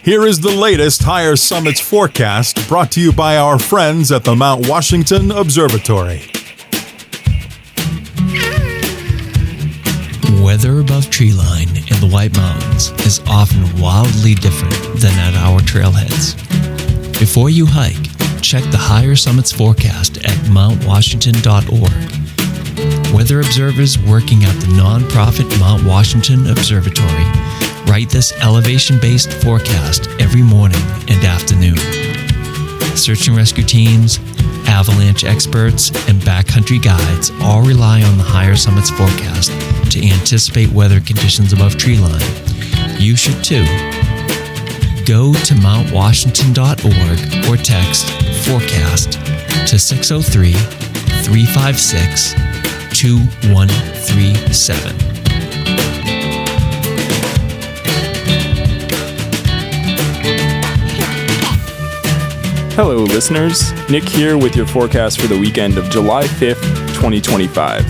Here is the latest Higher Summits forecast brought to you by our friends at the Mount Washington Observatory. Weather above treeline in the White Mountains is often wildly different than at our trailheads. Before you hike, check the Higher Summits forecast at mountwashington.org. Weather observers working at the nonprofit Mount Washington Observatory write this elevation-based forecast every morning and afternoon. Search and rescue teams, avalanche experts, and backcountry guides all rely on the Higher Summits forecast to anticipate weather conditions above treeline. You should too. Go to mountwashington.org or text forecast to 603-356-2137. Hello, listeners. Nick here with your forecast for the weekend of July 5th, 2025.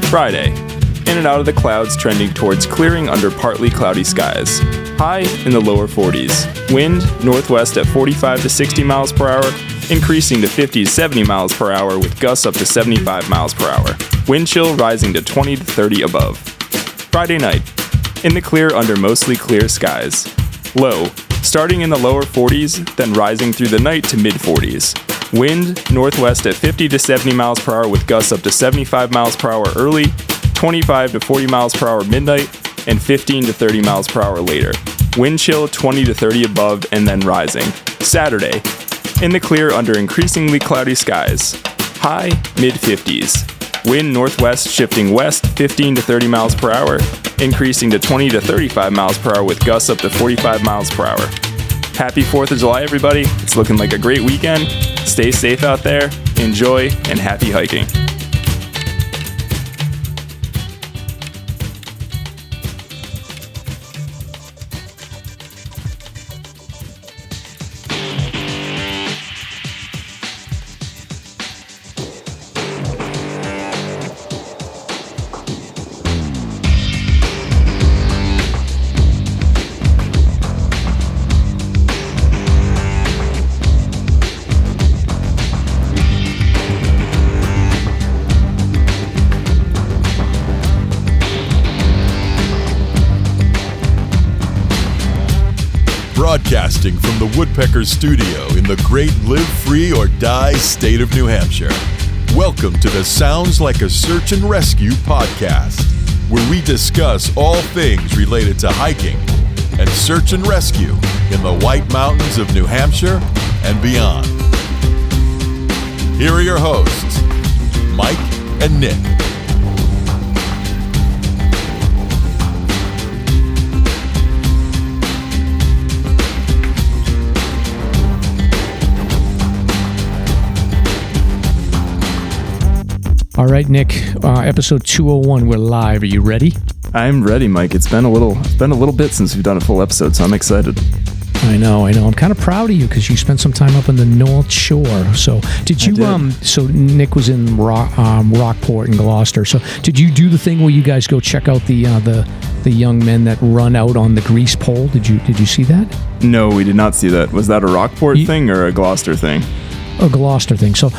Friday. In and out of the clouds trending towards clearing under partly cloudy skies. High in the lower 40s. Wind northwest at 45 to 60 miles per hour, increasing to 50 to 70 miles per hour with gusts up to 75 miles per hour. Wind chill rising to 20 to 30 above. Friday night. In the clear under mostly clear skies. Low. Starting in the lower 40s, then rising through the night to mid-40s. Wind northwest at 50 to 70 miles per hour with gusts up to 75 miles per hour early, 25 to 40 miles per hour midnight, and 15 to 30 miles per hour later. Wind chill 20 to 30 above and then rising. Saturday. In the clear under increasingly cloudy skies. High mid-50s. Wind northwest shifting west 15 to 30 miles per hour, increasing to 20 to 35 miles per hour with gusts up to 45 miles per hour. Happy 4th of July, everybody. It's looking like a great weekend. Stay safe out there, enjoy, and happy hiking. Broadcasting from the Woodpecker Studio in the great Live Free or Die state of New Hampshire. Welcome to the Sounds Like a Search and Rescue podcast, where we discuss all things related to hiking and search and rescue in the White Mountains of New Hampshire and beyond. Here are your hosts, Mike and Nick. All right, Nick, episode 201, we're live. Are you ready? I'm ready, Mike. It's been a little bit since we've done a full episode, so I'm excited. I know. I'm kind of proud of you because you spent some time up in the North Shore. So did you? So Nick was in Rockport and Gloucester. So did you do the thing where you guys go check out the young men that run out on the grease pole? Did you see that? No, we did not see that. Was that a Rockport thing or a Gloucester thing? A Gloucester thing. So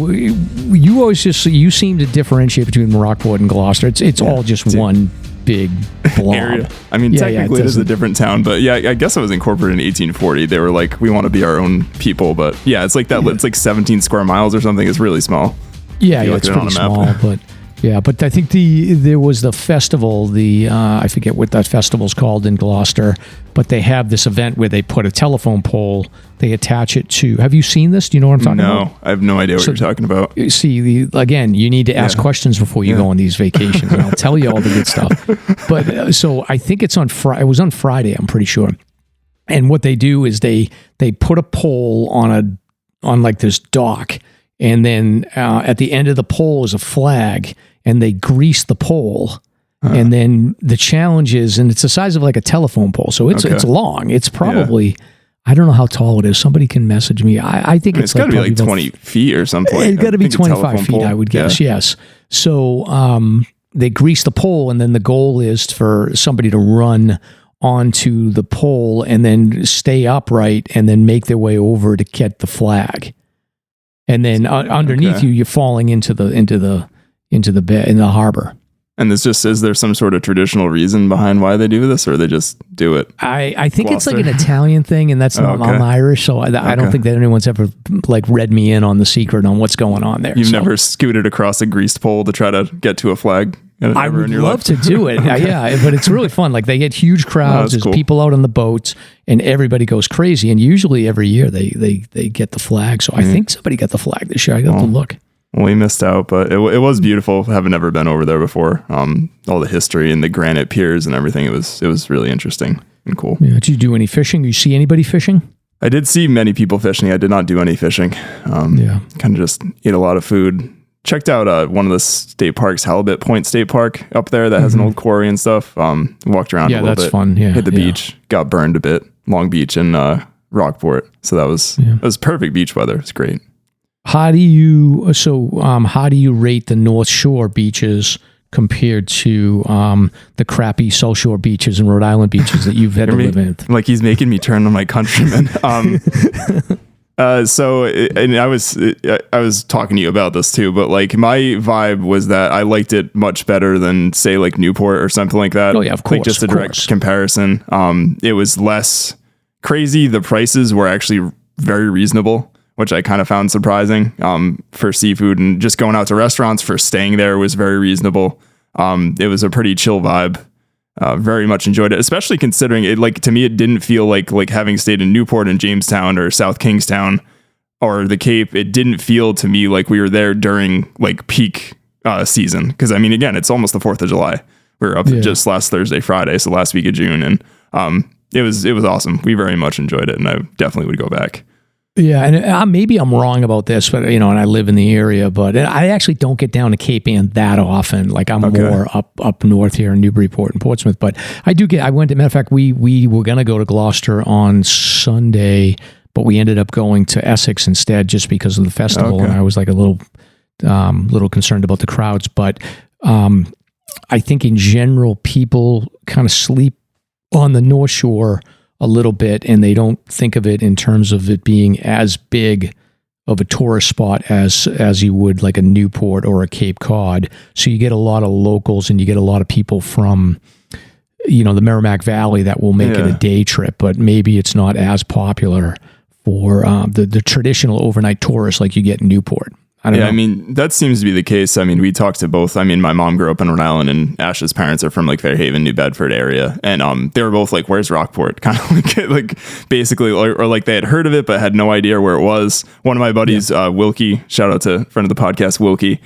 you always you seem to differentiate between Rockport and Gloucester. It's all just one big blob. Area. I mean, technically it is a different town, but yeah, I guess it was incorporated in 1840. They were like, we want to be our own people, but yeah, it's like that. It's like 17 square miles or something. It's really small. Yeah, it's pretty small, but yeah, but I think there was the festival. I forget what that festival's called in Gloucester, but they have this event where they put a telephone pole. They attach it to. Have you seen this? Do you know what I'm talking about? No, I have no idea what you're talking about. See, again, you need to ask questions before you go on these vacations, and I'll tell you all the good stuff. But so I think it's on Friday. It was on Friday, I'm pretty sure. And what they do is they put a pole on like this dock, and then at the end of the pole is a flag, and they grease the pole. And then the challenge is, and it's the size of like a telephone pole, so it's long. It's probably. I don't know how tall it is. Somebody can message me. I think it's got to be like 20 feet or something. It's got to be 25 feet, I would guess. Yes. So grease the pole, and then the goal is for somebody to run onto the pole and then stay upright and then make their way over to get the flag. And then underneath you're falling into the bed in the harbor. And is there some sort of traditional reason behind why they do this, or they just do it? I think it's like an Italian thing, and that's not, I'm Irish, so I don't think that anyone's ever like read me in on the secret on what's going on there. You've never scooted across a greased pole to try to get to a flag? I would love to do it. Yeah, but it's really fun. Like they get huge crowds. There's people out on the boats, and everybody goes crazy. And usually every year they get the flag. So I think somebody got the flag this year. I got to look. Well, we missed out, but it was beautiful. Having never been over there before. All the history and the granite piers and everything. It was really interesting and cool. Yeah, did you do any fishing? You see anybody fishing? I did see many people fishing. I did not do any fishing. Kind of just ate a lot of food. Checked out one of the state parks, Halibut Point State Park up there that has an old quarry and stuff. Walked around a little bit. Yeah, that's fun. Yeah, hit the beach. Got burned a bit. Long Beach and Rockport. So that was perfect beach weather. It's great. How do you rate the North Shore beaches compared to the crappy South Shore beaches and Rhode Island beaches that you've had to live in? Like he's making me turn on my countrymen. And I was talking to you about this too, but like my vibe was that I liked it much better than say like Newport or something like that. Oh yeah, of course. Like just a direct comparison. It was less crazy. The prices were actually very reasonable, which I kind of found surprising for seafood, and just going out to restaurants for staying there was very reasonable. It was a pretty chill vibe. Very much enjoyed it, especially considering it, like, to me, it didn't feel like having stayed in Newport and Jamestown or South Kingstown or the Cape, it didn't feel to me like we were there during like peak season. Because I mean, again, it's almost the 4th of July. We were up just last Thursday, Friday, so last week of June, and it was awesome. We very much enjoyed it, and I definitely would go back. Yeah, and maybe I'm wrong about this, but and I live in the area, but I actually don't get down to Cape Ann that often. Like I'm more up north here in Newburyport and Portsmouth, but I went to, matter of fact, we were going to go to Gloucester on Sunday, but we ended up going to Essex instead just because of the festival, and I was like a little concerned about the crowds, but I think in general, people kind of sleep on the North Shore a little bit, and they don't think of it in terms of it being as big of a tourist spot as you would like a Newport or a Cape Cod. So you get a lot of locals, and you get a lot of people from, the Merrimack Valley that will make it a day trip, but maybe it's not as popular for the traditional overnight tourists like you get in Newport. I don't know. I mean, that seems to be the case. I mean, we talked to both. I mean, my mom grew up in Rhode Island, and Ash's parents are from like Fairhaven, New Bedford area. And they were both like, where's Rockport? Kind of like basically, or like they had heard of it, but had no idea where it was. One of my buddies, Wilkie, shout out to friend of the podcast, Wilkie.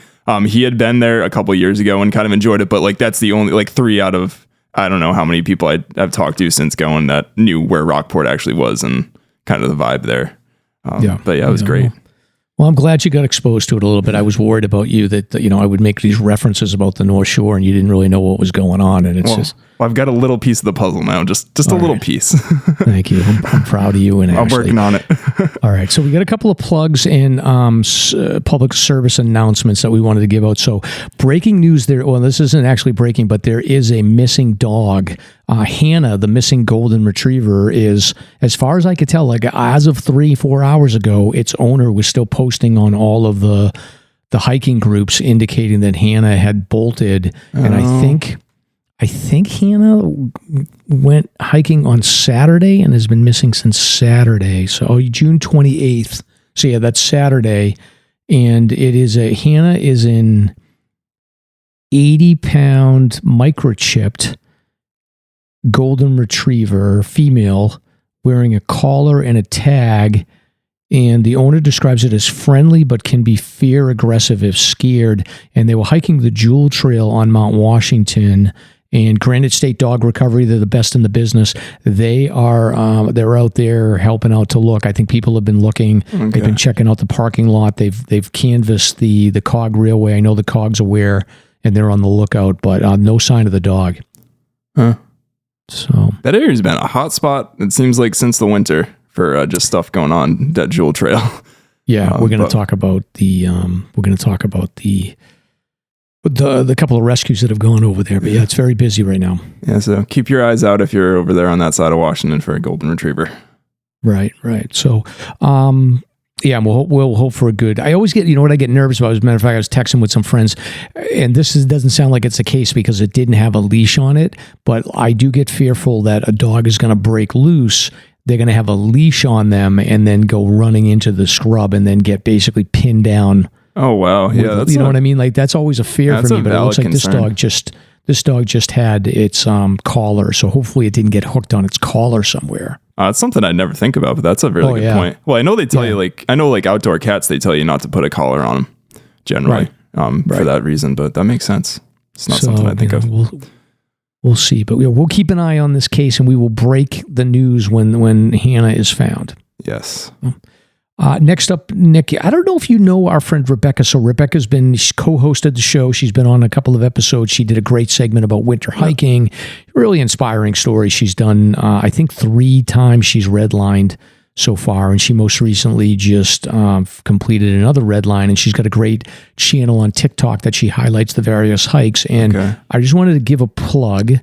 He had been there a couple of years ago and kind of enjoyed it. But like, that's the only, like 3 out of, I don't know how many people I've talked to since going that knew where Rockport actually was and kind of the vibe there. But yeah, it was great. Well, I'm glad you got exposed to it a little bit. I was worried about you that I would make these references about the North Shore and you didn't really know what was going on. And it's I've got a little piece of the puzzle now, just a little piece. Thank you. I'm proud of you. And I'm working on it. All right. So we got a couple of plugs and public service announcements that we wanted to give out. So breaking news there. Well, this isn't actually breaking, but there is a missing dog. Hanna, the missing golden retriever, is, as far as I could tell, like as of 3-4 hours ago, its owner was still posting on all of the hiking groups indicating that Hanna had bolted. And I think Hanna went hiking on Saturday and has been missing since Saturday. So June 28th. So yeah, that's Saturday. And Hanna is an 80-pound microchipped golden retriever, female, wearing a collar and a tag. And the owner describes it as friendly, but can be fear aggressive if scared. And they were hiking the Jewel Trail on Mount Washington. And Granite State Dog Recovery, they're the best in the business. They're out there helping out to look. I think people have been looking. Okay. They've been checking out the parking lot. They've canvassed the Cog Railway. I know the Cog's aware, and they're on the lookout, but no sign of the dog. Huh. So that area's been a hot spot, it seems like, since the winter for just stuff going on that Jewel Trail. Yeah, we're going to talk about the the couple of rescues that have gone over there. But yeah, it's very busy right now. Yeah, so keep your eyes out if you're over there on that side of Washington for a golden retriever. Right. So, yeah, we'll hope for a good. I always get, what I get nervous about. As a matter of fact, I was texting with some friends, and doesn't sound like it's the case because it didn't have a leash on it. But I do get fearful that a dog is going to break loose. They're going to have a leash on them and then go running into the scrub and then get basically pinned down. Oh wow, yeah, that's what I mean. Like that's always a fear for me. But it looks like concern. this dog just had its collar, so hopefully it didn't get hooked on its collar somewhere. It's something I'd never think about, but that's a really good point. Well, I know they tell you like outdoor cats, they tell you not to put a collar on them generally for that reason, but that makes sense. It's not something I think of. We'll see, but we'll keep an eye on this case, and we will break the news when Hanna is found. Yes. Next up, Nick, I don't know if you know our friend Rebecca. So Rebecca's she's co-hosted the show. She's been on a couple of episodes. She did a great segment about winter hiking. Really inspiring story. She's done, I think 3 times she's redlined so far. And she most recently just completed another redline. And she's got a great channel on TikTok that she highlights the various hikes. And I just wanted to give a plug.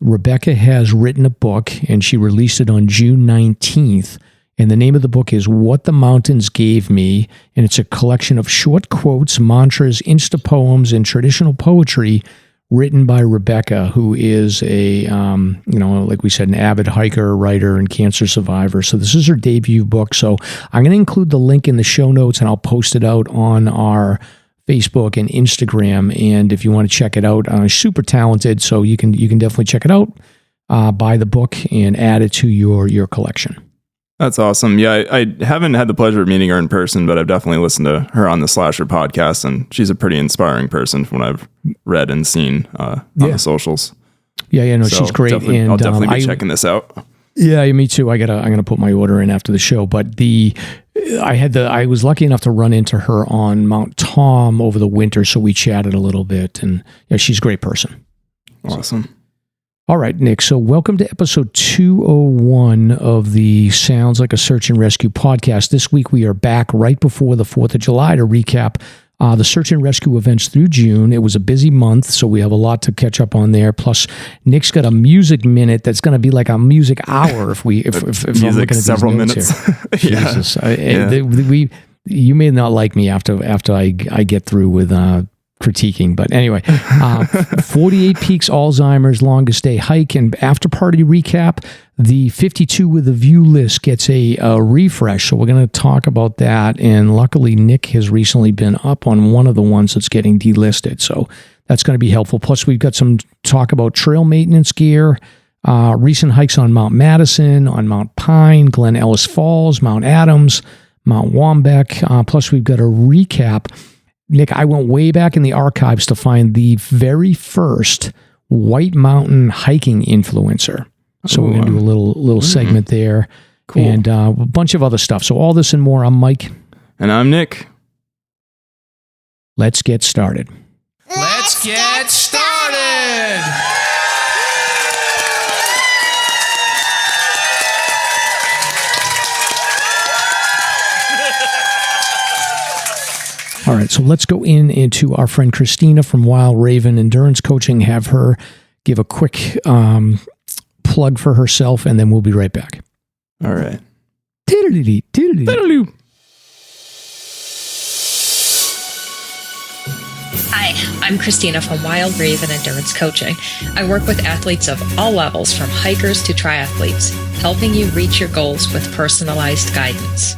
Rebecca has written a book, and she released it on June 19th. And the name of the book is What the Mountains Gave Me, and it's a collection of short quotes, mantras, insta poems, and traditional poetry written by Rebecca, who is a, like we said, an avid hiker, writer, and cancer survivor. So this is her debut book. So I'm going to include the link in the show notes, and I'll post it out on our Facebook and Instagram. And if you want to check it out, super talented. So you can definitely check it out, buy the book, and add it to your collection. That's awesome. Yeah, I haven't had the pleasure of meeting her in person, but I've definitely listened to her on the SLASR podcast, and she's a pretty inspiring person from what I've read and seen on the socials. No, she's great. I'll definitely be checking this out. Yeah, me too. I'm gonna put my order in after the show. But I was lucky enough to run into her on Mount Tom over the winter, so we chatted a little bit, and yeah, she's a great person. Awesome. All right, Nick. So welcome to episode 201 of the Sounds Like a Search and Rescue podcast. This week we are back right before the 4th of July to recap the search and rescue events through June. It was a busy month, so we have a lot to catch up on there. Plus, Nick's got a music minute that's going to be like a music hour if music I'm looking at several minutes. Jesus, you may not like me after I get through with critiquing, but anyway, 48 Peaks Alzheimer's longest day hike and after party recap. The 52 with a view list gets a refresh, so we're going to talk about that. And luckily, Nick has recently been up on one of the ones that's getting delisted, so that's going to be helpful. Plus, we've got some talk about trail maintenance gear, recent hikes on Mount Madison, on Mount Pine, Glen Ellis Falls, Mount Adams, Mount Waumbek. Plus, we've got a recap. Nick, I went way back in the archives to find the very first White Mountain hiking influencer. So we're going to do a little segment there. Cool. And a bunch of other stuff. So all this and more. I'm Mike. And I'm Nick. Let's get started. Let's get started! All right, so let's go into our friend Christina from Wild Raven Endurance Coaching, have her give a quick plug for herself, and then we'll be right back. All right. Hi, I'm Christina from Wild Raven Endurance Coaching. I work with athletes of all levels, from hikers to triathletes, helping you reach your goals with personalized guidance.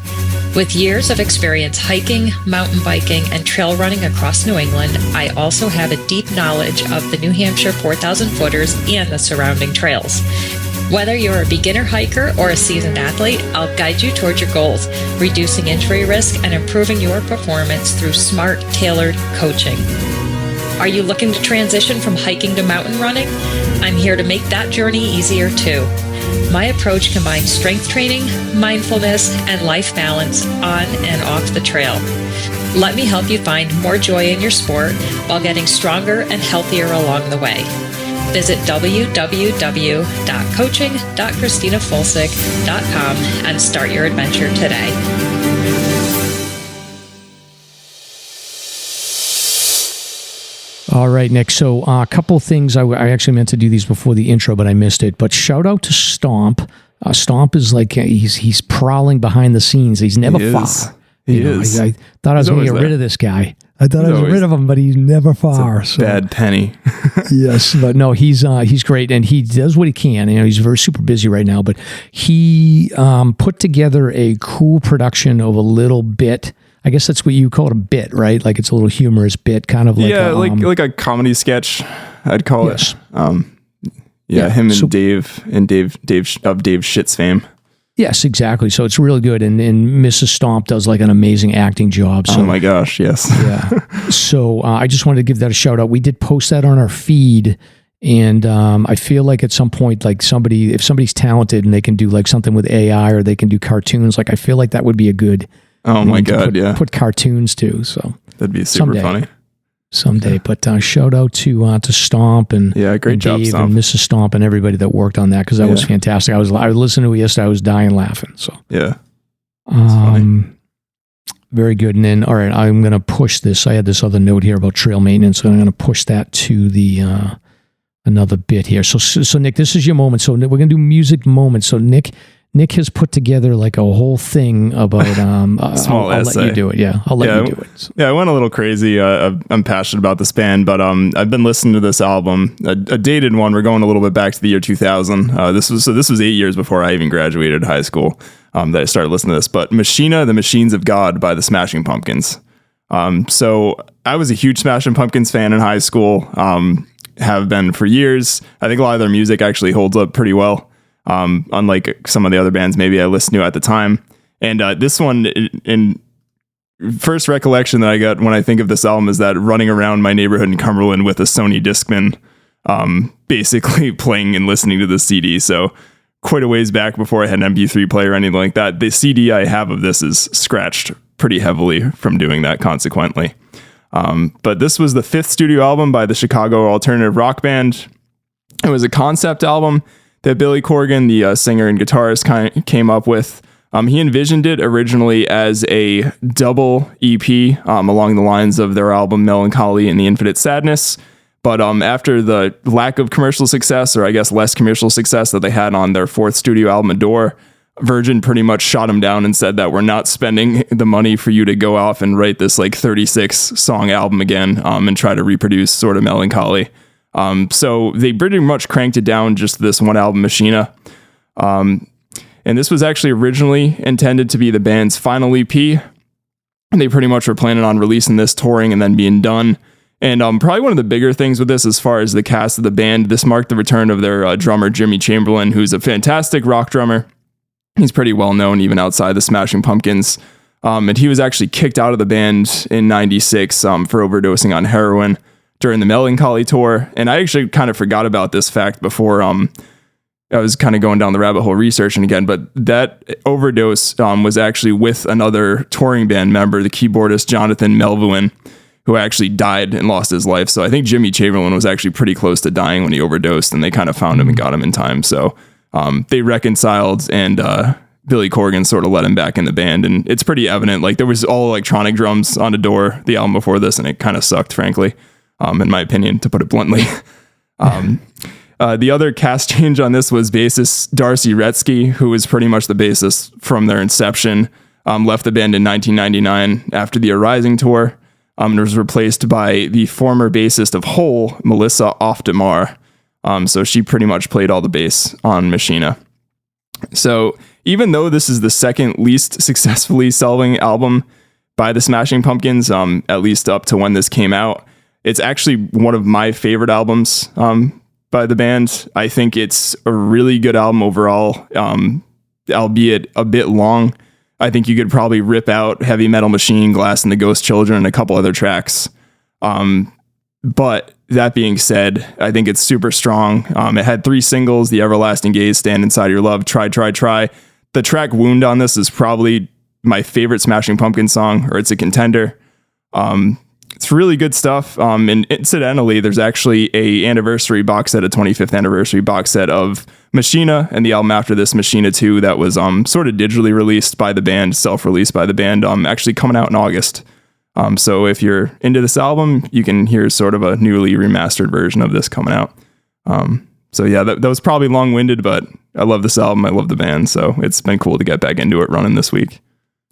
With years of experience hiking, mountain biking, and trail running across New England, I also have a deep knowledge of the New Hampshire 4,000 footers and the surrounding trails. Whether you're a beginner hiker or a seasoned athlete, I'll guide you towards your goals, reducing injury risk and improving your performance through smart, tailored coaching. Are you looking to transition from hiking to mountain running? I'm here to make that journey easier too. My approach combines strength training, mindfulness, and life balance on and off the trail. Let me help you find more joy in your sport while getting stronger and healthier along the way. Visit www.coaching.christinafolsick.com and start your adventure today. All right, Nick. So a couple of things. I actually meant to do these before the intro, but I missed it. But shout out to Stomp. Stomp is like he's prowling behind the scenes. He's never far. He is. I thought I was going to get rid of this guy. I thought I was rid of him, but he's never far. So. Bad penny. Yes, but no, he's great, and he does what he can. He's very super busy right now, but he put together a cool production of a little bit. I guess that's what you call it, a bit, right? Like it's a little humorous bit, kind of like like a comedy sketch. I'd call it. Him and Dave of Dave Shit's fame. Yes, exactly. So it's really good, and Mrs. Stomp does like an amazing acting job. So, oh my gosh, yes. Yeah. So I just wanted to give that a shout out. We did post that on our feed, and I feel like at some point, like if somebody's talented and they can do like something with AI or they can do cartoons, like I feel like that would be a good. Oh my god, put cartoons too. So that'd be super funny. Someday, but shout out to Stomp and great job, Dave Stomp. and Mrs. Stomp and everybody that worked on that because that was fantastic. I was listening to it yesterday. I was dying laughing. So funny. Very good. And then all right, I'm gonna push this. I had this other note here about trail maintenance, so I'm gonna push that to the another bit here. So Nick, this is your moment. So we're gonna do music moments. So Nick has put together like a whole thing about small I'll essay. let you do it. Yeah, I'll let you do it. So. Yeah, I went a little crazy. I'm passionate about this band, but I've been listening to this album, a dated one. We're going a little bit back to the year 2000. This was 8 years before I even graduated high school that I started listening to this. But Machina, the Machines of God by the Smashing Pumpkins. So I was a huge Smashing Pumpkins fan in high school. Have been for years. I think a lot of their music actually holds up pretty well. Unlike some of the other bands maybe I listened to at the time. And this one, in first recollection that I got when I think of this album is that running around my neighborhood in Cumberland with a Sony Discman, basically playing and listening to the CD. So quite a ways back before I had an MP3 player or anything like that. The CD I have of this is scratched pretty heavily from doing that consequently. But this was the 5th studio album by the Chicago alternative rock band. It was a concept album that Billy Corgan, the singer and guitarist, came up with. He envisioned it originally as a double EP along the lines of their album Melancholy and the Infinite Sadness. But after the lack of commercial success, or I guess less commercial success that they had on their 4th studio album, Adore, Virgin pretty much shot him down and said that we're not spending the money for you to go off and write this like 36 song album again and try to reproduce sort of Melancholy. So they pretty much cranked it down just this one album, Machina. And this was actually originally intended to be the band's final EP. They pretty much were planning on releasing this, touring, and then being done. And probably one of the bigger things with this, as far as the cast of the band, this marked the return of their drummer, Jimmy Chamberlain, who's a fantastic rock drummer. He's pretty well known even outside the Smashing Pumpkins. And he was actually kicked out of the band in '96 for overdosing on heroin during the Melancholy tour. And I actually kind of forgot about this fact before I was kind of going down the rabbit hole researching again, but that overdose was actually with another touring band member, the keyboardist Jonathan Melvoin, who actually died and lost his life. So I think Jimmy Chamberlain was actually pretty close to dying when he overdosed, and they kind of found him and got him in time. So they reconciled, and Billy Corgan sort of let him back in the band. And it's pretty evident, like there was all electronic drums on Adore, the album before this, and it kind of sucked, frankly. In my opinion, to put it bluntly. The other cast change on this was bassist Darcy Retzky, who was pretty much the bassist from their inception, left the band in 1999 after the Arising tour, and was replaced by the former bassist of Hole, Melissa Oftemar. So she pretty much played all the bass on Machina. So even though this is the second least successfully selling album by the Smashing Pumpkins, at least up to when this came out, it's actually one of my favorite albums by the band. I think it's a really good album overall, albeit a bit long. I think you could probably rip out Heavy Metal Machine, Glass and the Ghost Children, and a couple other tracks. But that being said, I think it's super strong. It had 3 singles: The Everlasting Gaze, Stand Inside Your Love, Try, Try, Try. The track Wound on this is probably my favorite Smashing Pumpkins song, or it's a contender. It's really good stuff. And incidentally, there's actually a anniversary box set, a 25th anniversary box set of Machina and the album after this, Machina 2, that was sort of digitally released by the band, self-released by the band, actually coming out in August. So if you're into this album, you can hear sort of a newly remastered version of this coming out. So yeah, that was probably long-winded, but I love this album. I love the band. So it's been cool to get back into it running this week.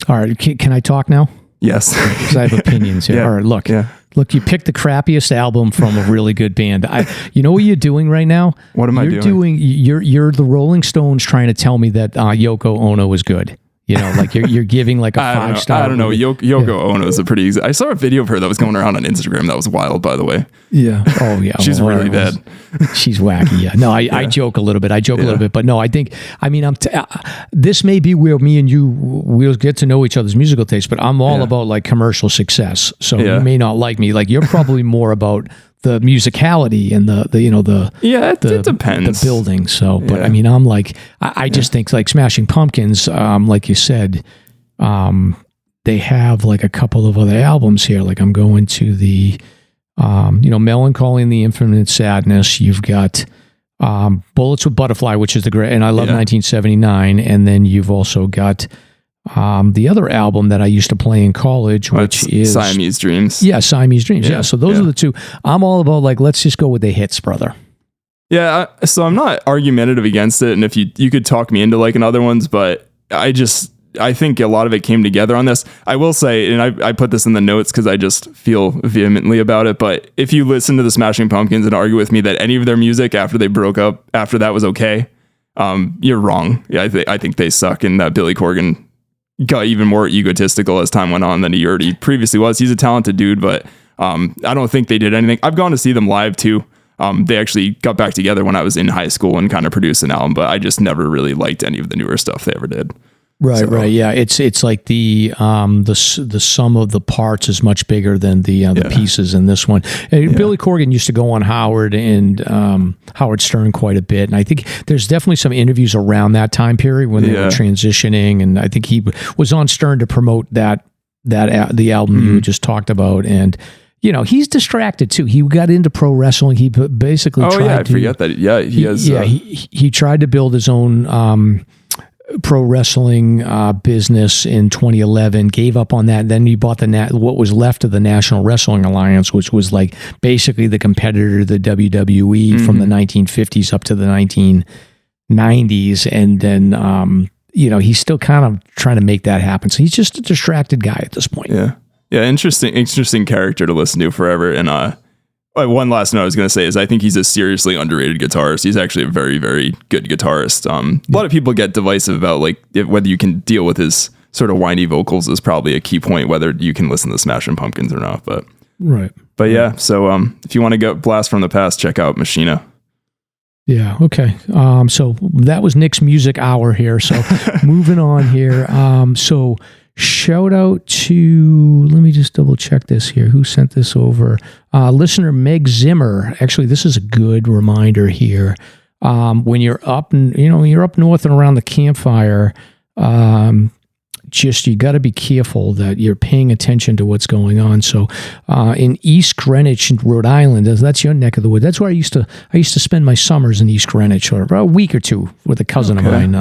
All right. Can I talk now? Yes. Because I have opinions here. Yeah. All right, look. Yeah. Look, you picked the crappiest album from a really good band. You know what you're doing right now? What am I doing? You're the Rolling Stones trying to tell me that Yoko Ono is good. You know, like you're giving like a 5-star. I don't know. Yoko Ono is a pretty. I saw a video of her that was going around on Instagram. That was wild, by the way. Yeah. Oh yeah. She's really bad. She's wacky. Yeah. No, I joke a little bit. A little bit, but no, this may be where me and you will get to know each other's musical taste, but I'm all about like commercial success. So you may not like me. Like you're probably more about the musicality and it depends. The building. So, but I mean, I'm like, I just think like Smashing Pumpkins, like you said, they have like a couple of other albums here. Like I'm going to the, Melancholy and the Infinite Sadness. You've got Bullets with Butterfly, which is the great, and I love 1979. And then you've also got the other album that I used to play in college, which is Siamese Dreams. Yeah, Siamese Dreams. Yeah. So those are the two. I'm all about like, let's just go with the hits, brother. Yeah. So I'm not argumentative against it. And if you could talk me into liking other ones, but I think a lot of it came together on this. I will say, and I put this in the notes because I just feel vehemently about it, but if you listen to the Smashing Pumpkins and argue with me that any of their music after they broke up, after that was okay, you're wrong. Yeah, I think they suck, and that Billy Corgan got even more egotistical as time went on than he already previously was. He's a talented dude, but I don't think they did anything. I've gone to see them live too. They actually got back together when I was in high school and kind of produced an album, but I just never really liked any of the newer stuff they ever did. Right. Yeah. It's like the sum of the parts is much bigger than the pieces in this one. Billy Corgan used to go on Howard and Howard Stern quite a bit, and I think there's definitely some interviews around that time period when they were transitioning, and I think he was on Stern to promote the album you just talked about, and he's distracted too. He got into pro wrestling. He basically I forget that. Yeah, he has. He tried to build his own pro wrestling business in 2011, gave up on that. Then he bought what was left of the National Wrestling Alliance, which was like basically the competitor to the WWE from the 1950s up to the 1990s. And then, he's still kind of trying to make that happen. So he's just a distracted guy at this point. Yeah. Yeah. Interesting character to listen to forever. And, one last note I was going to say is I think he's a seriously underrated guitarist. He's actually a very, very good guitarist. A lot of people get divisive about whether you can deal with his sort of whiny vocals is probably a key point, whether you can listen to Smashing Pumpkins or not. But yeah, so if you want to get blast from the past, check out Machina. Yeah. Okay. So that was Nick's music hour here. So moving on here. So shout out to, let me just double check this here. Who sent this over? Listener Meg Zimmer. Actually, this is a good reminder here. When you're up, you're up north and around the campfire, you got to be careful that you're paying attention to what's going on. So, in East Greenwich, Rhode Island, that's your neck of the woods. That's where I used to spend my summers in East Greenwich, or a week or two with a cousin of mine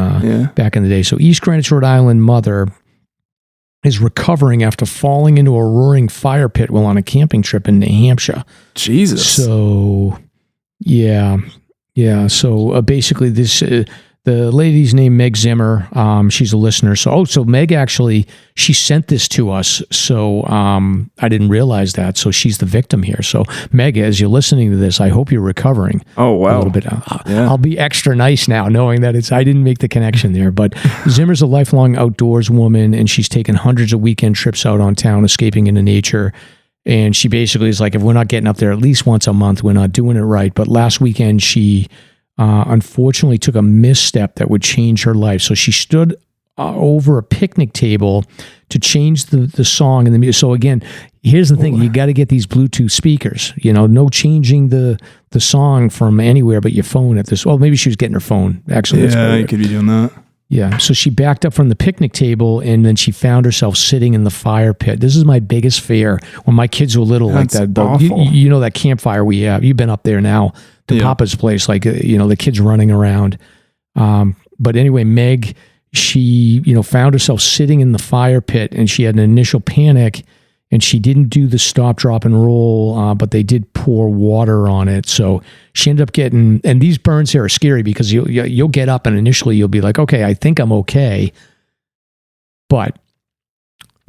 back in the day. So, East Greenwich, Rhode Island mother is recovering after falling into a roaring fire pit while on a camping trip in New Hampshire. Jesus. So, yeah. So basically, the lady's named Meg Zimmer. She's a listener. So Meg actually, she sent this to us. So I didn't realize that. So she's the victim here. So Meg, as you're listening to this, I hope you're recovering. Oh, wow. A little bit. I'll be extra nice now, knowing that I didn't make the connection there. But Zimmer's a lifelong outdoors woman, and she's taken hundreds of weekend trips out on town, escaping into nature. And she basically is like, if we're not getting up there at least once a month, we're not doing it right. But last weekend, she unfortunately took a misstep that would change her life. So she stood over a picnic table to change the song and the music. So again, here's the thing. You got to get these Bluetooth speakers, no changing the song from anywhere but your phone at this. Well, maybe she was getting her phone. Actually, yeah, you could be doing that. Yeah. So she backed up from the picnic table, and then she found herself sitting in the fire pit. This is my biggest fear when my kids were little. That's like that. Awful. You know that campfire we have. You've been up there now to Papa's place, like the kids running around. But anyway, Meg, she found herself sitting in the fire pit, and she had an initial panic. and she didn't do the stop, drop, and roll, but they did pour water on it. So she ended up getting, and these burns here are scary because you'll get up and initially you'll be like, okay, I think I'm okay. But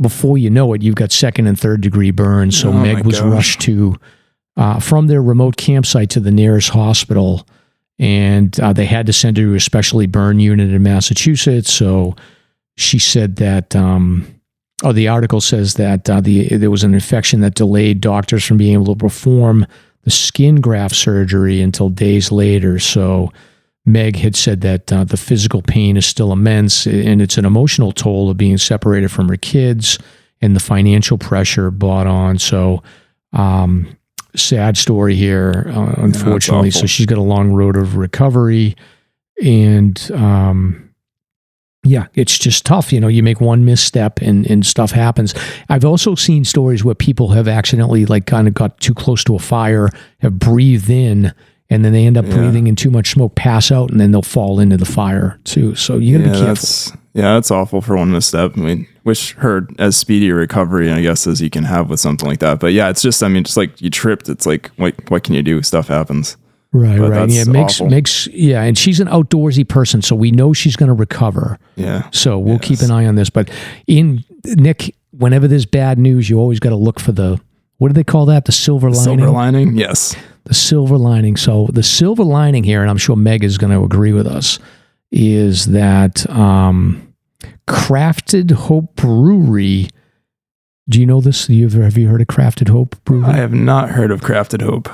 before you know it, you've got 2nd and 3rd degree burns. So Meg was rushed to from their remote campsite to the nearest hospital, and they had to send her to a specially burn unit in Massachusetts. So she said that, the article says that there was an infection that delayed doctors from being able to perform the skin graft surgery until days later. So Meg had said that the physical pain is still immense, and it's an emotional toll of being separated from her kids and the financial pressure brought on. So sad story here, unfortunately. So she's got a long road of recovery, and yeah, it's just tough. You make one misstep and stuff happens. I've also seen stories where people have accidentally kind of got too close to a fire, have breathed in, and then they end up breathing in too much smoke, pass out, and then they'll fall into the fire too. So you gotta be careful. That's awful for one misstep. I mean, wish her as speedy a recovery, I guess, as you can have with something like that. But yeah, it's just, just like you tripped. It's like, what can you do? Stuff happens. Right. Yeah, makes and she's an outdoorsy person, so we know she's going to recover. Yeah. So we'll keep an eye on this. But Nick, whenever there's bad news, you always got to look for what do they call that? The silver lining? Silver lining, yes. The silver lining. So the silver lining here, and I'm sure Meg is going to agree with us, is that Crafted Hope Brewery. Do you know this? Have you heard of Crafted Hope Brewery? I have not heard of Crafted Hope.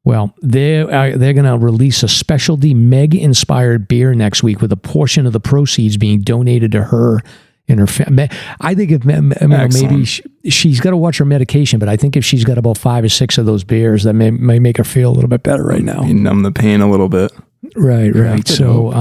Well, they're going to release a specialty Meg-inspired beer next week, with a portion of the proceeds being donated to her and her family. I think maybe she's got to watch her medication, but I think if she's got about 5 or 6 of those beers, that may make her feel a little bit better right now. You numb the pain a little bit. Right. So,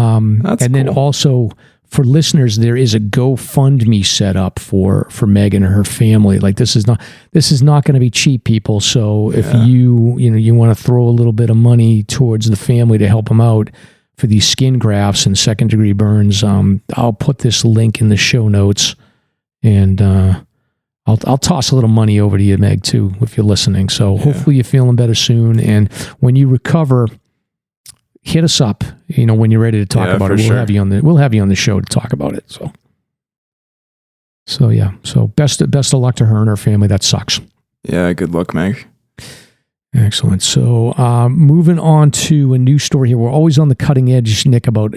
that's and cool. then also for listeners, there is a GoFundMe set up for Meg and her family. Like this is not going to be cheap, people. So if you want to throw a little bit of money towards the family to help them out for these skin grafts and 2nd degree burns, I'll put this link in the show notes, and I'll toss a little money over to you, Meg, too, if you're listening. So hopefully you're feeling better soon, and when you recover, hit us up, when you're ready to talk about it. We'll have you on the show to talk about it. So yeah. So best of luck to her and her family. That sucks. Yeah, good luck, Meg. Excellent. So moving on to a new story here. We're always on the cutting edge, Nick, about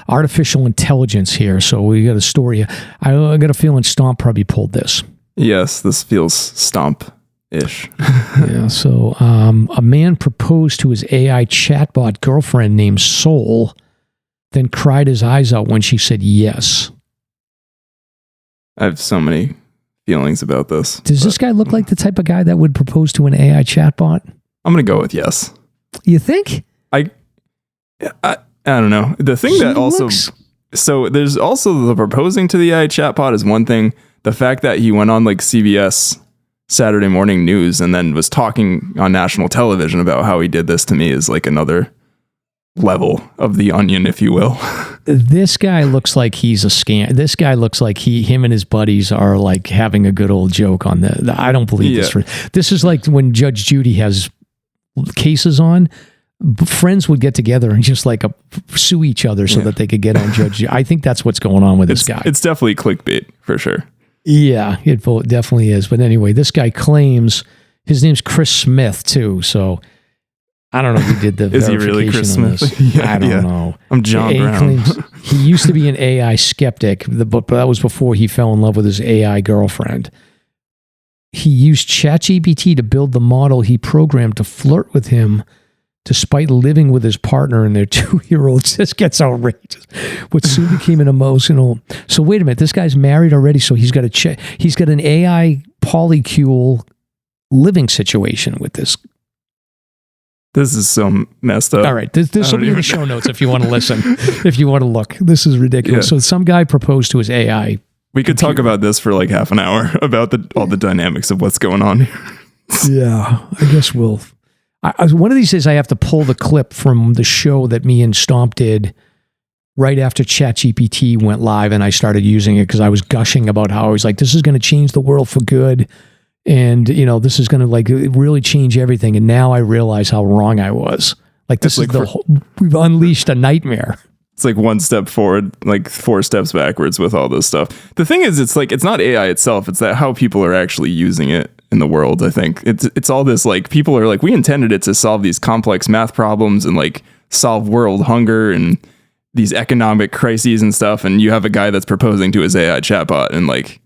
artificial intelligence here. So we got a story. I got a feeling Stomp probably pulled this. Yes, this feels Stomp-ish. Yeah. So a man proposed to his AI chatbot girlfriend named Soul, then cried his eyes out when she said yes. I have so many feelings about this. Does this guy look like the type of guy that would propose to an AI chatbot? I'm going to go with yes. You think? I don't know. The thing that also... So there's also the proposing to the AI chatbot is one thing. The fact that he went on CBS Saturday Morning News and then was talking on national television about how he did this to me is another level of the onion, if you will. This guy looks like he's a scam. This guy looks like him and his buddies are having a good old joke on the I don't believe this. This is like when Judge Judy has cases on, friends would get together and just sue each other so that they could get on Judge Judy. I think that's what's going on with this guy. It's definitely clickbait for sure. Yeah, it definitely is. But anyway, this guy claims his name's Chris Smith too. So I don't know who did the is verification he really Chris on Smith? This. I don't know. I'm John Brown. He used to be an AI skeptic, but that was before he fell in love with his AI girlfriend. He used ChatGPT to build the model he programmed to flirt with him, despite living with his partner and their 2-year-old. This gets outrageous. What soon became an emotional. So wait a minute, this guy's married already, so he's got an AI polycule living situation with this. This is so messed up. All right, this will be in the show notes if you want to listen, if you want to look. This is ridiculous. Yeah. So some guy proposed to his AI. We could talk about this for half an hour about all the dynamics of what's going on here. Yeah, I guess we'll. One of these days I have to pull the clip from the show that me and Stomp did right after ChatGPT went live, and I started using it because I was gushing about how I was like, this is going to change the world for good. and this is going to like really change everything. And now I realize how wrong I was. Like this is like we've unleashed a nightmare. It's like one step forward, like 4 steps backwards with all this stuff. The thing is, it's like, it's not AI itself. It's that how people are actually using it in the world. I think it's all this, like, people are like, we intended it to solve these complex math problems and like solve world hunger and these economic crises and stuff. And you have a guy that's proposing to his AI chatbot and like,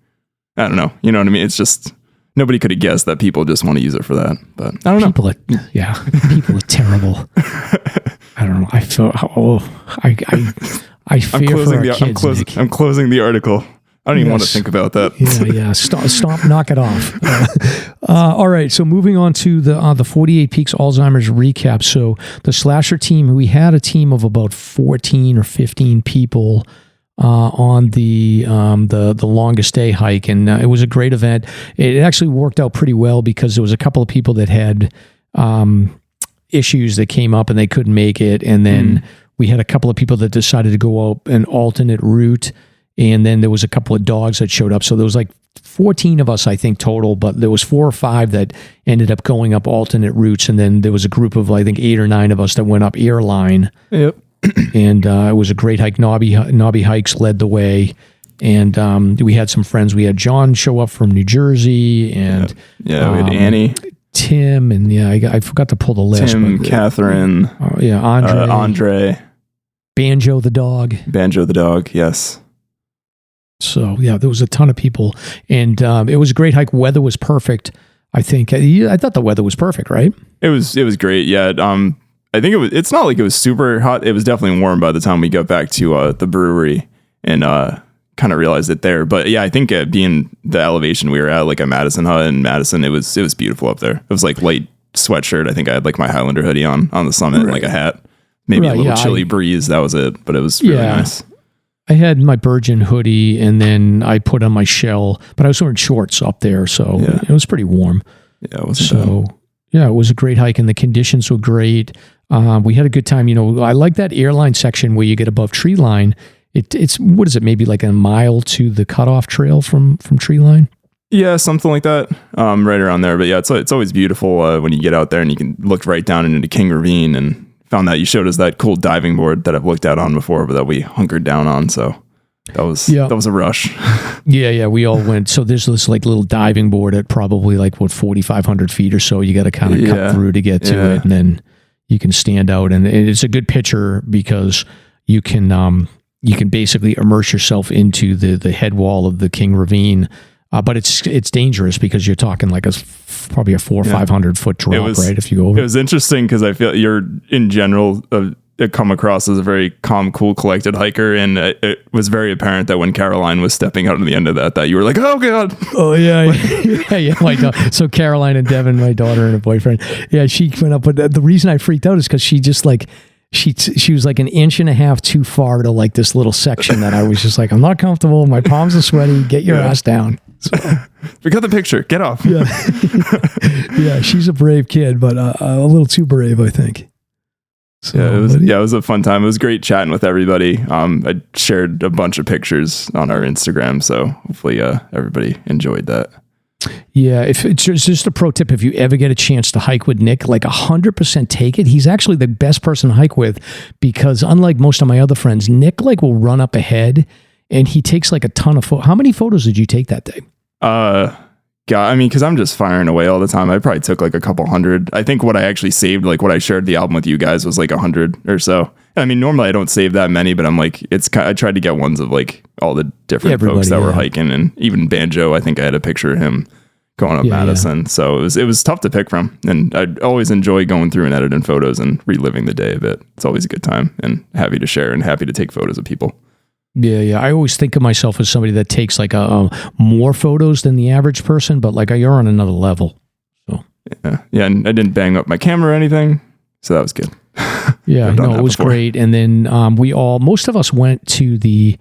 I don't know. You know what I mean? It's just, nobody could have guessed that people just want to use it for that. But I don't know. People are terrible. I don't know. I feel, I fear for our kids. I'm closing the article. I don't even want to think about that. Yeah. Stop, knock it off. All right. So moving on to the 48 Peaks Alzheimer's recap. So the SLASR team, we had a team of about 14 or 15 people on the longest day hike, and it was a great event. It actually worked out pretty well because there was a couple of people that had issues that came up and they couldn't make it, and then we had a couple of people that decided to go out an alternate route. And then there was a couple of dogs that showed up. So there was like 14 of us, I think, total, but there was 4 or 5 that ended up going up alternate routes. And then there was a group of, I think, 8 or 9 of us that went up airline. Yep. And it was a great hike. Knobby Hikes led the way. And we had some friends. We had John show up from New Jersey. And we had Annie. Tim. And I forgot to pull the list. Tim, Catherine. Andre. Banjo the dog, yes. So, there was a ton of people, and it was a great hike. Weather was perfect, I think. I thought the weather was perfect, right? It was great, yeah. I think it's not like it was super hot. It was definitely warm by the time we got back to the brewery and kind of realized it there. But, yeah, I think being the elevation we were at, like a Madison hut in Madison, it was beautiful up there. It was like light sweatshirt. I think I had like my Highlander hoodie on the summit and like a hat. Maybe a little chilly breeze. That was it, but it was really nice. I had my Virgin hoodie, and then I put on my shell, but I was wearing shorts up there, so it was pretty warm. Yeah, it wasn't bad. It was a great hike, and the conditions were great. We had a good time. I like that airline section where you get above tree line. It's what is it? Maybe like a mile to the cutoff trail from tree line. Yeah, something like that. Right around there. But yeah, it's always beautiful when you get out there and you can look right down into King Ravine, and found that you showed us that cool diving board that I've looked out on before, but that we hunkered down on. So that was a rush. Yeah. We all went. So there's this like little diving board at probably like 4,500 feet or so. You got to kind of cut through to get to it, and then you can stand out. And it's a good picture because you can basically immerse yourself into the head wall of the King Ravine. But it's dangerous because you're talking like probably a 400 or 500 foot drop, right? If you go over. It was interesting because I feel you're in general come across as a very calm, cool, collected hiker, and it was very apparent that when Caroline was stepping out on the end of that you were like, oh god. Oh yeah. My so Caroline and Devin, my daughter and her boyfriend, she went up. But the reason I freaked out is because she just like. She was like an inch and a half too far to like this little section that I was just like, I'm not comfortable. My palms are sweaty. Get your ass down. So, we got the picture. Get off. Yeah, she's a brave kid, but a little too brave, I think. So, it was a fun time. It was great chatting with everybody. I shared a bunch of pictures on our Instagram, so hopefully everybody enjoyed that. Yeah, if it's just a pro tip, if you ever get a chance to hike with Nick, like 100% take it. He's actually the best person to hike with because unlike most of my other friends, Nick like will run up ahead and he takes like a ton of photos. How many photos did you take that day? Because I'm just firing away all the time. I probably took like a couple hundred. I think what I actually saved, like what I shared the album with you guys was like 100 or so. I mean, normally I don't save that many, but I'm like, I tried to get ones of like all the different folks that were hiking, and even Banjo. I think I had a picture of him going up Madison. Yeah. So it was tough to pick from, and I always enjoy going through and editing photos and reliving the day a bit. It's always a good time and happy to share and happy to take photos of people. Yeah. I always think of myself as somebody that takes like more photos than the average person, but like you're on another level. So yeah, and I didn't bang up my camera or anything, so that was good. Yeah, no, it was great. And then most of us went to the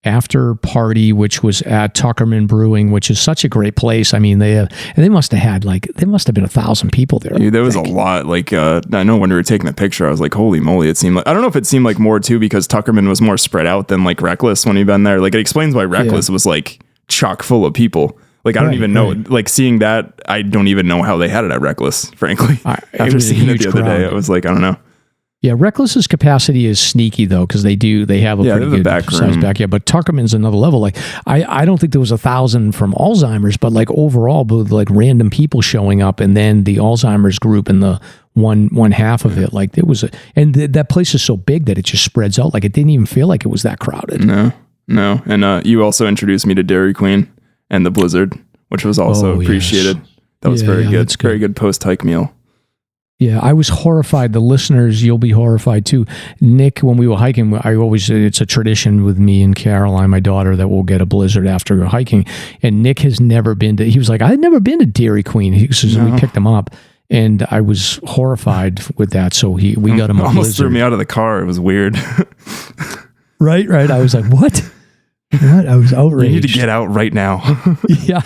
after party, which was at Tuckerman Brewing, which is such a great place. I mean, they must have been 1,000 people there. Dude, there was a lot. Like, I know when we were taking the picture, I was like, holy moly, it seemed like, I don't know if it seemed like more too, because Tuckerman was more spread out than like Reckless when you've been there. Like, it explains why Reckless was like chock full of people. Like, I don't even know, like seeing that, I don't even know how they had it at Reckless, frankly. After seeing it the other day, I was like, I don't know. Yeah, Reckless's capacity is sneaky though, because they have a pretty good size back. Yeah, but Tuckerman's another level. Like I don't think there was 1,000 from Alzheimer's, but like overall, like random people showing up, and then the Alzheimer's group and the one half of it. Like it was, that place is so big that it just spreads out. Like it didn't even feel like it was that crowded. No, and you also introduced me to Dairy Queen and the Blizzard, which was also appreciated. Yes. That was very good. Very good post hike meal. Yeah, I was horrified. The listeners, you'll be horrified too. Nick, when we were hiking, it's a tradition with me and Caroline, my daughter, that we'll get a Blizzard after hiking. And Nick has never been to, he was like, I'd never been to Dairy Queen. We picked him up. And I was horrified with that. So we got him a almost Blizzard. Threw me out of the car. It was weird. Right. I was like, what? I was outraged. You need to get out right now. Yeah.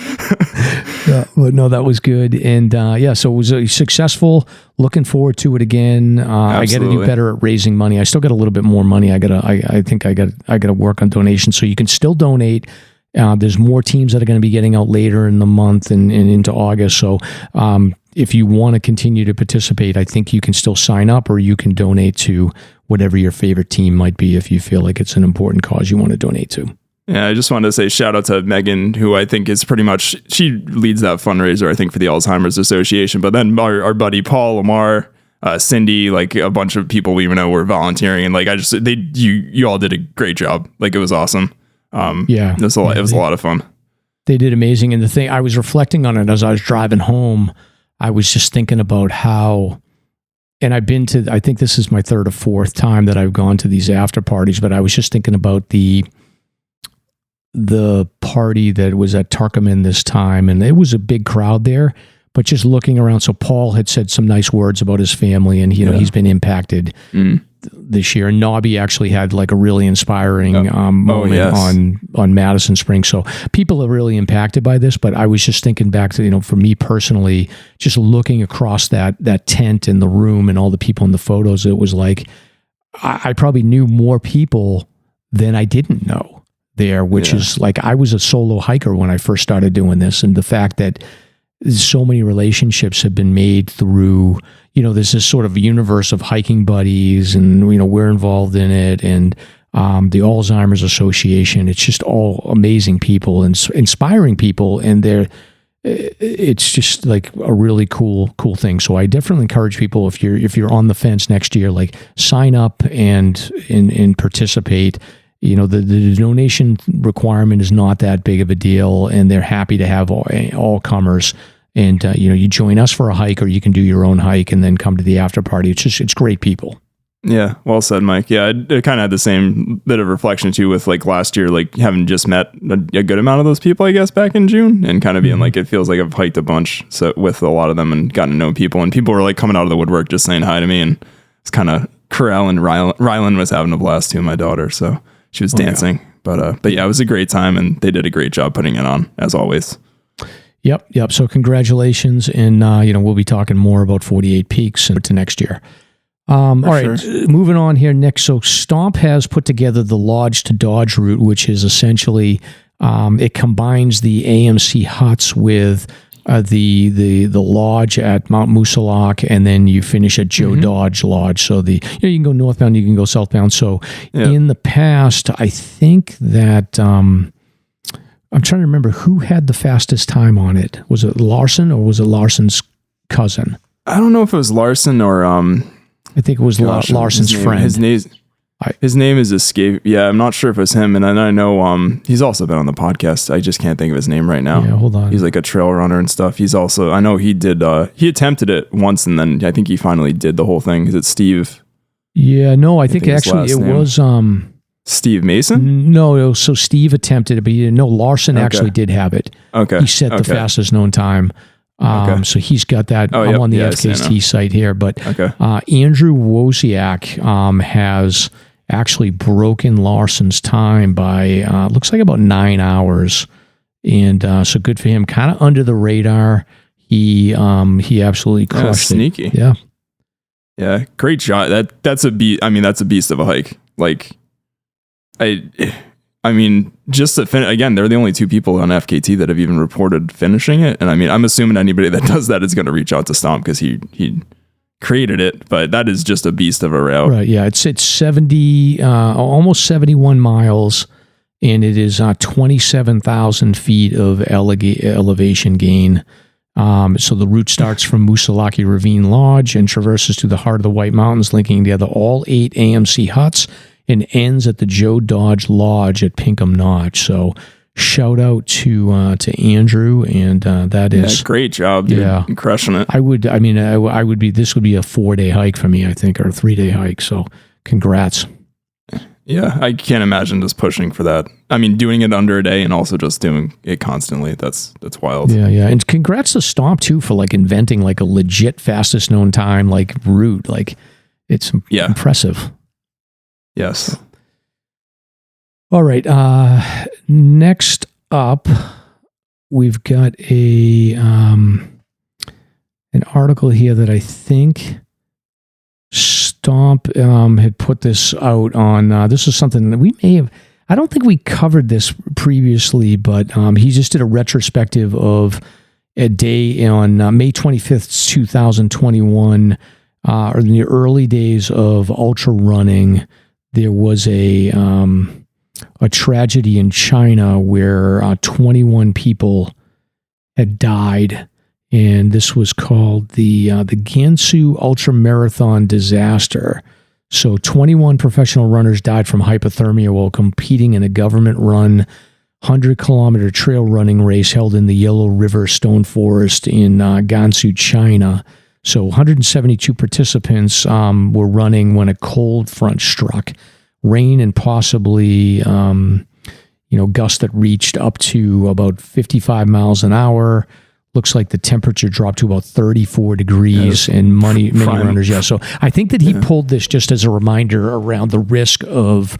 But no, that was good. And so it was successful. Looking forward to it again. I got to do better at raising money. I still got a little bit more money. I think I got to work on donations. So you can still donate. There's more teams that are going to be getting out later in the month and into August. So if you want to continue to participate, I think you can still sign up, or you can donate to whatever your favorite team might be if you feel like it's an important cause you want to donate to. Yeah, I just wanted to say shout out to Megan, who I think is pretty much, she leads that fundraiser, I think, for the Alzheimer's Association. But then our buddy Paul, Lamar, Cindy, like a bunch of people we even know were volunteering. And like, you all did a great job. Like, it was awesome. It was a lot of fun. They did amazing. And the thing, I was reflecting on it as I was driving home. I was just thinking about how, and I've been to, I think this is my third or fourth time that I've gone to these after parties, but I was just thinking about the party that was at Tuckerman this time, and it was a big crowd there, but just looking around. So Paul had said some nice words about his family, and he's been impacted this year. And Nobby actually had like a really inspiring moment on Madison Springs. So people are really impacted by this, but I was just thinking back to, for me personally, just looking across that tent in the room and all the people in the photos, it was like, I probably knew more people than I didn't know there, which is like, I was a solo hiker when I first started doing this. And the fact that so many relationships have been made through, there's this sort of universe of hiking buddies, and, we're involved in it. And the Alzheimer's Association, it's just all amazing people and inspiring people. And it's just like a really cool thing. So I definitely encourage people, if you're on the fence next year, like sign up and participate. The donation requirement is not that big of a deal, and they're happy to have all comers. And, you join us for a hike, or you can do your own hike and then come to the after party. It's great people. Yeah. Well said, Mike. Yeah. I kind of had the same bit of reflection too with like last year, like having just met a good amount of those people, I guess, back in June, and kind of being like, it feels like I've hiked a bunch with a lot of them and gotten to know people, and people were like coming out of the woodwork just saying hi to me. And it's kind of Corral and Rylan was having a blast too, my daughter. So she was dancing, but yeah, it was a great time, and they did a great job putting it on, as always. Yep. So congratulations, and we'll be talking more about 48 Peaks into next year. All right, moving on here next. So Stomp has put together the Lodge to Dodge route, which is essentially it combines the AMC huts with the lodge at Mount Moosilauke, and then you finish at Joe Dodge Lodge. So you can go northbound, you can go southbound. So in the past, I think that I'm trying to remember who had the fastest time on it. Was it Larson, or was it Larson's cousin? I don't know if it was Larson or I think it was Larson's friend. His name is escape. Yeah, I'm not sure if it was him. And I know he's also been on the podcast. I just can't think of his name right now. Yeah, hold on. He's like a trail runner and stuff. He's also, I know he did, he attempted it once, and then I think he finally did the whole thing. Is it Steve? Yeah, no, I think actually it was Steve Mason? No, so Steve attempted it, but Larson actually did have it. Okay. He set the fastest known time. So he's got that. I'm on the FKT site here, but Andrew Wozniak has actually broken Larson's time by looks like about 9 hours, and so good for him. Kind of under the radar. He absolutely crushed it. Sneaky. Yeah, great shot. That's a beast. I mean, that's a beast of a hike. Like, I mean, just to again, they're the only two people on FKT that have even reported finishing it. And I mean, I'm assuming anybody that does that is going to reach out to Stomp because he created it, but that is just a beast of a route. Right. Yeah. It's 70, almost 71 miles, and it is 27,000 feet of elevation gain. So the route starts from Moosilauke Ravine Lodge and traverses to the heart of the White Mountains, linking together all 8 AMC huts, and ends at the Joe Dodge Lodge at Pinkham Notch. So shout out to Andrew, and that is great job, dude. Yeah, you're crushing it. I would be. This would be a 4-day hike for me, I think, or a 3-day hike. So congrats. Yeah, I can't imagine just pushing for that. I mean, doing it under a day and also just doing it constantly. That's wild. Yeah, and congrats to Stomp too for like inventing like a legit fastest known time like route. Like it's impressive. Yes. All right. Next up, we've got an article here that I think Stomp had put this out on. This is something that we may have. I don't think we covered this previously, but he just did a retrospective of a day on May 25th, 2021, or in the early days of ultra running. There was a tragedy in China where 21 people had died, and this was called the Gansu Ultra Marathon disaster. So 21 professional runners died from hypothermia while competing in a government-run 100-kilometer trail running race held in the Yellow River Stone Forest in Gansu, China. So 172 participants were running when a cold front struck. Rain and possibly, gusts that reached up to about 55 miles an hour. Looks like the temperature dropped to about 34 degrees, and many runners. Yeah, so I think that he pulled this just as a reminder around the risk of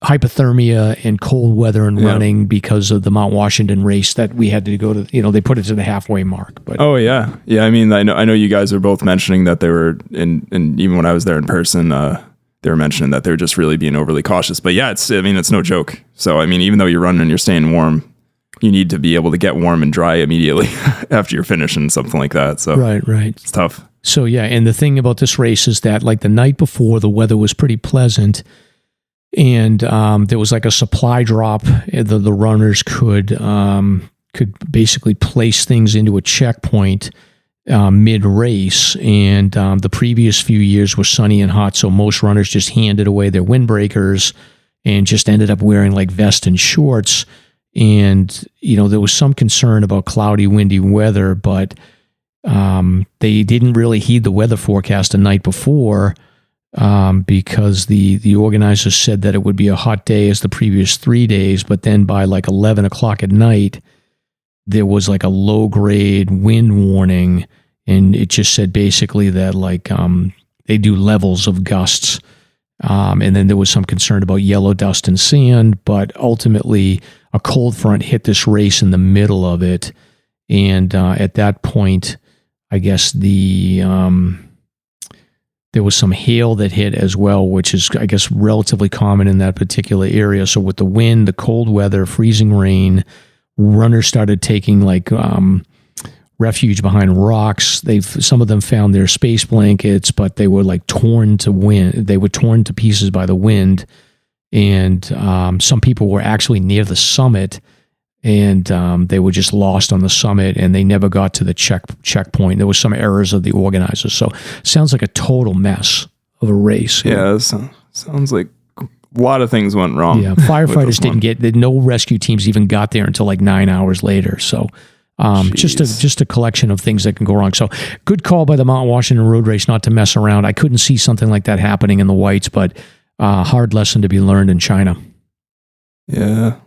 hypothermia and cold weather and running because of the Mount Washington race that we had to go to. They put it to the halfway mark. But yeah. I mean, I know you guys are both mentioning that they were, and even when I was there in person, they were mentioning that they were just really being overly cautious. But yeah, it's no joke. So I mean, even though you're running and you're staying warm, you need to be able to get warm and dry immediately after you're finishing something like that. So right, it's tough. So yeah, and the thing about this race is that like the night before, the weather was pretty pleasant, and there was like a supply drop. The runners could basically place things into a checkpoint mid-race, and the previous few years were sunny and hot, so most runners just handed away their windbreakers and just ended up wearing like vests and shorts. And, there was some concern about cloudy, windy weather, but they didn't really heed the weather forecast the night before because the organizers said that it would be a hot day as the previous 3 days, but then by like 11 o'clock at night, there was like a low-grade wind warning, and it just said basically that like they do levels of gusts. And then there was some concern about yellow dust and sand, but ultimately a cold front hit this race in the middle of it. And at that point, I guess there was some hail that hit as well, which is, I guess, relatively common in that particular area. So with the wind, the cold weather, freezing rain, runners started taking like refuge behind rocks. Some of them found their space blankets, but they were like torn to pieces by the wind. And some people were actually near the summit, and they were just lost on the summit, and they never got to the checkpoint. There was some errors of the organizers. So sounds like a total mess of a race. Yeah, sounds like a lot of things went wrong. Yeah, firefighters no rescue teams even got there until like 9 hours later. So just a collection of things that can go wrong. So good call by the Mount Washington road race not to mess around. I couldn't see something like that happening in the whites, but hard lesson to be learned in China. Yeah.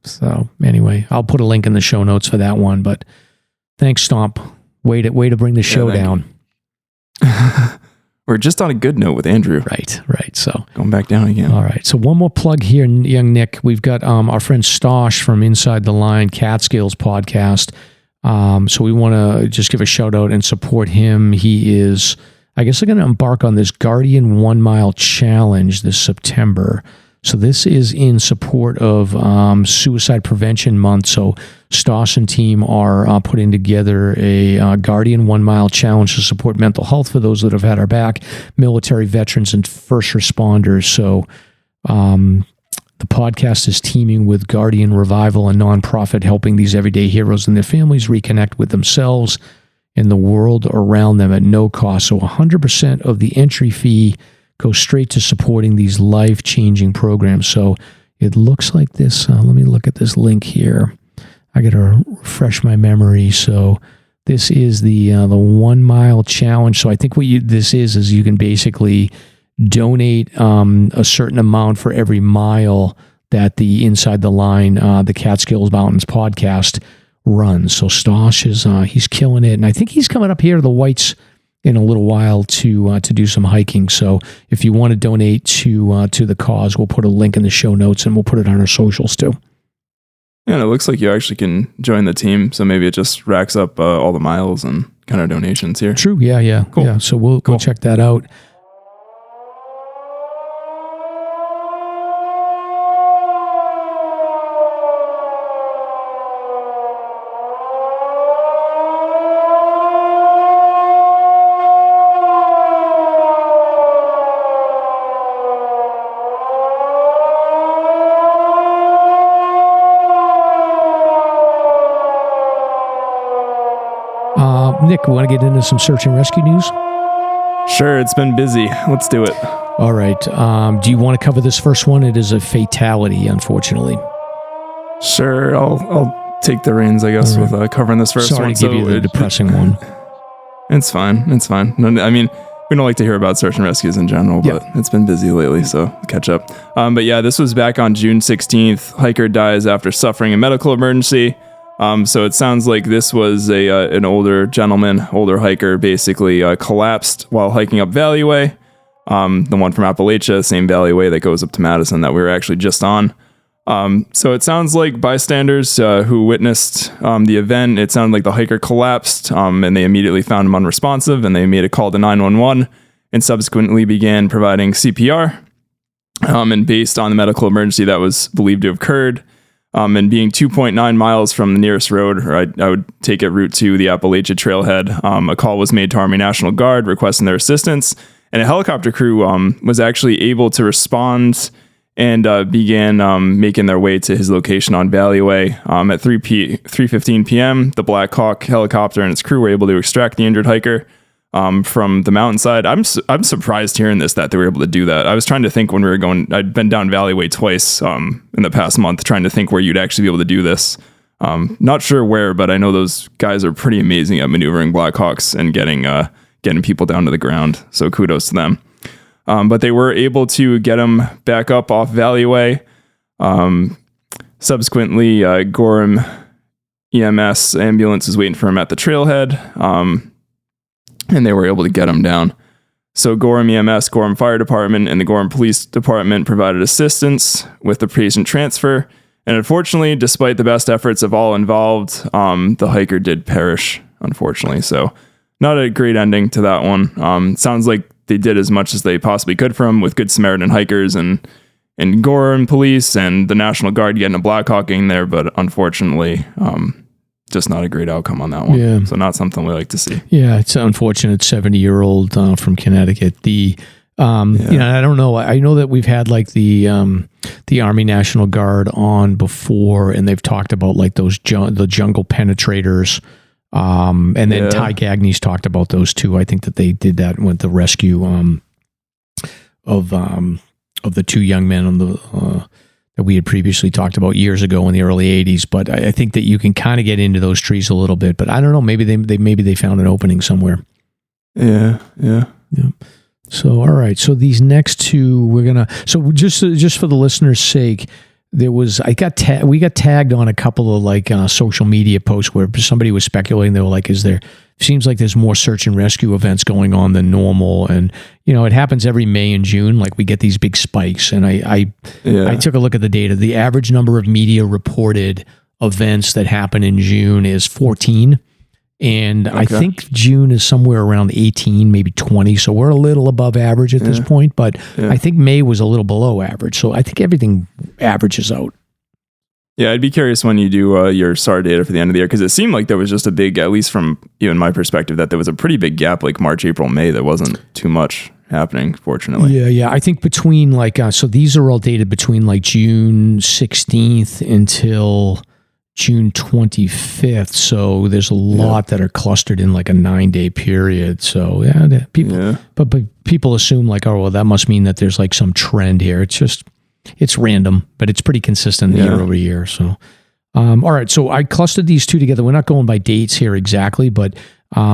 So anyway, I'll put a link in the show notes for that one, but thanks, Stomp. Way to bring the show down. We're just on a good note with Andrew. Right. So going back down again. All right. So one more plug here, young Nick. We've got our friend Stosh from Inside the Line Catskills podcast. So we want to just give a shout out and support him. He is, I guess, going to embark on this Guardian 1 Mile Challenge this September. So this is in support of Suicide Prevention Month. So Stoss and team are putting together a Guardian 1 Mile Challenge to support mental health for those that have had our back, military veterans and first responders. So the podcast is teaming with Guardian Revival, a nonprofit helping these everyday heroes and their families reconnect with themselves and the world around them at no cost. So 100% of the entry fee goes straight to supporting these life-changing programs. So it looks like this. Let me look at this link here. I got to refresh my memory. So this is the 1 Mile Challenge. So I think what this is you can basically donate a certain amount for every mile that the Inside the Line, the Catskills Mountains podcast runs. So Stosh is he's killing it, and I think he's coming up here to the Whites in a little while to do some hiking. So if you want to donate to the cause, we'll put a link in the show notes, and we'll put it on our socials too. Yeah, and it looks like you actually can join the team, so maybe it just racks up all the miles and kind of donations here. True. Yeah. Cool. Yeah. So we'll check that out. Nick, we want to get into some search and rescue news? Sure, it's been busy. Let's do it. All right. Do you want to cover this first one? It is a fatality, unfortunately. Sure, I'll take the reins, I guess, with covering this first one. Sorry to give you the depressing one. It's fine. No, I mean, we don't like to hear about search and rescues in general, but it's been busy lately, so catch up. But yeah, this was back on June 16th. Hiker dies after suffering a medical emergency. So it sounds like this was an older hiker, basically collapsed while hiking up Valleyway, the one from Appalachia, same Valleyway that goes up to Madison that we were actually just on. So it sounds like bystanders who witnessed the event, it sounded like the hiker collapsed, and they immediately found him unresponsive, and they made a call to 911 and subsequently began providing CPR. And based on the medical emergency that was believed to have occurred, and being 2.9 miles from the nearest road, or I would take it route to the Appalachia Trailhead, a call was made to Army National Guard requesting their assistance, and a helicopter crew was actually able to respond and began making their way to his location on Valleyway. At 3:15 p.m., the Black Hawk helicopter and its crew were able to extract the injured hiker from the mountainside. I'm surprised hearing this, that they were able to do that. I was trying to think when we were going, I'd been down Valleyway twice in the past month, trying to think where you'd actually be able to do this. Not sure where, but I know those guys are pretty amazing at maneuvering Black Hawks and getting people down to the ground. So kudos to them. But they were able to get him back up off Valleyway. Subsequently, Gorham EMS ambulance is waiting for him at the trailhead. And they were able to get him down. So Gorham EMS, Gorham Fire Department, and the Gorham Police Department provided assistance with the patient transfer. And unfortunately, despite the best efforts of all involved, the hiker did perish, unfortunately. So not a great ending to that one. Sounds like they did as much as they possibly could for him with Good Samaritan hikers and Gorham Police and the National Guard getting a Black Hawk in there. But unfortunately, just not a great outcome on that one. Yeah. So not something we like to see. Yeah, it's unfortunate. 70-year-old from Connecticut. I don't know. I know that we've had like the Army National Guard on before, and they've talked about like those the jungle penetrators. And then Ty Gagney's talked about those too. I think that they did that with the rescue of the two young men on the that we had previously talked about years ago in the early 80s. But I think that you can kind of get into those trees a little bit. But I don't know. Maybe they found an opening somewhere. Yeah. So all right. So these next two, we're gonna. So just for the listeners' sake, we got tagged on a couple of like social media posts where somebody was speculating. They were like, seems like there's more search and rescue events going on than normal. And, it happens every May and June. Like we get these big spikes. And I took a look at the data. The average number of media reported events that happen in June is 14. And I think June is somewhere around 18, maybe 20. So we're a little above average at this point, but I think May was a little below average. So I think everything averages out. Yeah, I'd be curious when you do your SAR data for the end of the year, because it seemed like there was just a big, at least from even my perspective, that there was a pretty big gap like March, April, May. There wasn't too much happening, fortunately. Yeah. I think between like, so these are all dated between like June 16th until June 25th. So there's a lot that are clustered in like a 9-day period. So but people assume like, oh, well, that must mean that there's like some trend here. It's random, but it's pretty consistent year over year. So, all right. So I clustered these two together. We're not going by dates here exactly, but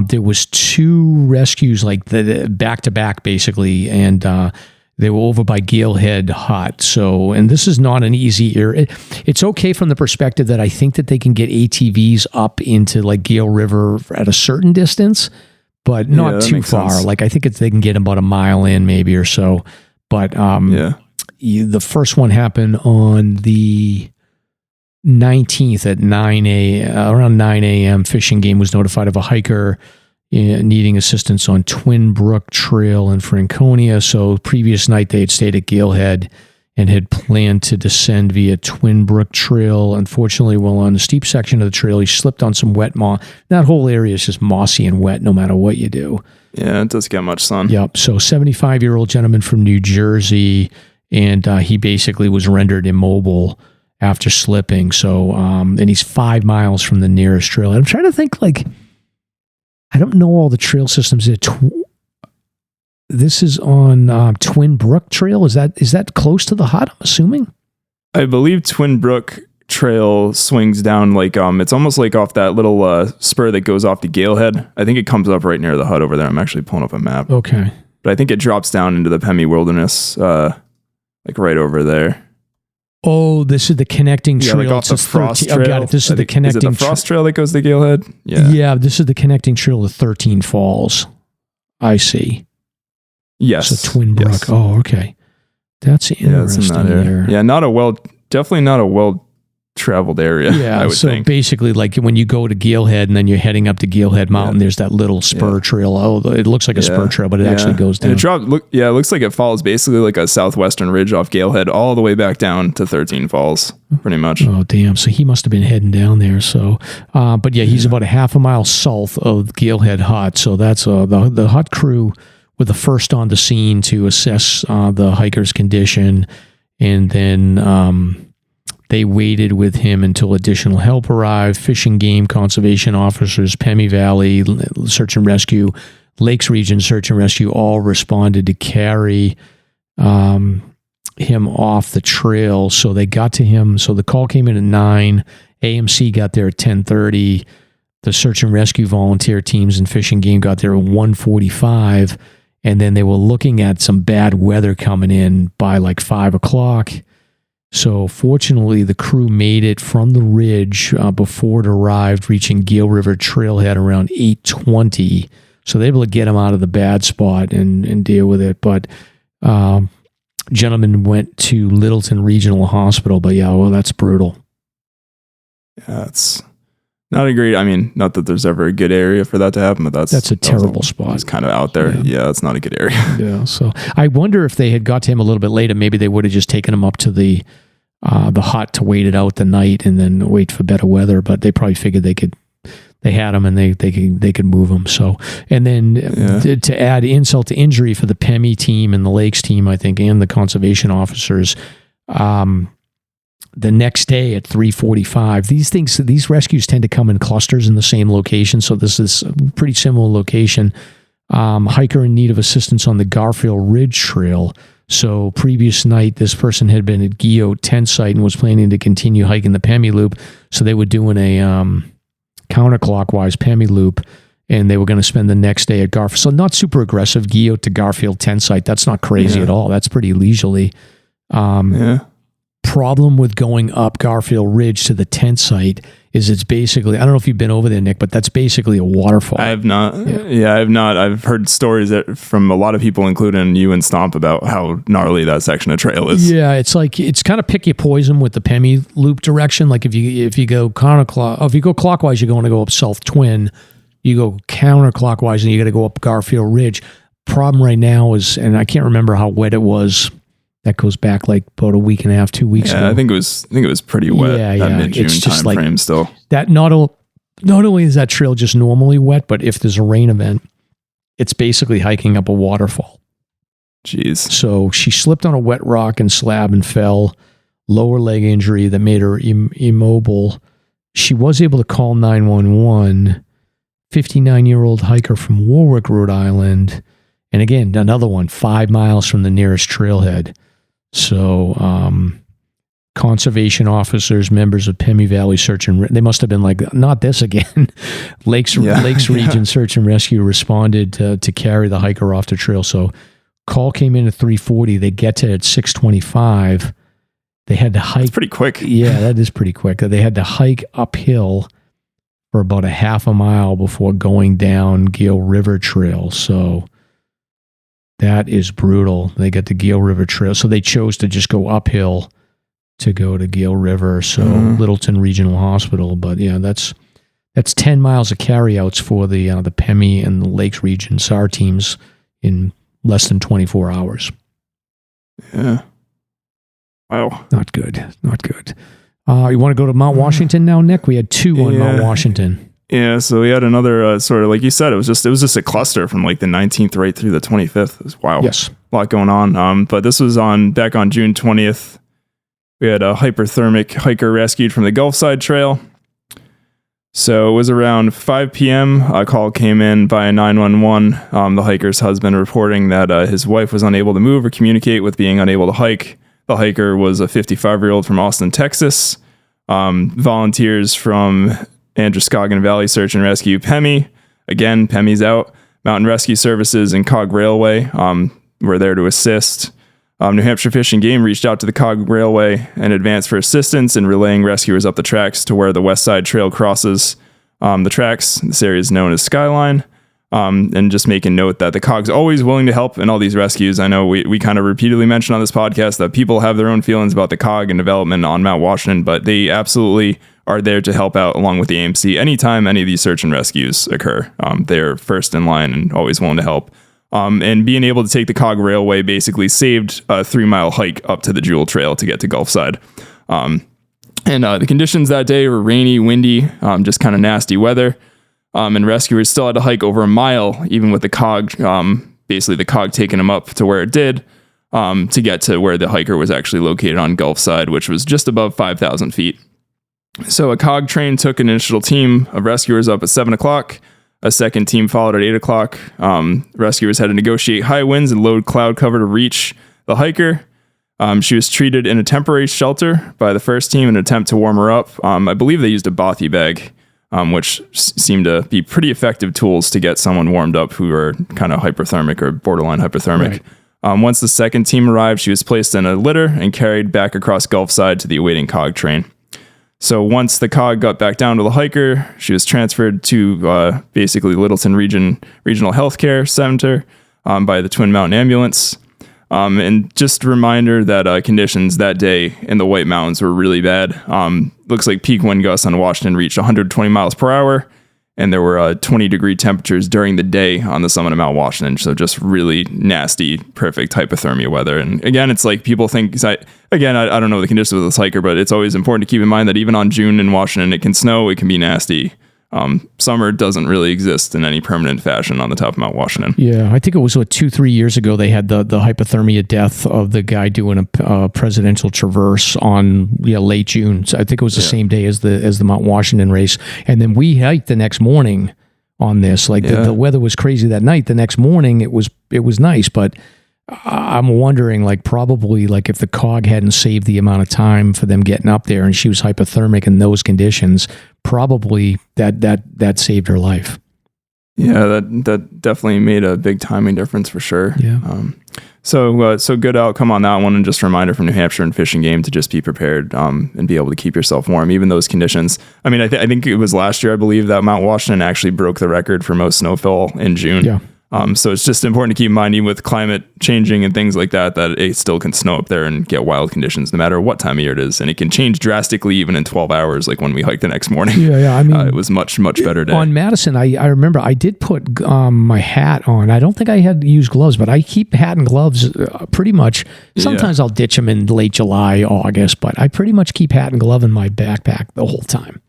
there was 2 rescues like the back to back basically, and they were over by Galehead Hut. So, and this is not an easy area. It's okay from the perspective that I think that they can get ATVs up into like Gale River at a certain distance, but not too far. Sense. Like I think they can get about a mile in maybe or so. But the first one happened on the 19th at around 9 a.m. Fish and Game was notified of a hiker needing assistance on Twin Brook Trail in Franconia. So previous night they had stayed at Galehead and had planned to descend via Twin Brook Trail. Unfortunately, while on the steep section of the trail, he slipped on some wet moss. That whole area is just mossy and wet no matter what you do. Yeah, it doesn't get much sun. Yep. So 75-year-old gentleman from New Jersey, and he basically was rendered immobile after slipping. So, and he's 5 miles from the nearest trail. And I'm trying to think, like, I don't know all the trail systems. This is on Twin Brook Trail. Is that close to the hut, I'm assuming? I believe Twin Brook Trail swings down like, it's almost like off that little spur that goes off to Galehead. I think it comes up right near the hut over there. I'm actually pulling up a map. Okay. But I think it drops down into the Pemmy Wilderness, like right over there. Oh, this is the connecting trail. Like off the Frost Trail. Oh, got it. This is the connecting. Is it the Frost Trail that goes to Galehead? Yeah, this is the connecting trail to 13 Falls. I see. Yes. So Twin Brook. Yes. Oh, okay. That's interesting there. Yeah, definitely not a well-traveled area, I would think. Basically, like when you go to Galehead and then you're heading up to Galehead Mountain, there's that little spur trail. Oh, it looks like a spur trail, but it actually goes down. And it looks like it follows basically like a southwestern ridge off Galehead all the way back down to 13 Falls, pretty much. Oh, damn. So he must have been heading down there. So, but he's about a half a mile south of Galehead Hut. So that's the hut crew were the first on the scene to assess the hiker's condition, and then they waited with him until additional help arrived. Fish and Game conservation officers, Pemmy Valley Search and Rescue, Lakes Region Search and Rescue all responded to carry him off the trail. So they got to him. So the call came in at 9. AMC got there at 10:30. The Search and Rescue volunteer teams and Fish and Game got there at 1:45. And then they were looking at some bad weather coming in by like 5 o'clock. So fortunately, the crew made it from the ridge before it arrived, reaching Gale River Trailhead around 8:20. So they were able to get him out of the bad spot and deal with it. But gentleman went to Littleton Regional Hospital. But that's brutal. Yeah, it's not a great, not that there's ever a good area for that to happen, but that's a terrible spot. It's kind of out there. Yeah, it's not a good area. Yeah, so I wonder if they had got to him a little bit later, maybe they would have just taken him up to the hut to wait it out the night and then wait for better weather, but they probably figured they had him and they could move him. So, and then to add insult to injury for the Pemmy team and the Lakes team, I think, and the conservation officers, the next day at 3:45, these rescues tend to come in clusters in the same location. So this is a pretty similar location. Hiker in need of assistance on the Garfield Ridge Trail. So previous night, this person had been at Guillot tent site and was planning to continue hiking the Pemmy Loop. So they were doing a counterclockwise Pemmy Loop, and they were going to spend the next day at Garfield. So not super aggressive, Guillot to Garfield tent site. That's not crazy at all. That's pretty leisurely. Problem with going up Garfield Ridge to the tent site is it's basically, I don't know if you've been over there, Nick, but that's basically a waterfall. I have not. Yeah, I have not. I've heard stories from a lot of people, including you and Stomp, about how gnarly that section of trail is. Yeah, it's kind of pick your poison with the Pemmy Loop direction. Like if you go clockwise, you're going to go up South Twin. You go counterclockwise and you got to go up Garfield Ridge. Problem right now is, and I can't remember how wet it was. That goes back like about a week and a half, 2 weeks ago. I think it was pretty wet. That mid-June time frame still. That not only is that trail just normally wet, but if there's a rain event, it's basically hiking up a waterfall. Jeez. So she slipped on a wet rock and slab and fell. Lower leg injury that made her immobile. She was able to call 911. 59-year-old hiker from Warwick, Rhode Island. And again, another one, 5 miles from the nearest trailhead. So conservation officers, members of Pemi Valley Search and they must have been like, not this again. Lakes Region Search and Rescue responded to carry the hiker off the trail. So call came in at 3:40. They get to it at 6:25. They had to hike. That's pretty quick. Yeah, that is pretty quick. They had to hike uphill for about a half a mile before going down Gale River Trail. So that is brutal. They got the Gale River Trail. So they chose to just go uphill to go to Gale River. So Littleton Regional Hospital. But yeah, that's 10 miles of carryouts for the Pemi and the Lakes Region SAR teams in less than 24 hours. Yeah. Wow. Not good. You want to go to Mount Washington now, Nick? We had 2 on Mount Washington. Yeah, so we had another sort of, like you said, it was just a cluster from like the 19th right through the 25th. It was wow. Yes. A lot going on. But this was back on June 20th. We had a hyperthermic hiker rescued from the Gulfside Trail. So it was around 5 p.m. A call came in via 911. The hiker's husband reporting that his wife was unable to move or communicate with being unable to hike. The hiker was a 55-year-old from Austin, Texas. Volunteers from Androscoggin Valley Search and Rescue, Pemi. Again, Pemi's out. Mountain Rescue Services and Cog Railway were there to assist. New Hampshire Fish and Game reached out to the Cog Railway and advanced for assistance in relaying rescuers up the tracks to where the West Side Trail crosses the tracks. This area is known as Skyline. And just making note that the COG's always willing to help in all these rescues. I know we kind of repeatedly mentioned on this podcast that people have their own feelings about the COG and development on Mount Washington, but they absolutely are there to help out along with the AMC anytime any of these search and rescues occur. They're first in line and always willing to help. And being able to take the COG Railway basically saved a 3-mile hike up to the Jewel Trail to get to Gulfside. And the conditions that day were rainy, windy, just kind of nasty weather. And rescuers still had to hike over a mile, even with the COG, basically the COG taking them up to where it did, to get to where the hiker was actually located on Gulfside, which was just above 5,000 feet. So a COG train took an initial team of rescuers up at 7 o'clock. A second team followed at 8 o'clock. Rescuers had to negotiate high winds and load cloud cover to reach the hiker. She was treated in a temporary shelter by the first team in an attempt to warm her up. I believe they used a bothy bag. Which seemed to be pretty effective tools to get someone warmed up who were kind of hyperthermic or borderline hyperthermic. Right. Once the second team arrived, she was placed in a litter and carried back across Gulfside to the awaiting COG train. So once the COG got back down to the hiker, she was transferred to basically Littleton Regional Healthcare Center by the Twin Mountain Ambulance. And just a reminder that conditions that day in the White Mountains were really bad. Looks like peak wind gusts on Washington reached 120 miles per hour, and there were 20-degree temperatures during the day on the summit of Mount Washington. So just really nasty, perfect hypothermia weather. And again, it's like people think, I don't know the conditions of this hiker, but it's always important to keep in mind that even on June in Washington, it can snow, it can be nasty. Summer doesn't really exist in any permanent fashion on the top of Mount Washington. Yeah, I think it was 2-3 years ago they had the hypothermia death of the guy doing a presidential traverse on late June. So I think it was the same day as the Mount Washington race, and then we hiked the next morning on this. The weather was crazy that night. The next morning it was nice, but I'm wondering, probably if the COG hadn't saved the amount of time for them getting up there and she was hypothermic in those conditions, probably that saved her life. Yeah, that definitely made a big timing difference for sure. Yeah. So good outcome on that one, and just a reminder from New Hampshire and Fish and Game to just be prepared and be able to keep yourself warm, even those conditions. I mean, I think it was last year, I believe, that Mount Washington actually broke the record for most snowfall in June. Yeah. So it's just important to keep in mind, even with climate changing and things like that, that it still can snow up there and get wild conditions no matter what time of year it is. And it can change drastically even in 12 hours, like when we hiked the next morning. Yeah. I mean, it was much better day. On Madison, I remember I did put my hat on. I don't think I had used gloves, but I keep hat and gloves pretty much. Sometimes I'll ditch them in late July, August, but I pretty much keep hat and glove in my backpack the whole time.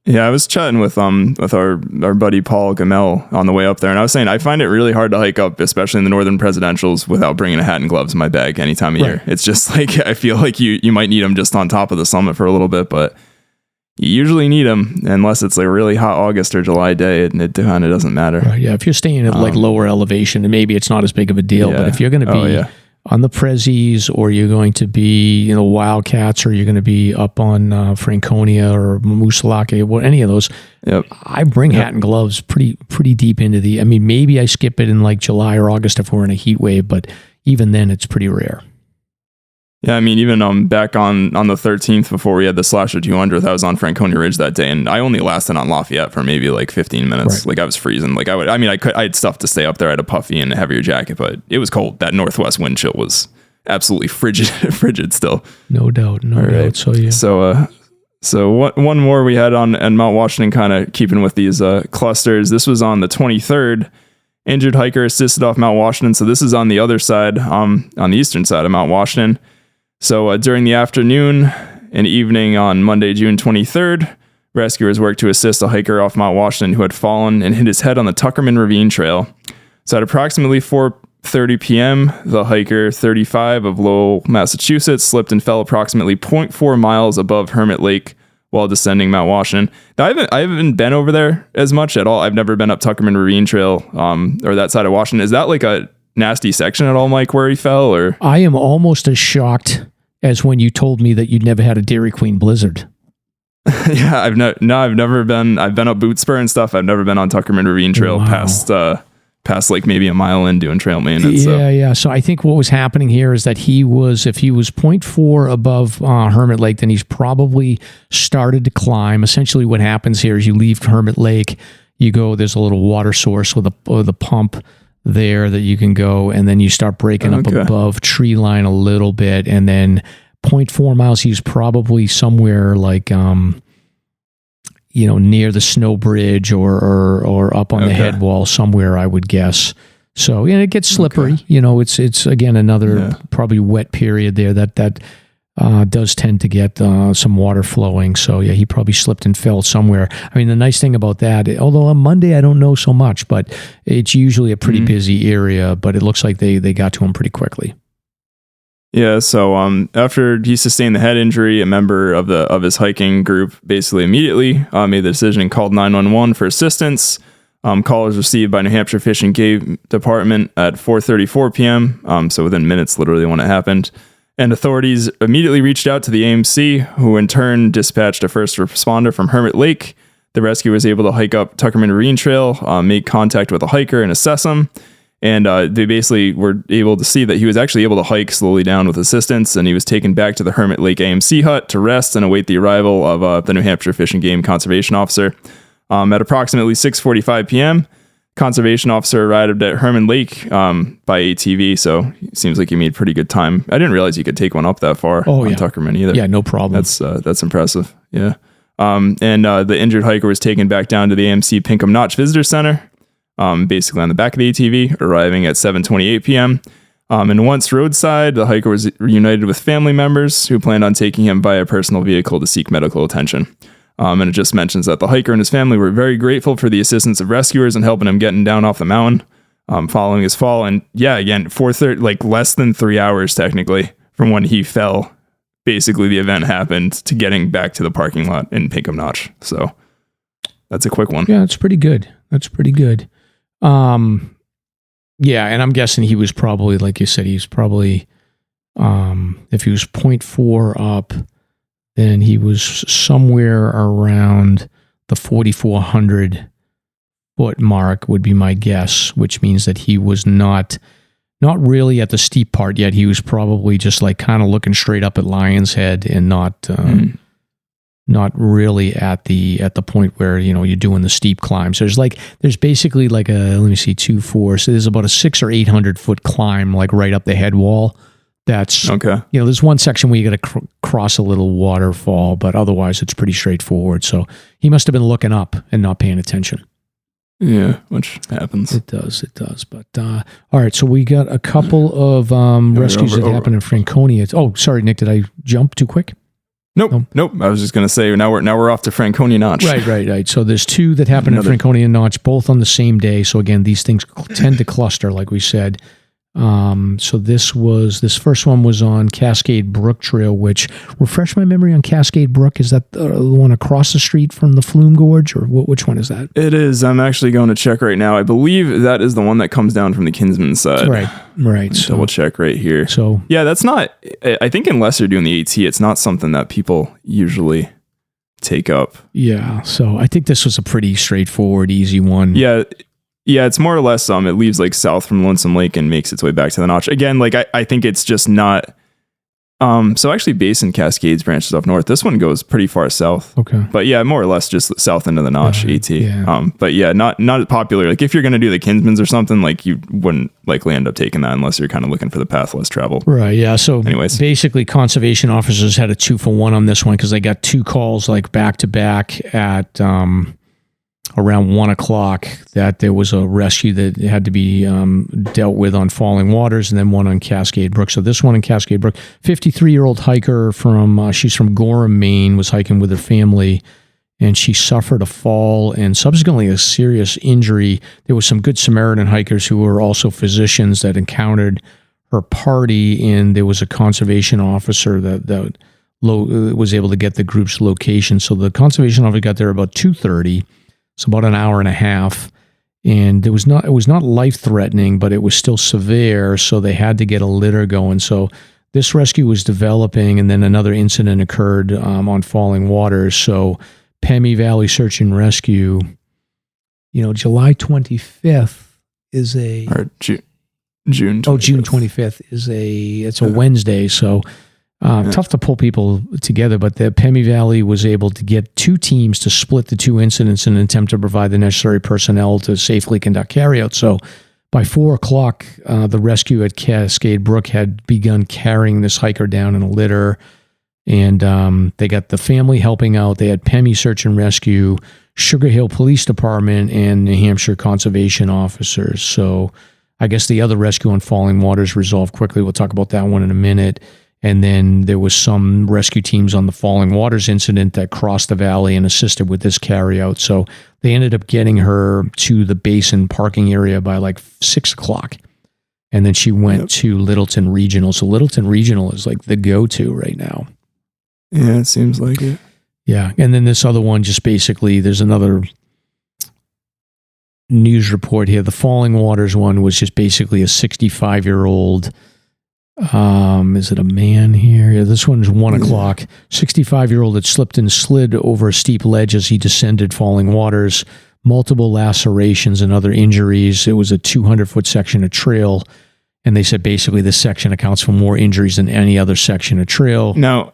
Yeah, I was chatting with our buddy Paul Gamel on the way up there, and I was saying I find it really hard to hike up, especially in the northern presidentials, without bringing a hat and gloves in my bag any time of year. It's just like I feel like you might need them just on top of the summit for a little bit, but you usually need them unless it's like a really hot August or July day, and it kind of doesn't matter. Right, yeah, if you're staying at like lower elevation, and maybe it's not as big of a deal, but if you're going to be on the Prezzies, or you're going to be, Wildcats, or you're going to be up on Franconia or Moosilauke, any of those. I bring hat and gloves pretty deep into the. I mean, maybe I skip it in like July or August if we're in a heat wave, but even then, it's pretty rare. Yeah, I mean, even back on the 13th before we had the SLASR 200th, I was on Franconia Ridge that day, and I only lasted on Lafayette for maybe like 15 minutes. Right. Like I was freezing. Like I had stuff to stay up there. I had a puffy and a heavier jacket, but it was cold. That northwest wind chill was absolutely frigid still. No doubt. Right. So yeah. So one more we had on Mount Washington, kind of keeping with these clusters. This was on the 23rd. Injured hiker assisted off Mount Washington. So this is on the other side, on the eastern side of Mount Washington. So during the afternoon and evening on Monday, June 23rd, rescuers worked to assist a hiker off Mount Washington who had fallen and hit his head on the Tuckerman Ravine Trail. So at approximately 4:30 p.m., the hiker, 35, of Lowell, Massachusetts, slipped and fell approximately 0.4 miles above Hermit Lake while descending Mount Washington. Now, I haven't been over there as much at all. I've never been up Tuckerman Ravine Trail or that side of Washington. Is that like a nasty section at all, Mike, where he fell? Or I am almost as shocked as when you told me that you'd never had a Dairy Queen blizzard. Yeah, I've never been. I've been up Boot Spur and stuff. I've never been on Tuckerman Ravine Trail past like maybe a mile in doing trail maintenance. Yeah. So I think what was happening here is that if he was 0.4 above Hermit Lake, then he's probably started to climb. Essentially, what happens here is you leave Hermit Lake, you go. There's a little water source with a pump there that you can go, and then you start breaking up above tree line a little bit, and then 0.4 miles, he's probably somewhere like near the snow bridge or up on the head wall somewhere, I would guess. So it gets slippery. It's again another probably wet period there that does tend to get some water flowing. So yeah, he probably slipped and fell somewhere. I mean, the nice thing about that, although on Monday I don't know so much, but it's usually a pretty busy area, but it looks like they got to him pretty quickly. Yeah, so after he sustained the head injury, a member of his hiking group basically immediately made the decision and called 911 for assistance. Call was received by New Hampshire Fish and Game Department at 4:34 p.m., so within minutes literally when it happened. And authorities immediately reached out to the AMC, who in turn dispatched a first responder from Hermit Lake. The rescue was able to hike up Tuckerman Ravine Trail, make contact with a hiker and assess him. And they basically were able to see that he was actually able to hike slowly down with assistance, and he was taken back to the Hermit Lake AMC hut to rest and await the arrival of the New Hampshire Fish and Game Conservation Officer. At approximately 6:45 p.m., conservation officer arrived at Hermit Lake by ATV, so it seems like he made pretty good time. I didn't realize you could take one up that far on Tuckerman either. Yeah, no problem. That's impressive. Yeah. And the injured hiker was taken back down to the AMC Pinkham Notch Visitor Center, basically on the back of the ATV, arriving at 7:28 p.m. And once roadside, the hiker was reunited with family members who planned on taking him by a personal vehicle to seek medical attention. And it just mentions that the hiker and his family were very grateful for the assistance of rescuers and helping him getting down off the mountain following his fall. And yeah, again, 4:30, like less than 3 hours technically from when he fell. Basically, the event happened to getting back to the parking lot in Pinkham Notch. So that's a quick one. Yeah, that's pretty good. Yeah, and I'm guessing he was probably, like you said, he's probably, if he was 0.4 up, then he was somewhere around the 4,400 foot mark would be my guess, which means that he was not really at the steep part yet. He was probably just like kind of looking straight up at Lion's Head and not not really at the point where, you're doing the steep climbs. There's basically like let me see, 2, 4. So there's about a 600 or 800 foot climb, like right up the head wall. That's okay. There's one section where you got to cross a little waterfall, but otherwise it's pretty straightforward. So he must have been looking up and not paying attention. Yeah, which happens. It does. But all right, so we got a couple of rescues that happened in Franconia. Oh, sorry, Nick, did I jump too quick? Nope. I was just going to say now we're off to Franconia Notch. Right. So there's 2 that happened in Franconia Notch, both on the same day. So again, these things tend to cluster, like we said. So this first one was on Cascade Brook Trail, which, refresh my memory on Cascade Brook. Is that the one across the street from the Flume Gorge, or which one is that? It is. I'm actually going to check right now. I believe that is the one that comes down from the Kinsman side. Right. So double check right here. So yeah, that's not, I think unless you're doing the AT, it's not something that people usually take up. Yeah. So I think this was a pretty straightforward, easy one. Yeah, it's more or less it leaves like south from Lonesome Lake and makes its way back to the Notch. Again, like I think it's just not so actually Basin Cascades branches up north. This one goes pretty far south. Okay. But yeah, more or less just south into the Notch AT. Yeah. But yeah, not popular. Like if you're gonna do the Kinsmans or something, like you wouldn't likely end up taking that unless you're kind of looking for the path less traveled. Right, yeah. So anyways, basically conservation officers had a 2-for-1 on this one because they got 2 calls like back to back at around 1:00 that there was a rescue that had to be dealt with on Falling Waters, and then one on Cascade Brook. So this one in Cascade Brook, 53-year-old hiker she's from Gorham, Maine, was hiking with her family, and she suffered a fall and subsequently a serious injury. There was some Good Samaritan hikers who were also physicians that encountered her party, and there was a conservation officer that was able to get the group's location. So the conservation officer got there about 2:30. It's about an hour and a half, and it was not life-threatening, but it was still severe, so they had to get a litter going. So this rescue was developing, and then another incident occurred on Falling Waters. So Pemi Valley Search and Rescue, July 25th is or June 25th. Oh, June 25th it's a Wednesday, so tough to pull people together, but the Pemi Valley was able to get 2 teams to split the 2 incidents in an attempt to provide the necessary personnel to safely conduct carryout. So by 4:00, the rescue at Cascade Brook had begun carrying this hiker down in a litter, and they got the family helping out. They had Pemi Search and Rescue, Sugar Hill Police Department, and New Hampshire conservation officers. So I guess the other rescue on Falling Waters resolved quickly. We'll talk about that one in a minute. And then there was some rescue teams on the Falling Waters incident that crossed the valley and assisted with this carryout. So they ended up getting her to the Basin parking area by like 6:00. And then she went to Littleton Regional. So Littleton Regional is like the go-to right now. Yeah, it seems like it. Yeah. And then this other one, just basically, there's another news report here. The Falling Waters one was just basically a 65-year-old. Is it a man here? Yeah, this one's 1:00. 65-year-old that slipped and slid over a steep ledge as he descended Falling Waters. Multiple lacerations and other injuries. It was a 200-foot section of trail, and they said basically this section accounts for more injuries than any other section of trail. Now,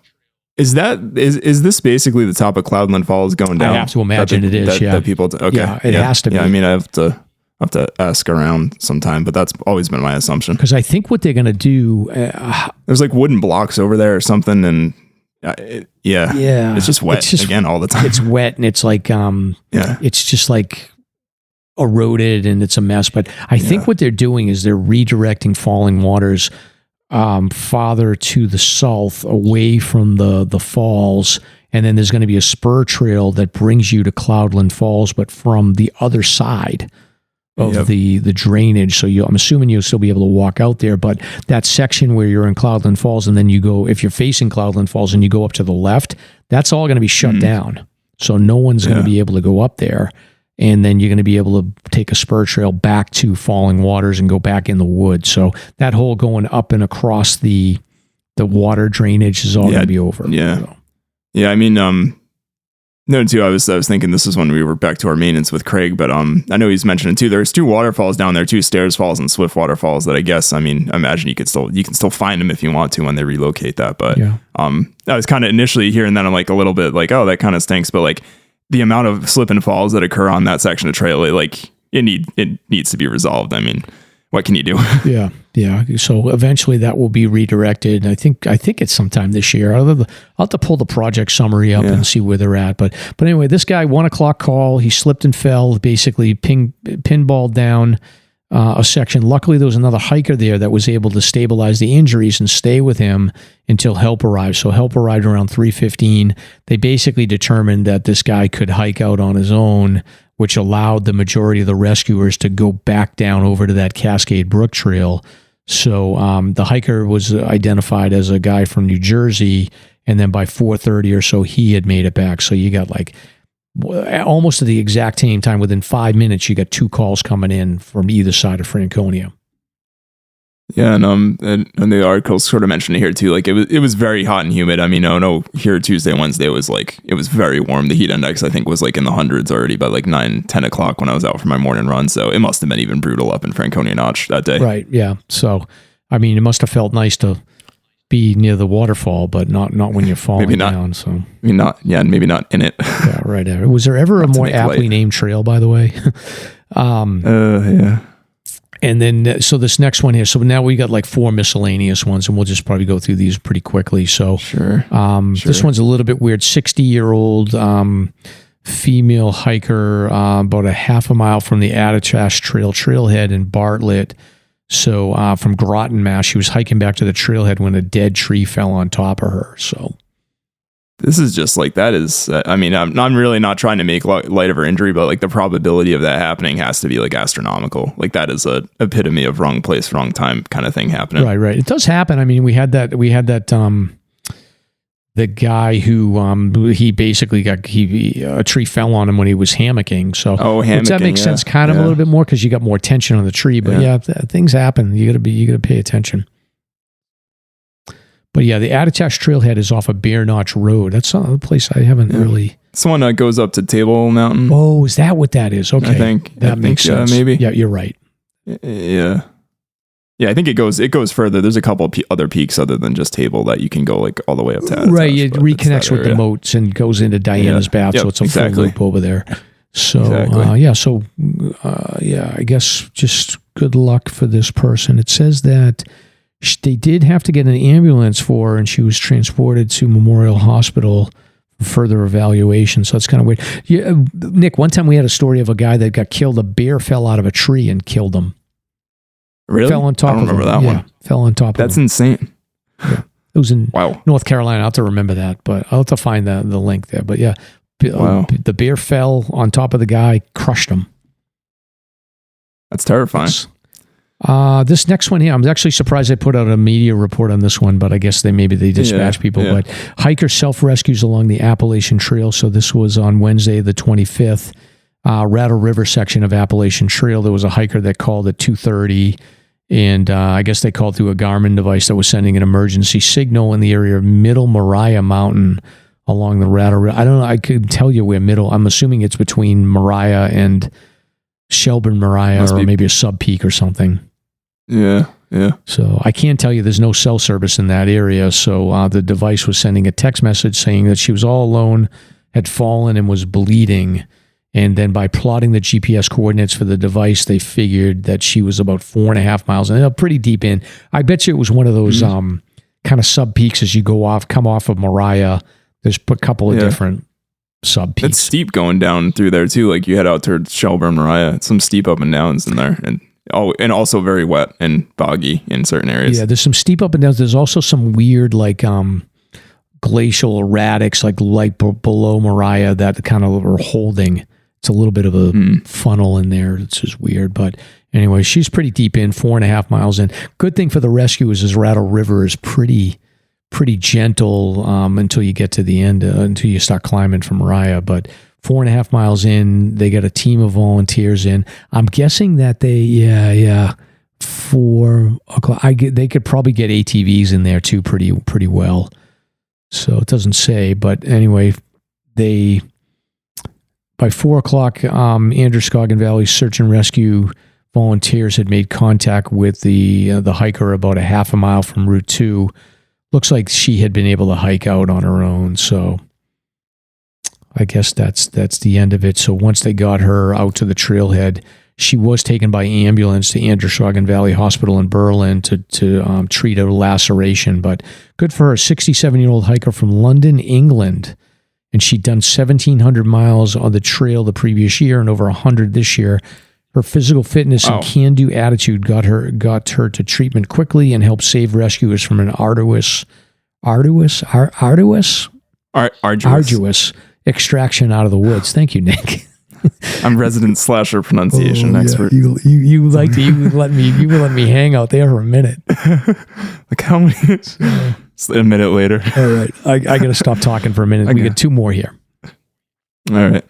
is this basically the top of Cloudland Falls going down? I have to imagine it is. That people. Okay. Yeah, it has to be. Yeah, I mean, I have to ask around sometime, but that's always been my assumption. Because I think what they're going to do, there's like wooden blocks over there or something, and it's just wet again all the time. It's wet, and it's like it's just like eroded, and it's a mess. But I think what they're doing is they're redirecting Falling Waters farther to the south, away from the falls, and then there's going to be a spur trail that brings you to Cloudland Falls, but from the other side of the drainage. So I'm assuming you'll still be able to walk out there, but that section where you're in Cloudland Falls, and then you go, if you're facing Cloudland Falls and you go up to the left, that's all going to be shut down. So no one's going to be able to go up there. And then you're going to be able to take a spur trail back to Falling Waters and go back in the woods. So that whole going up and across the water drainage is all going to be over. Yeah. So. Yeah. I mean, No, too. I was thinking this is when we were back to our maintenance with Craig, but I know he's mentioning too. There's 2 waterfalls down there, 2 Stairs Falls and Swift waterfalls that I guess. I mean, I imagine you can still find them if you want to when they relocate that. But I was kind of initially hearing that I'm like a little bit like, oh, that kind of stinks. But like the amount of slip and falls that occur on that section of trail, it needs to be resolved. I mean, what can you do? Yeah. So eventually that will be redirected. I think it's sometime this year. I'll have to pull the project summary up and see where they're at. But anyway, this guy, 1:00 call, he slipped and fell, basically pinballed down a section. Luckily, there was another hiker there that was able to stabilize the injuries and stay with him until help arrived. So help arrived around 3:15. They basically determined that this guy could hike out on his own, which allowed the majority of the rescuers to go back down over to that Cascade Brook Trail. So the hiker was identified as a guy from New Jersey, and then by 4:30 or so, he had made it back. So you got like almost at the exact same time, within 5 minutes, you got 2 calls coming in from either side of Franconia. Yeah, and the article sort of mentioned it here too. Like it was very hot and humid. I mean, no, here Tuesday, Wednesday was like it was very warm. The heat index I think was like in the hundreds already by like 9-10 o'clock when I was out for my morning run. So it must have been even brutal up in Franconia Notch that day. Right. Yeah. So I mean, it must have felt nice to be near the waterfall, but not when you're falling maybe not, down. So maybe not. Yeah, maybe not in it. Yeah. Right. Was there ever a more aptly named trail, by the way? Yeah. And then, so this next one here, so now we got like 4 miscellaneous ones, and we'll just probably go through these pretty quickly. So, sure. This one's a little bit weird. 60-year-old female hiker, about a half a mile from the Attitash trailhead in Bartlett. So, from Groton, Mass, she was hiking back to the trailhead when a dead tree fell on top of her. So, this is just like, that is, I mean, I'm really not trying to make light of her injury, but like the probability of that happening has to be like astronomical. Like that is a epitome of wrong place, wrong time kind of thing happening. Right. It does happen. I mean, we had that, the guy who, he basically a tree fell on him when he was hammocking. So hammocking, that makes sense kind of a little bit more because you got more tension on the tree, but things happen. You gotta pay attention. But yeah, the Attitash Trailhead is off of Bear Notch Road. That's a place I haven't really. It's the one that goes up to Table Mountain. Oh, is that what that is? Okay, I think that makes sense. Maybe. Yeah, you're right. Yeah. I think it goes further. There's a couple of other peaks other than just Table that you can go like all the way up to. Attitash, right, it reconnects with the moats and goes into Diana's Bath, so it's a full loop over there. So I guess just good luck for this person. It says that they did have to get an ambulance for her, and she was transported to Memorial Hospital for further evaluation. So it's kind of weird. Yeah, Nick, one time we had a story of a guy that got killed. A bear fell out of a tree and killed him. Really? Fell on top of him. I don't remember that one. Fell on top of him. That's insane. Yeah. It was in North Carolina. I'll have to remember that, but I'll have to find the link there. But yeah, the bear fell on top of the guy, crushed him. That's terrifying. This next one here, I'm actually surprised they put out a media report on this one, but I guess they dispatch people. But hiker self-rescues along the Appalachian Trail. So this was on Wednesday, the 25th. Rattle River section of Appalachian Trail. There was a hiker that called at 2:30, and I guess they called through a Garmin device that was sending an emergency signal in the area of Middle Moriah Mountain along the Rattle River. I don't know. I could tell you where Middle. I'm assuming it's between Moriah and Shelburne Moriah, or maybe a sub peak or something. Yeah. So I can't tell you there's no cell service in that area. So the device was sending a text message saying that she was all alone, had fallen, and was bleeding. And then by plotting the GPS coordinates for the device, they figured that she was about 4.5 miles and pretty deep in. I bet you it was one of those kind of sub peaks as you come off of Moriah. There's a couple of different sub peaks. It's steep going down through there too. Like you head out to Shelburne, Moriah. Some steep up and downs in there, and also very wet and boggy in certain areas. Yeah, there's some steep up and downs. There's also some weird like glacial erratics like below Moriah that kind of are holding. It's a little bit of a funnel in there. It's just weird. But anyway, she's pretty deep in, 4.5 miles in. Good thing for the rescuers is Rattle River is pretty gentle until you get to the end, until you start climbing from Moriah. But 4.5 miles in, they got a team of volunteers in. I'm guessing that they, 4 o'clock. They could probably get ATVs in there too pretty well. So it doesn't say. But anyway, they by 4 o'clock, Androscoggin Valley Search and Rescue volunteers had made contact with the hiker about a half a mile from Route 2. Looks like she had been able to hike out on her own. So I guess that's the end of it. So once they got her out to the trailhead, she was taken by ambulance to Androscoggin Valley Hospital in Berlin to treat a laceration. But good for her, 67-year-old hiker from London, England. And she'd done 1,700 miles on the trail the previous year and over 100 this year. Her physical fitness and can-do attitude got her to treatment quickly and helped save rescuers from an arduous extraction out of the woods. Thank you, Nick. I'm resident SLASR pronunciation expert. You let me hang out there for a minute. Like how many? A minute later. All right, I got to stop talking for a minute. Okay. We got 2 more here. All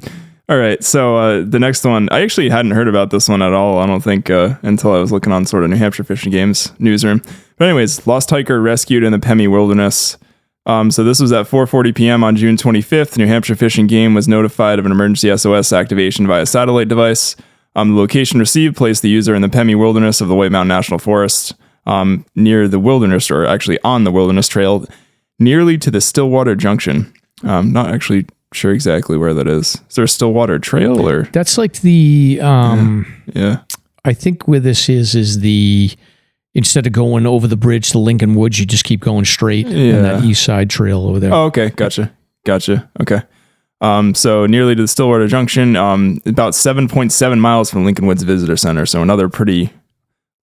right. So the next one, I actually hadn't heard about this one at all. I don't think until I was looking on sort of New Hampshire Fish and Game's newsroom. But anyways, lost hiker rescued in the Pemmy Wilderness. So this was at 4:40 p.m. on June 25th. New Hampshire Fish and Game was notified of an emergency SOS activation via satellite device. The location received placed the user in the Pemmy Wilderness of the White Mountain National Forest, near the wilderness, or actually on the Wilderness Trail, nearly to the Stillwater Junction. Not actually sure exactly where that is. Is there a Stillwater Trail or? That's like the I think where this is the, instead of going over the bridge to Lincoln Woods, you just keep going straight on that east side trail over there. Oh, okay. Gotcha. Okay. So nearly to the Stillwater Junction, about 7.7 miles from Lincoln Woods Visitor Center. So another pretty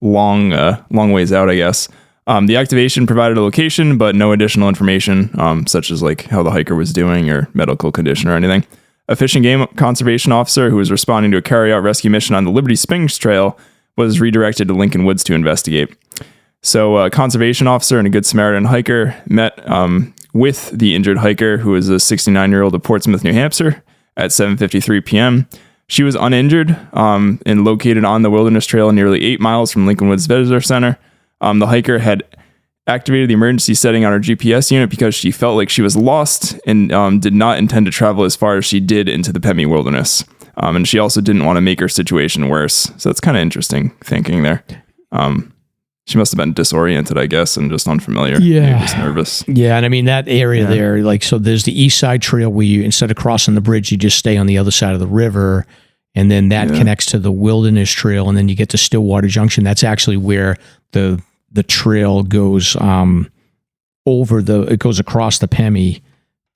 long ways out, I guess. The activation provided a location, but no additional information, such as like how the hiker was doing or medical condition or anything. A Fish and Game conservation officer who was responding to a carry-out rescue mission on the Liberty Springs Trail was redirected to Lincoln Woods to investigate. So a conservation officer and a Good Samaritan hiker met with the injured hiker, who was a 69-year-old of Portsmouth, New Hampshire, at 7:53 p.m. She was uninjured and located on the Wilderness Trail nearly 8 miles from Lincoln Woods Visitor Center. The hiker had activated the emergency setting on her GPS unit because she felt like she was lost and did not intend to travel as far as she did into the Pemmy Wilderness. And she also didn't want to make her situation worse. So that's kind of interesting thinking there. She must have been disoriented, I guess, and just unfamiliar. Yeah. Just nervous. Yeah, and I mean, that area there, like, so there's the east side trail where you, instead of crossing the bridge, you just stay on the other side of the river, and then that connects to the Wilderness Trail, and then you get to Stillwater Junction. That's actually where the trail goes it goes across the Pemmy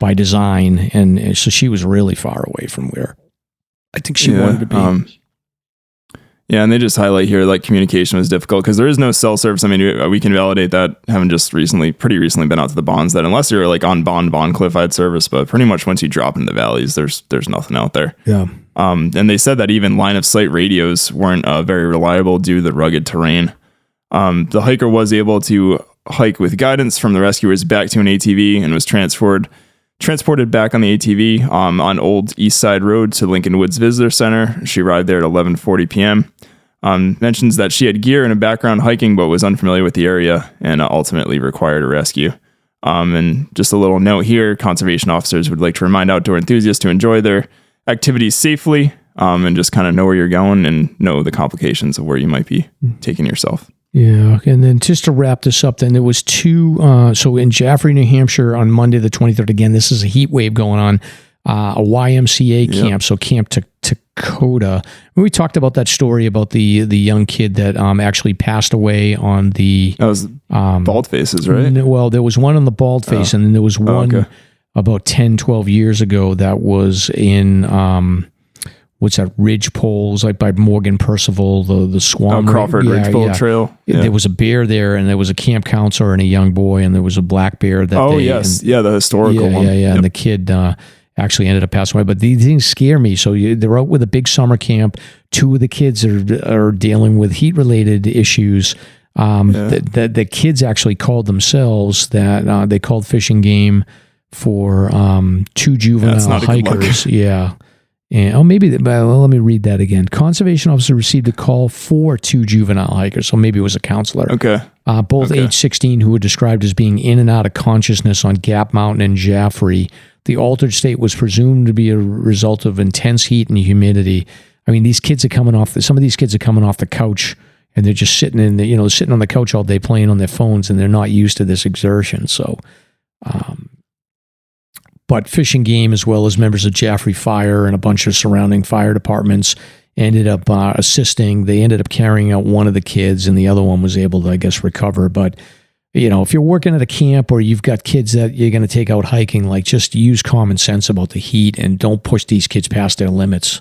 by design, and so she was really far away from where I think she wanted to be. And they just highlight here, like, communication was difficult because there is no cell service. I mean, we can validate that, having just pretty recently been out to the bonds, that unless you're like on Bond Cliff, I had service, but pretty much once you drop into the valleys, there's nothing out there. Yeah. And they said that even line of sight radios weren't very reliable due to the rugged terrain. The hiker was able to hike with guidance from the rescuers back to an ATV and was transported back on the ATV on Old East Side Road to Lincoln Woods Visitor Center. She arrived there at 11:40 p.m. Mentions that she had gear and a background hiking, but was unfamiliar with the area and ultimately required a rescue. And just a little note here, conservation officers would like to remind outdoor enthusiasts to enjoy their activities safely and just kind of know where you're going and know the complications of where you might be taking yourself. Yeah, and then just to wrap this up, then there was 2, so in Jaffrey, New Hampshire on Monday the 23rd, again, this is a heat wave going on, a YMCA camp, so Camp Dakota. We talked about that story about the young kid that actually passed away on the... That was Bald Faces, right? Well, there was one on the Bald Face, and then there was one about 10, 12 years ago that was in... what's that, Ridgepoles, like by Morgan Percival, the Swan. Crawford Ridgepole Trail. Yeah. There was a bear there, and there was a camp counselor and a young boy, and there was a black bear that day. Yes. The historical one. Yeah. Yep. And the kid actually ended up passing away. But these things scare me. So they're out with a big summer camp. 2 of the kids are dealing with heat-related issues. The kids actually called themselves that. They called Fish and Game for 2 juvenile hikers. Yeah. And let me read that again. Conservation officer received a call for 2 juvenile hikers, so maybe it was a counselor. Okay. Both age 16, who were described as being in and out of consciousness on Gap Mountain and Jaffrey. The altered state was presumed to be a result of intense heat and humidity. I mean, these kids are coming off. Some of these kids are coming off the couch, and they're just sitting sitting on the couch all day playing on their phones, and they're not used to this exertion. So, but Fish and Game, as well as members of Jaffrey Fire and a bunch of surrounding fire departments, ended up assisting. They ended up carrying out one of the kids, and the other one was able to, I guess, recover. But if you're working at a camp or you've got kids that you're going to take out hiking, like, just use common sense about the heat and don't push these kids past their limits.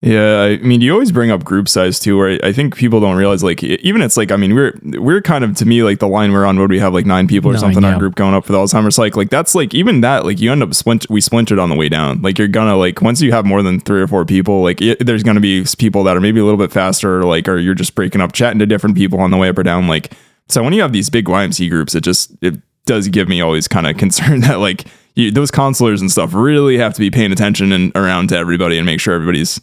Yeah, I mean, you always bring up group size too, where I think people don't realize, like, even it's like, I mean, we're kind of, to me, like the line we're on, would we have like 9 people or something in our group going up for the Alzheimer's hike? Like, that's like, even that, like, you end up we splintered on the way down. Like, you're gonna, like, once you have more than 3 or 4 people, like, there's gonna be people that are maybe a little bit faster, or you're just breaking up, chatting to different people on the way up or down. Like, so when you have these big YMC groups, it does give me always kind of concern that, like, those counselors and stuff really have to be paying attention and around to everybody and make sure everybody's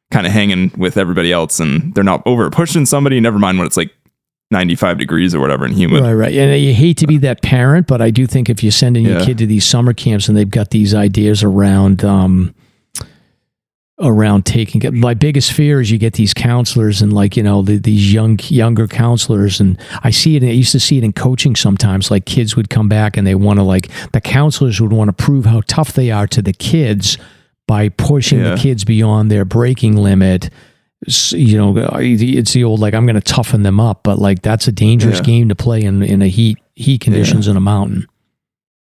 kind of hanging with everybody else and they're not over pushing somebody, never mind when it's like 95 degrees or whatever and humid. Right. And you hate to be that parent, but I do think if you're sending your kid to these summer camps and they've got these ideas around taking, my biggest fear is you get these counselors and, like, these younger counselors, and I used to see it in coaching sometimes, like, kids would come back and they want to, like, the counselors would want to prove how tough they are to the kids by pushing the kids beyond their braking limit. It's the old, like, I'm going to toughen them up, but, like, that's a dangerous game to play in a heat conditions in a mountain.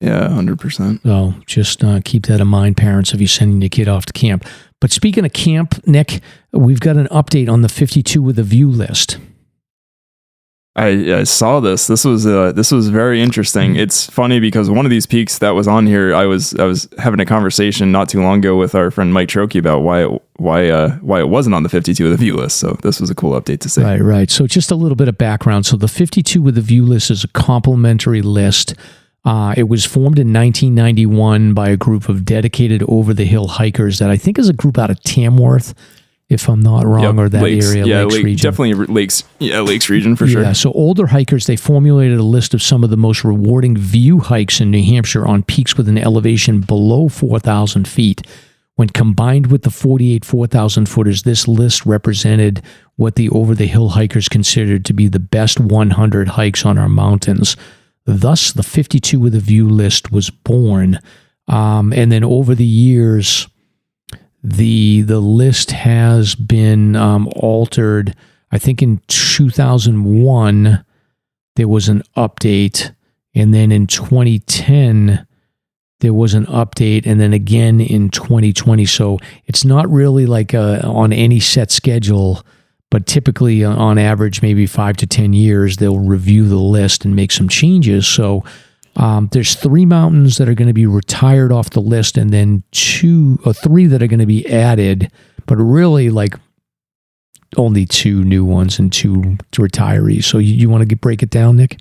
Yeah, 100%. So just keep that in mind, parents, if you're sending your kid off to camp. But speaking of camp, Nick, we've got an update on the 52 with a view list. I saw this. This was very interesting. It's funny because one of these peaks that was on here, I was having a conversation not too long ago with our friend Mike Trokey about why it wasn't on the 52 with a view list. So this was a cool update to see. Right. So just a little bit of background. So the 52 with a view list is a complimentary list. It was formed in 1991 by a group of dedicated over-the-hill hikers that I think is a group out of Tamworth, if I'm not wrong, or that Lakes, area, Lakes region. Definitely Lakes region for sure. Yeah, so older hikers, they formulated a list of some of the most rewarding view hikes in New Hampshire on peaks with an elevation below 4,000 feet. When combined with the 48 4,000 footers, this list represented what the over-the-hill hikers considered to be the best 100 hikes on our mountains. Thus, the 52 with a view list was born. And then over the years, the list has been altered. I think in 2001 there was an update, and then in 2010 there was an update, and then again in 2020. So it's not really like on any set schedule, but typically on average maybe 5 to 10 years they'll review the list and make some changes. So there's 3 mountains that are going to be retired off the list, and then 2 or 3 that are going to be added, but really like only 2 new ones and 2 retirees. So you want to break it down, Nick?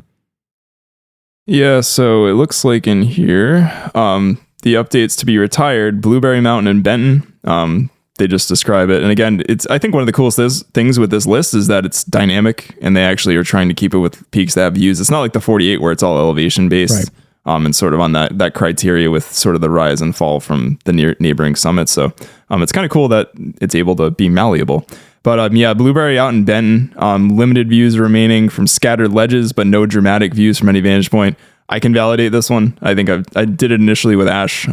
Yeah, so it looks like in here, the updates to be retired, Blueberry Mountain and Benton, they just describe it. And again, I think one of the coolest things with this list is that it's dynamic, and they actually are trying to keep it with peaks that have views. It's not like the 48 where it's all elevation based, right. And sort of on that criteria with sort of the rise and fall from the neighboring summits. So it's kind of cool that it's able to be malleable. But Blueberry out in Benton, limited views remaining from scattered ledges, but no dramatic views from any vantage point. I can validate this one. I think I did it initially with Ash.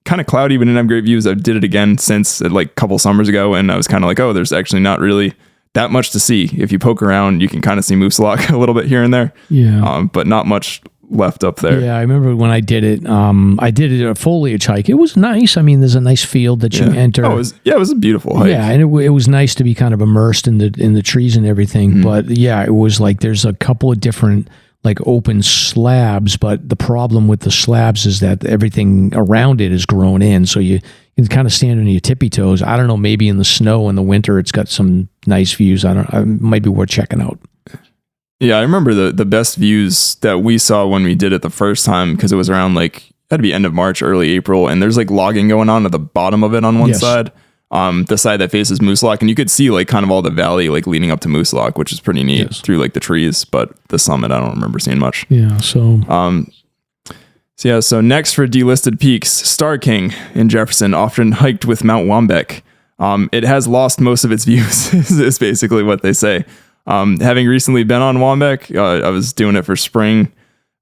Kind of cloudy, but didn't have great views. I did it again since like a couple summers ago, and I was kind of like, oh, there's actually not really that much to see. If you poke around, you can kind of see Moose Lock a little bit here and there. Yeah. But not much left up there. Yeah, I remember when I did it. I did it a foliage hike. It was nice. I mean, there's a nice field that you enter. Oh, it was a beautiful hike. Yeah, and it was nice to be kind of immersed in the trees and everything. Mm-hmm. But yeah, it was like there's a couple of different like open slabs, but the problem with the slabs is that everything around it is grown in, so you can kind of stand on your tippy toes. I don't know, maybe in the snow in the winter it's got some nice views. It might be worth checking out. Yeah, I remember the best views that we saw when we did it the first time, because it was around like had to be end of March, early April, and there's like logging going on at the bottom of it on one side. The side that faces Moose Lock, and you could see like kind of all the valley like leading up to Moose Lock, which is pretty neat through like the trees, but the summit I don't remember seeing much. So next for delisted peaks, Star King in Jefferson, often hiked with Mount Waumbek. It has lost most of its views is basically what they say. Having recently been on Waumbek, I was doing it for spring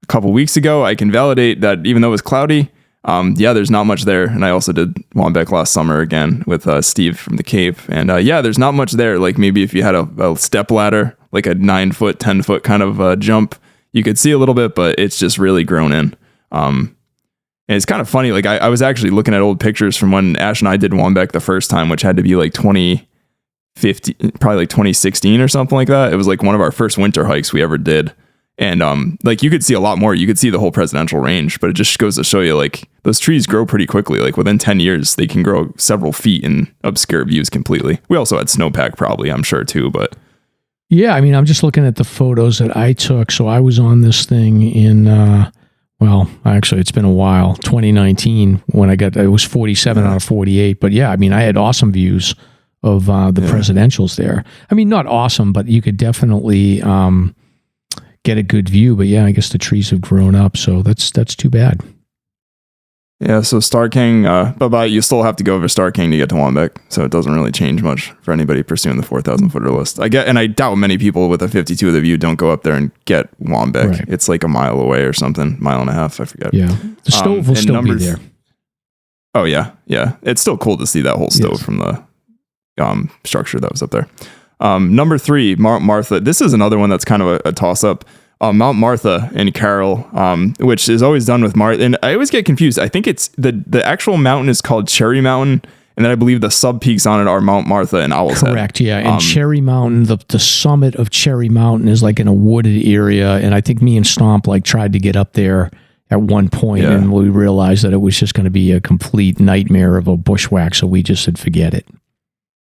a couple weeks ago. I can validate that even though it was cloudy, there's not much there. And I also did Waumbek last summer again with Steve from the Cave. And there's not much there. Like maybe if you had a step ladder, like a 9 foot, 10 foot kind of jump, you could see a little bit, but it's just really grown in. And it's kind of funny. Like I was actually looking at old pictures from when Ash and I did Waumbek the first time, which had to be like 2015, probably like 2016 or something like that. It was like one of our first winter hikes we ever did. And like you could see a lot more. You could see the whole presidential range, but it just goes to show you like those trees grow pretty quickly. Like within 10 years, they can grow several feet and obscure views completely. We also had snowpack probably, I'm sure too, but. Yeah, I mean, I'm just looking at the photos that I took. So I was on this thing in, actually it's been a while, 2019 when it was 47 out of 48. But yeah, I mean, I had awesome views of the presidentials there. I mean, not awesome, but you could definitely get a good view. But yeah, I guess the trees have grown up, so that's too bad. Yeah, so Star King, but you still have to go over Star King to get to Waumbek, so it doesn't really change much for anybody pursuing the 4,000 footer list. I doubt many people with a 52 of the view don't go up there and get Waumbek. Right. It's like a mile away or something, mile and a half, I forget. Yeah, the stove will still be there. Oh yeah, it's still cool to see that whole stove from the structure that was up there. Number 3, Mount Martha. This is another one that's kind of a toss-up. Mount Martha in Carroll, which is always done with Martha. And I always get confused. I think it's the actual mountain is called Cherry Mountain. And then I believe the sub-peaks on it are Mount Martha and Owl's Head. Correct, yeah. And Cherry Mountain, the summit of Cherry Mountain is like in a wooded area. And I think me and Stomp tried to get up there at one point, and we realized that it was just going to be a complete nightmare of a bushwhack. So we just said, forget it.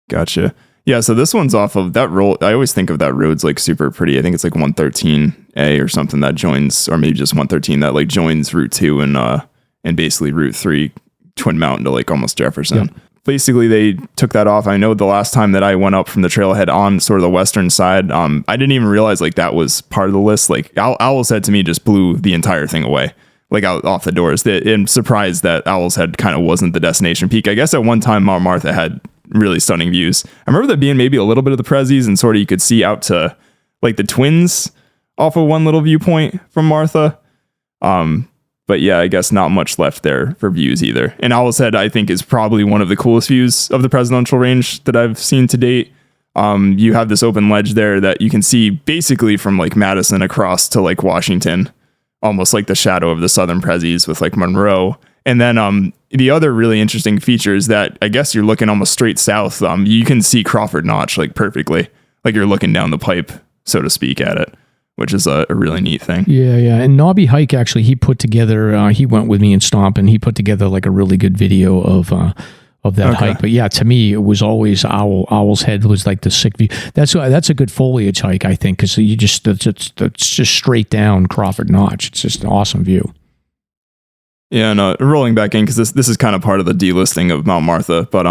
Gotcha. Yeah, so this one's off of that road. I always think of that road's like super pretty. I think it's like 113A or something that joins, or maybe just 113 that like joins Route 2 and basically Route 3 Twin Mountain to like almost Jefferson. Yep. Basically, they took that off. I know the last time that I went up from the trailhead on sort of the western side, I didn't even realize like that was part of the list. Like Owl's Head to me just blew the entire thing away, like out off the doors. I'm surprised that Owl's Head kind of wasn't the destination peak. I guess at one time Mount Martha had really stunning views. I remember that being maybe a little bit of the Prezzies, and sort of you could see out to like the Twins off of one little viewpoint from Martha. But yeah, I guess not much left there for views either. And Owl's Head, I think, is probably one of the coolest views of the presidential range that I've seen to date. You have this open ledge there that you can see basically from like Madison across to like Washington, almost like the shadow of the Southern Prezzies with like Monroe. And then the other really interesting feature is that I guess you're looking almost straight south. You can see Crawford Notch like perfectly, like you're looking down the pipe, so to speak, at it, which is a really neat thing. Yeah. And Nobby Hike, actually, he put together, he went with me and Stomp, and he put together like a really good video of that hike. But yeah, to me, it was always Owl's Head was like the sick view. That's a good foliage hike, I think, because it's just straight down Crawford Notch. It's just an awesome view. Yeah, no, rolling back in, because this is kind of part of the delisting of Mount Martha, but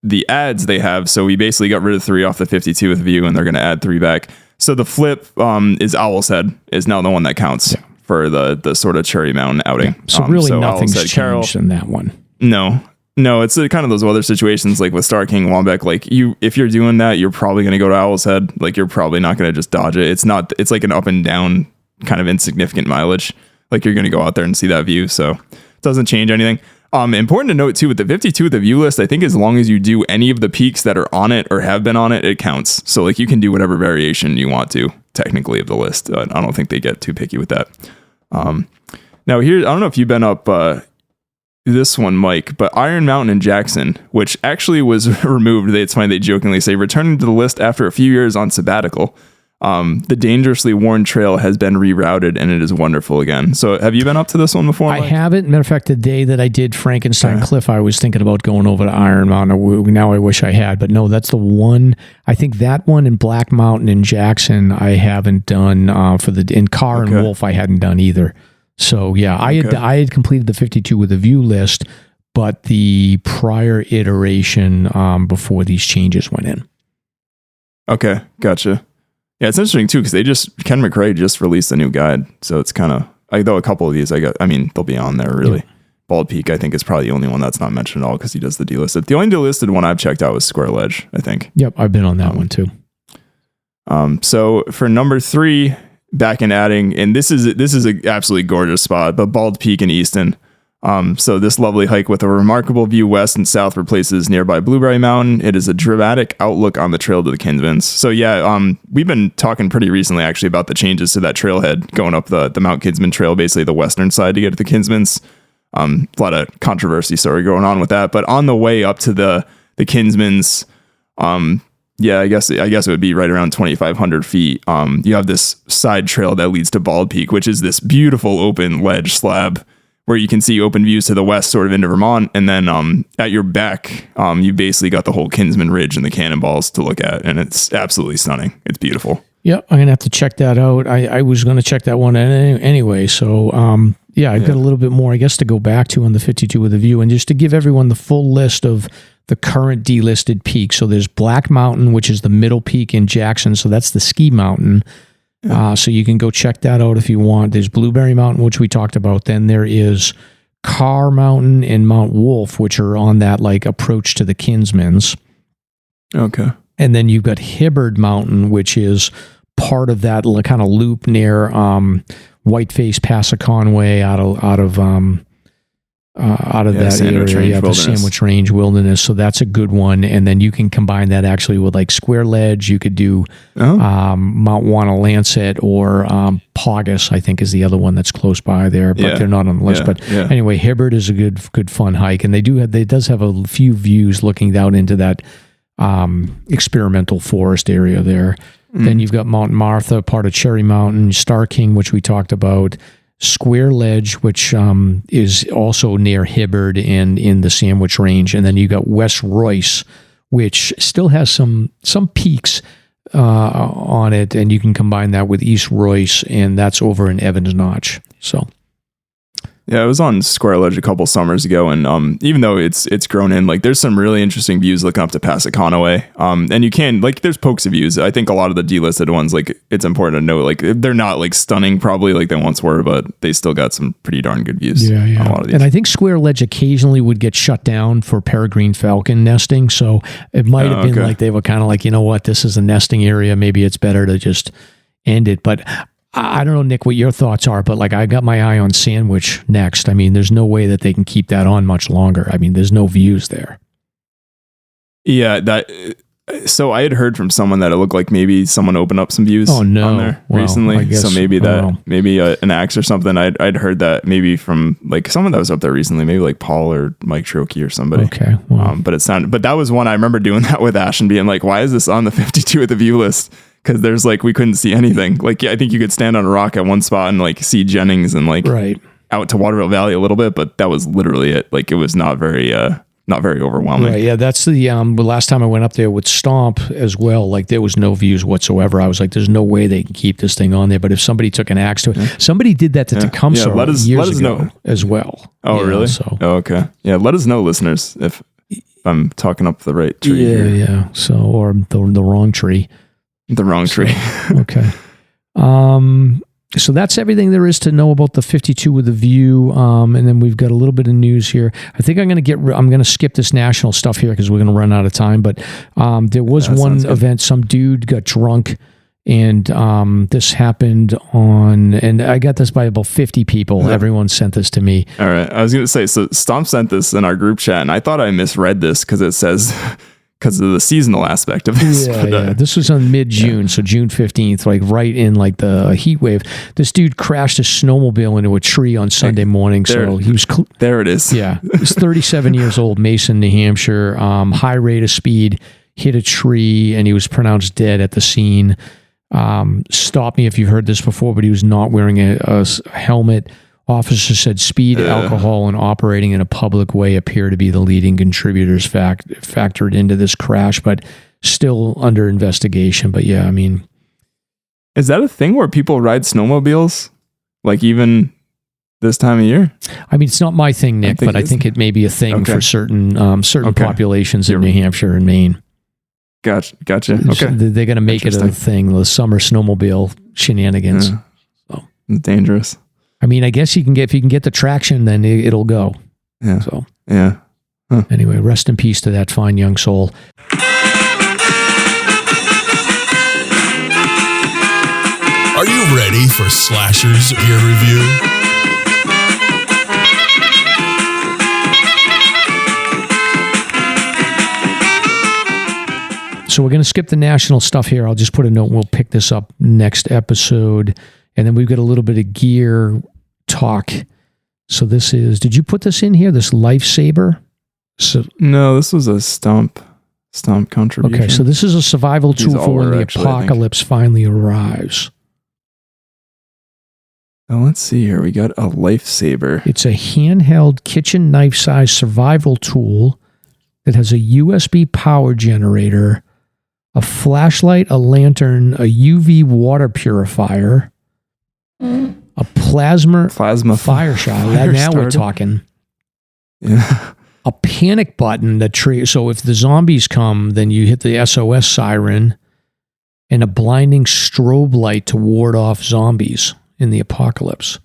the adds they have, so we basically got rid of 3 off the 52 with view, and they're going to add 3 back. So the flip is Owl's Head is now the one that counts for the sort of Cherry Mountain outing. Yeah. So really nothing's changed in that one. No, it's kind of those other situations like with Star King, Waumbek, like if you're doing that, you're probably going to go to Owl's Head. Like you're probably not going to just dodge it. It's like an up and down kind of insignificant mileage. Like you're going to go out there and see that view. So it doesn't change anything. Important to note too, with the 52, the view list, I think as long as you do any of the peaks that are on it or have been on it, it counts. So like you can do whatever variation you want to technically of the list. I don't think they get too picky with that. Now here, I don't know if you've been up this one, Mike, but Iron Mountain in Jackson, which actually was removed. It's funny, they jokingly say returning to the list after a few years on sabbatical. The dangerously worn trail has been rerouted and it is wonderful again. So have you been up to this one before, Mike? I haven't. Matter of fact, the day that I did Frankenstein Cliff, I was thinking about going over to Iron Mountain. Now I wish I had, but no, that's the one. I think that one in Black Mountain in Jackson, I haven't done in Carr and Wolf, I hadn't done either. So yeah, I had completed the 52 with a view list, but the prior iteration before these changes went in. Okay, gotcha. Yeah, it's interesting too because Ken McRae just released a new guide, so it's kind of though a couple of these they'll be on there really. Yeah. Bald Peak I think is probably the only one that's not mentioned at all because he does the delisted. The only delisted one I've checked out was Square Ledge, I think. Yep, I've been on that one too. So for number 3, back in adding, and this is an absolutely gorgeous spot, but Bald Peak in Easton. So this lovely hike with a remarkable view west and south replaces nearby Blueberry Mountain. It is a dramatic outlook on the trail to the Kinsmans. So yeah, we've been talking pretty recently actually about the changes to that trailhead going up the Mount Kinsman Trail, basically the western side to get to the Kinsmans. A lot of controversy story going on with that, but on the way up to the Kinsmans, yeah, I guess it would be right around 2,500 feet. You have this side trail that leads to Bald Peak, which is this beautiful open ledge slab where you can see open views to the west, sort of into Vermont. And then at your back, you basically got the whole Kinsman Ridge and the Cannonballs to look at. And it's absolutely stunning. It's beautiful. Yeah, I'm going to have to check that out. I was going to check that one anyway. So, I've got a little bit more, I guess, to go back to on the 52 with a view. And just to give everyone the full list of the current delisted peaks. So there's Black Mountain, which is the middle peak in Jackson. So that's the ski mountain. So you can go check that out if you want. There's Blueberry Mountain, which we talked about. Then there is Carr Mountain and Mount Wolf, which are on that approach to the Kinsmans. Okay. And then you've got Hibbard Mountain, which is part of that kind of loop near Whiteface, Passaconaway, out of that area, the Sandwich Range Wilderness. So that's a good one. And then you can combine that actually with Square Ledge. You could do Mount Wanna-Lancet or Paugus, I think is the other one that's close by there, but they're not on the list. Anyway, Hibbard is a good fun hike. And they does have a few views looking out into that experimental forest area there. Then you've got Mount Martha, part of Cherry Mountain, Star King, which we talked about, Square Ledge, which is also near Hibbard and in the Sandwich Range. And then you got West Royce, which still has some peaks on it, and you can combine that with East Royce, and that's over in Evans Notch. So yeah, I was on Square Ledge a couple summers ago, and even though it's grown in, there's some really interesting views looking up to Passaconaway. And you can there's pokes of views. I think a lot of the delisted ones, it's important to note, they're not stunning probably like they once were, but they still got some pretty darn good views. Yeah. On a lot of these. And I think Square Ledge occasionally would get shut down for peregrine falcon nesting, so it might have been they were kind of you know what, this is a nesting area. Maybe it's better to just end it, but. I don't know, Nick, what your thoughts are, but I got my eye on Sandwich next. I mean, there's no way that they can keep that on much longer. I mean, there's no views there. Yeah, so I had heard from someone that it looked like maybe someone opened up some views on there recently. So maybe maybe an axe or something. I'd heard that maybe from someone that was up there recently, maybe Paul or Mike Trokey or somebody. Okay. Well. But that was one I remember doing that with Ash and being why is this on the 52 at the view list? Because there's we couldn't see anything. I think you could stand on a rock at one spot and see Jennings and right out to Waterville Valley a little bit, but that was literally it. It was not very overwhelming. Right, yeah, that's the last time I went up there with Stomp as well. There was no views whatsoever. I was there's no way they can keep this thing on there. But if somebody took an axe to it, somebody did that to Tecumseh years ago know. As well. Oh, really? So. Oh, okay. Yeah, let us know, listeners, if I'm talking up the right tree. Yeah. So, or the wrong tree. The wrong tree. Okay. So that's everything there is to know about the 52 with a view. And then we've got a little bit of news here. I think I'm going to skip this national stuff here because we're going to run out of time. But there was one event. Some dude got drunk, and this happened and I got this by about 50 people. Yeah. Everyone sent this to me. All right. I was going to say, so Stomp sent this in our group chat, and I thought I misread this because it says... because of the seasonal aspect of this. Yeah. This was on mid-June, so June 15th, right in the heat wave. This dude crashed his snowmobile into a tree on Sunday morning. So he was... there it is. Yeah. He's 37 years old, Mason, New Hampshire, high rate of speed, hit a tree, and he was pronounced dead at the scene. Stop me if you've heard this before, but he was not wearing a helmet. Officers said speed, alcohol, and operating in a public way appear to be the leading contributors factored into this crash, but still under investigation. But yeah, I mean... Is that a thing where people ride snowmobiles? Even this time of year? I mean, it's not my thing, Nick, but I think it may be a thing for certain populations in New Hampshire and Maine. Gotcha. Okay. They're going to make it a thing, the summer snowmobile shenanigans. Yeah. So. It's dangerous. I mean, I guess if you can get the traction, then it'll go. Yeah. So, yeah. Huh. Anyway, rest in peace to that fine young soul. Are you ready for Slasher's Gear Review? So we're going to skip the national stuff here. I'll just put a note and we'll pick this up next episode. And then we've got a little bit of gear talk. So this is, did you put this in here, this Lifesaver? No, this was a Stomp contribution. Okay, so this is a survival tool for when the apocalypse finally arrives. Oh, let's see here. We got a Lifesaver. It's a handheld kitchen knife-sized survival tool that has a USB power generator, a flashlight, a lantern, a UV water purifier, a plasma fire shot. Now we're talking. Yeah. A panic button that so if the zombies come, then you hit the SOS siren, and a blinding strobe light to ward off zombies in the apocalypse.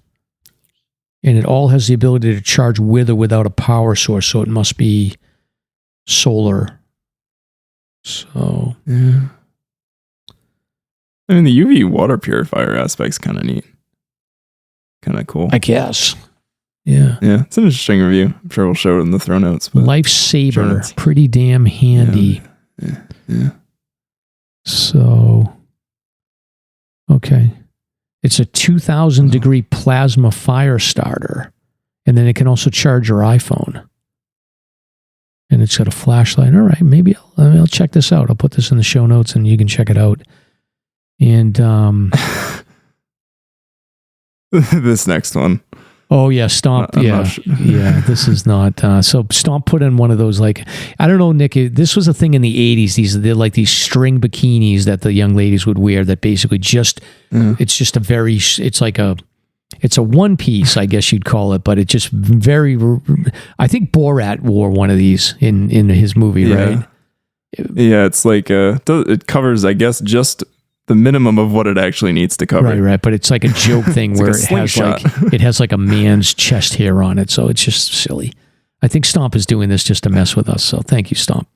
And it all has the ability to charge with or without a power source, so it must be solar. So, yeah. I mean, the UV water purifier aspect's kind of neat. Kind of cool. I guess. Yeah. Yeah, it's an interesting review. I'm sure we'll show it in the throw notes. Lifesaver. Pretty damn handy. Yeah. So, okay. It's a 2,000 degree plasma fire starter. And then it can also charge your iPhone. And it's got a flashlight. All right, maybe I'll check this out. I'll put this in the show notes and you can check it out. And this next one. Oh yeah, Stomp. Yeah, this is not. So Stomp put in one of those, like, I don't know, Nick. This was a thing in the '80s. They're like these string bikinis that the young ladies would wear. That basically it's just a very. It's a one piece, I guess you'd call it, but it just very. I think Borat wore one of these in his movie, right? Yeah, it's like it covers, I guess, just the minimum of what it actually needs to cover. Right. But it's like a joke thing where it has like a man's chest hair on it. So it's just silly. I think Stomp is doing this just to mess with us. So thank you, Stomp.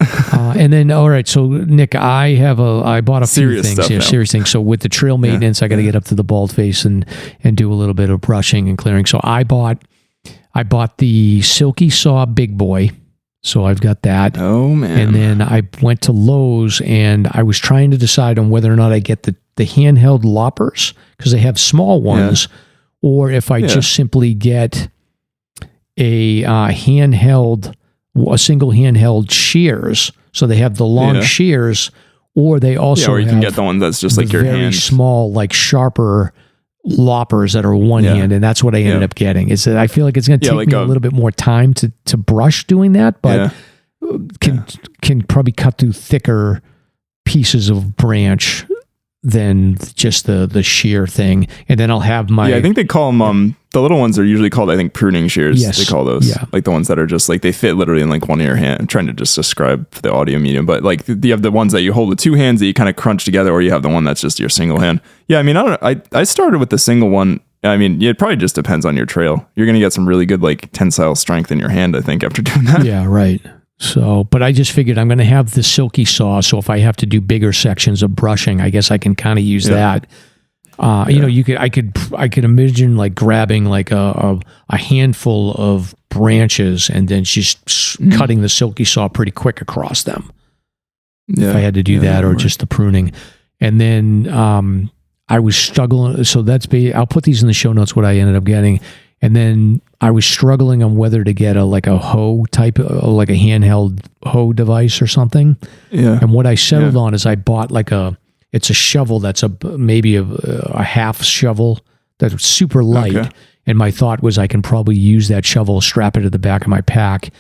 And then, all right. So Nick, I bought a few things here, serious things. So with the trail maintenance, I got to get up to the bald face and do a little bit of brushing and clearing. So I bought the Silky Saw Big Boy. So I've got that. Oh, man. And then I went to Lowe's and I was trying to decide on whether or not I get the handheld loppers, because they have small ones, or if I just simply get a single handheld shears. So they have the long shears, or they also or you can get the one that's just like your very hand. small, like sharper loppers that are one hand, and that's what I ended up getting. Is that I feel like it's going to take me a little bit more time to brush doing that, but can probably cut through thicker pieces of branch than just the shear thing. And then I'll have my... I think they call them... the little ones are usually called, I think, pruning shears. Yes. They call those. Yeah. Like the ones that are just like, they fit literally in like one of your hand. I'm trying to just describe the audio medium, but like you have the ones that you hold with two hands that you kind of crunch together, or you have the one that's just your single hand. Yeah, I mean, I started with the single one. I mean, it probably just depends on your trail. You're going to get some really good like tensile strength in your hand, I think, after doing that. Yeah, right. So, but I just figured I'm going to have the Silky Saw, so if I have to do bigger sections of brushing, I guess I can kind of use that. You know, I could imagine like grabbing like a handful of branches and then just cutting the Silky Saw pretty quick across them. If I had to do that, or just the pruning. And then I was struggling. So I'll put these in the show notes, what I ended up getting. And then I was struggling on whether to get a hoe type, like a handheld hoe device or something. Yeah. And what I settled on is I bought it's a shovel that's maybe a half shovel that's super light. Okay. And my thought was I can probably use that shovel, strap it to the back of my pack,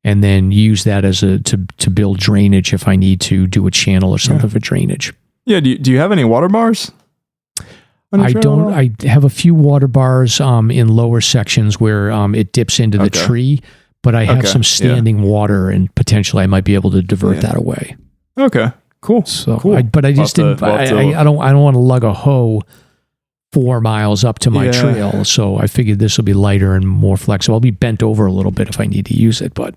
and then use that as to build drainage if I need to do a channel or something for drainage. Yeah. Do you have any water bars? I don't. I have a few water bars in lower sections where it dips into the tree, but I have some standing water, and potentially I might be able to divert that away. Okay, cool. So, but I just didn't. I don't want to lug a hoe 4 miles up to my trail, so I figured this will be lighter and more flexible. I'll be bent over a little bit if I need to use it, but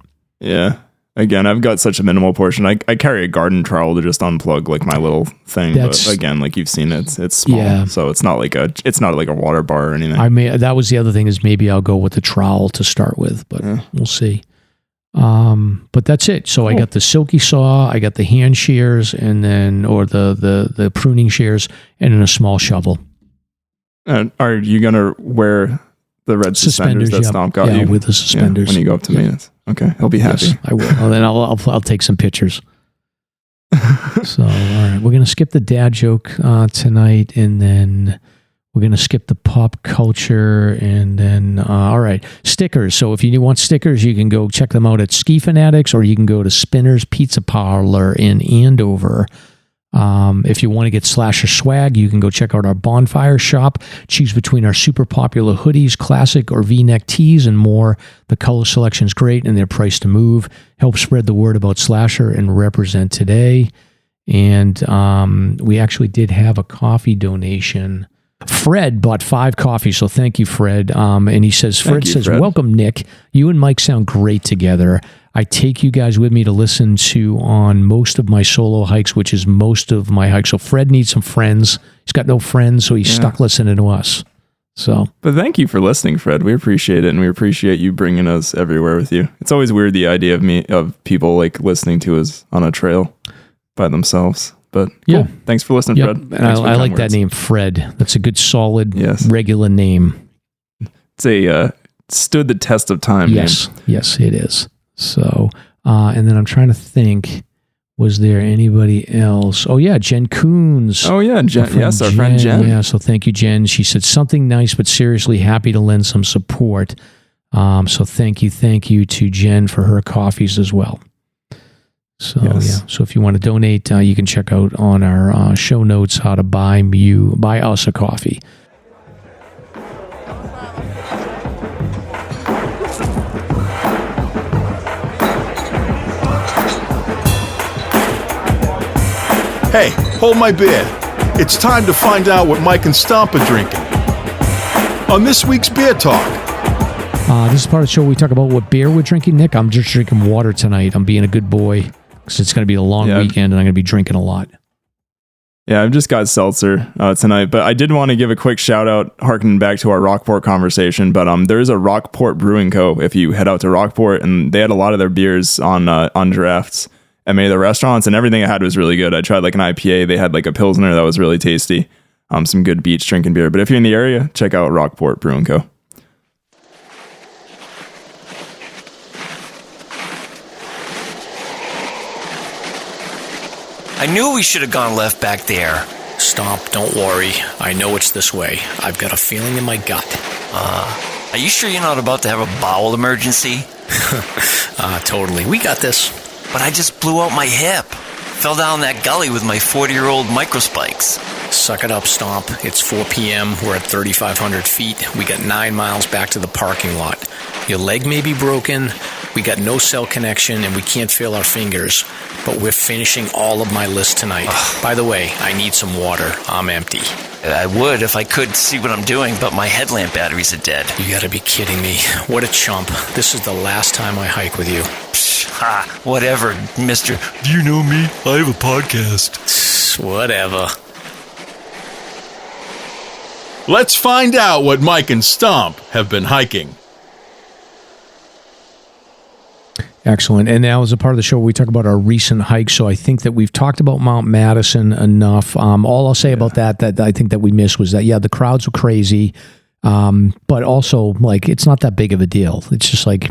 Again, I've got such a minimal portion. I carry a garden trowel to just unplug like my little thing. But again, like you've seen, it's small, so it's not like a water bar or anything. That was the other thing, is maybe I'll go with the trowel to start with, but we'll see. But that's it. So I got the silky saw, I got the hand shears, and then the pruning shears, and then a small shovel. Are you gonna wear the red suspenders that Stomp got you? With the suspenders when you go up to me? Okay, he'll be happy. Yes, I will. Well, then I'll take some pictures. So, all right, we're gonna skip the dad joke tonight, and then we're gonna skip the pop culture, and then all right, stickers. So if you want stickers, you can go check them out at Ski Fanatics, or you can go to Spinner's Pizza Parlor in Andover. If you want to get SLASR swag, you can go check out our bonfire shop. Choose between our super popular hoodies, classic or V-neck tees, and more. The color selection's great, and they're priced to move. Help spread the word about SLASR and represent today. And we actually did have a coffee donation. Fred bought 5 coffees, so thank you, Fred. And he says, Fred, welcome, Nick. You and Mike sound great together. I take you guys with me to listen to on most of my solo hikes, which is most of my hikes. So Fred needs some friends. He's got no friends, so he's stuck listening to us. So, but thank you for listening, Fred. We appreciate it, and we appreciate you bringing us everywhere with you. It's always weird, the idea of people like listening to us on a trail by themselves. But cool. Thanks for listening, Fred. And I like that name, Fred. That's a good, solid, regular name. It's stood the test of time. Yes, yes, it is. So, and then I'm trying to think, was there anybody else? Oh, yeah, Jen Coons. Oh, yeah, Jen. Yes, our friend Jen. Yeah, so thank you, Jen. She said something nice, but seriously happy to lend some support. So thank you to Jen for her coffees as well. So, so if you want to donate, you can check out on our show notes how to buy us a coffee. Hey, hold my beer. It's time to find out what Mike and Stomp are drinking. On this week's Beer Talk. This is part of the show where we talk about what beer we're drinking. Nick, I'm just drinking water tonight. I'm being a good boy because it's going to be a long weekend and I'm going to be drinking a lot. Yeah, I've just got seltzer tonight, but I did want to give a quick shout out, harkening back to our Rockport conversation. But there is a Rockport Brewing Co. if you head out to Rockport, and they had a lot of their beers on drafts at many of the restaurants, and everything I had was really good. I tried like an IPA. They had like a Pilsner that was really tasty. Some good beach drinking beer. But if you're in the area, check out Rockport Brewing Co. I knew we should have gone left back there. Stomp, don't worry. I know it's this way. I've got a feeling in my gut. Are you sure you're not about to have a bowel emergency? Totally. We got this. But I just blew out my hip. Fell down that gully with my 40-year-old microspikes. Suck it up, Stomp. It's 4 p.m. We're at 3,500 feet. We got 9 miles back to the parking lot. Your leg may be broken. We got no cell connection, and we can't feel our fingers. But we're finishing all of my list tonight. By the way, I need some water. I'm empty. I would if I could see what I'm doing, but my headlamp batteries are dead. You gotta be kidding me. What a chump. This is the last time I hike with you. Whatever, mister. Do you know me? I have a podcast. Whatever. Let's find out what Mike and Stomp have been hiking. Excellent. And now as a part of the show, we talk about our recent hikes. So I think that we've talked about Mount Madison enough. All I'll say about that I think that we missed was that, the crowds were crazy. But also, like, it's not that big of a deal. It's just like,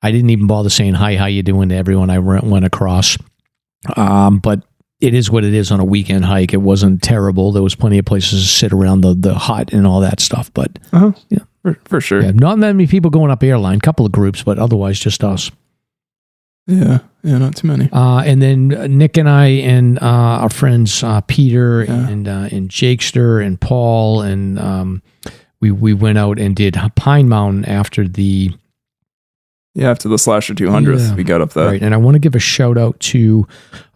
I didn't even bother saying, hi, how you doing to everyone I went across. But it is what it is on a weekend hike. It wasn't terrible. There was plenty of places to sit around the hut and all that stuff. But for sure. Yeah, not that many people going up airline, couple of groups, but otherwise just us. Yeah. Yeah, not too many. And then Nick and I and our friends Peter and Jakester and Paul and we went out and did Pine Mountain after the SLASR 200th. We got up there. Right, and I want to give a shout out to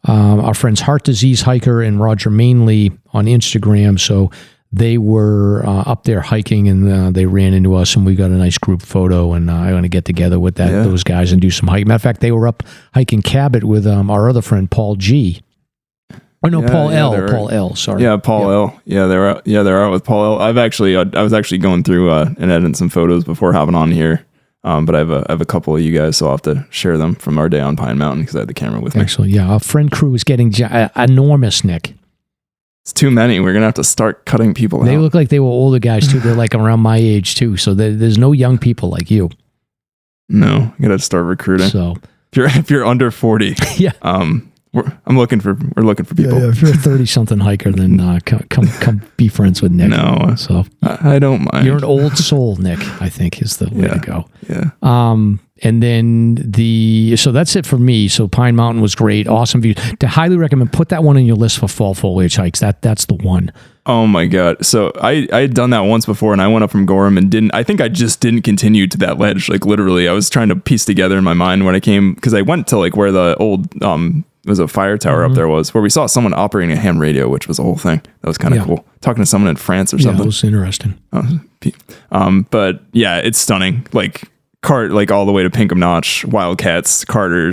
our friends Heart Disease Hiker and Roger Mainley on Instagram. So they were up there hiking and they ran into us and we got a nice group photo, and I'm going to get together with those guys and do some hiking. Matter of fact, they were up hiking Cabot with our other friend Paul G. Oh no, Paul L. Sorry. Yeah, Paul L. Yeah, they're out with Paul L. I was actually going through and editing some photos before hopping on here. But I have a couple of you guys, so I'll have to share them from our day on Pine Mountain because I had the camera with me. Excellent. Yeah, our friend crew is getting enormous, Nick. It's too many. We're gonna have to start cutting people out. They look like they were older guys too. They're like around my age too. So there's no young people like you. No, I gotta start recruiting. So if you're under 40, we're looking for people. Yeah, if you're a 30-something hiker, then come be friends with Nick. No, so I don't mind. You're an old soul, Nick. I think is the way to go. Yeah. And then so that's it for me. So Pine Mountain was great, awesome view. To highly recommend, put that one on your list for fall foliage hikes. That's the one. Oh my God. So I had done that once before and I went up from Gorham and I think I just didn't continue to that ledge. Like literally I was trying to piece together in my mind when I came, because I went to like where the old, was a fire tower up there where we saw someone operating a ham radio, which was a whole thing. That was kind of cool. Talking to someone in France or something. Yeah, it was interesting. But yeah, it's stunning. Like all the way to Pinkham Notch, Wildcats, Carter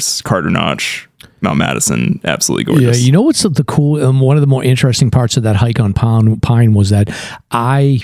Notch, Mount Madison, absolutely gorgeous. Yeah, you know what's the cool, one of the more interesting parts of that hike on Pine was that I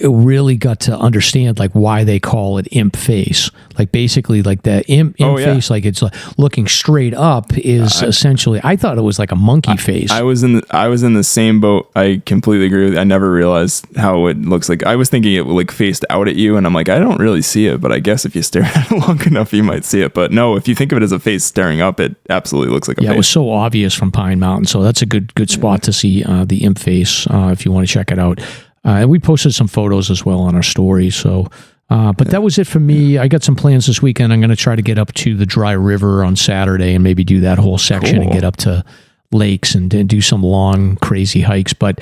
really got to understand like why they call it imp face. Like basically like the imp face, like it's like looking straight up is essentially, I thought it was like a monkey face. I was in the same boat. I completely agree with you. I never realized how it looks like. I was thinking it like faced out at you and I'm like, I don't really see it, but I guess if you stare at it long enough, you might see it. But no, if you think of it as a face staring up, it absolutely looks like a face. Yeah, it was so obvious from Pine Mountain. So that's a good spot to see the imp face if you want to check it out. And we posted some photos as well on our story. So, but that was it for me. I got some plans this weekend. I'm going to try to get up to the Dry River on Saturday and maybe do that whole section and get up to lakes and do some long, crazy hikes. But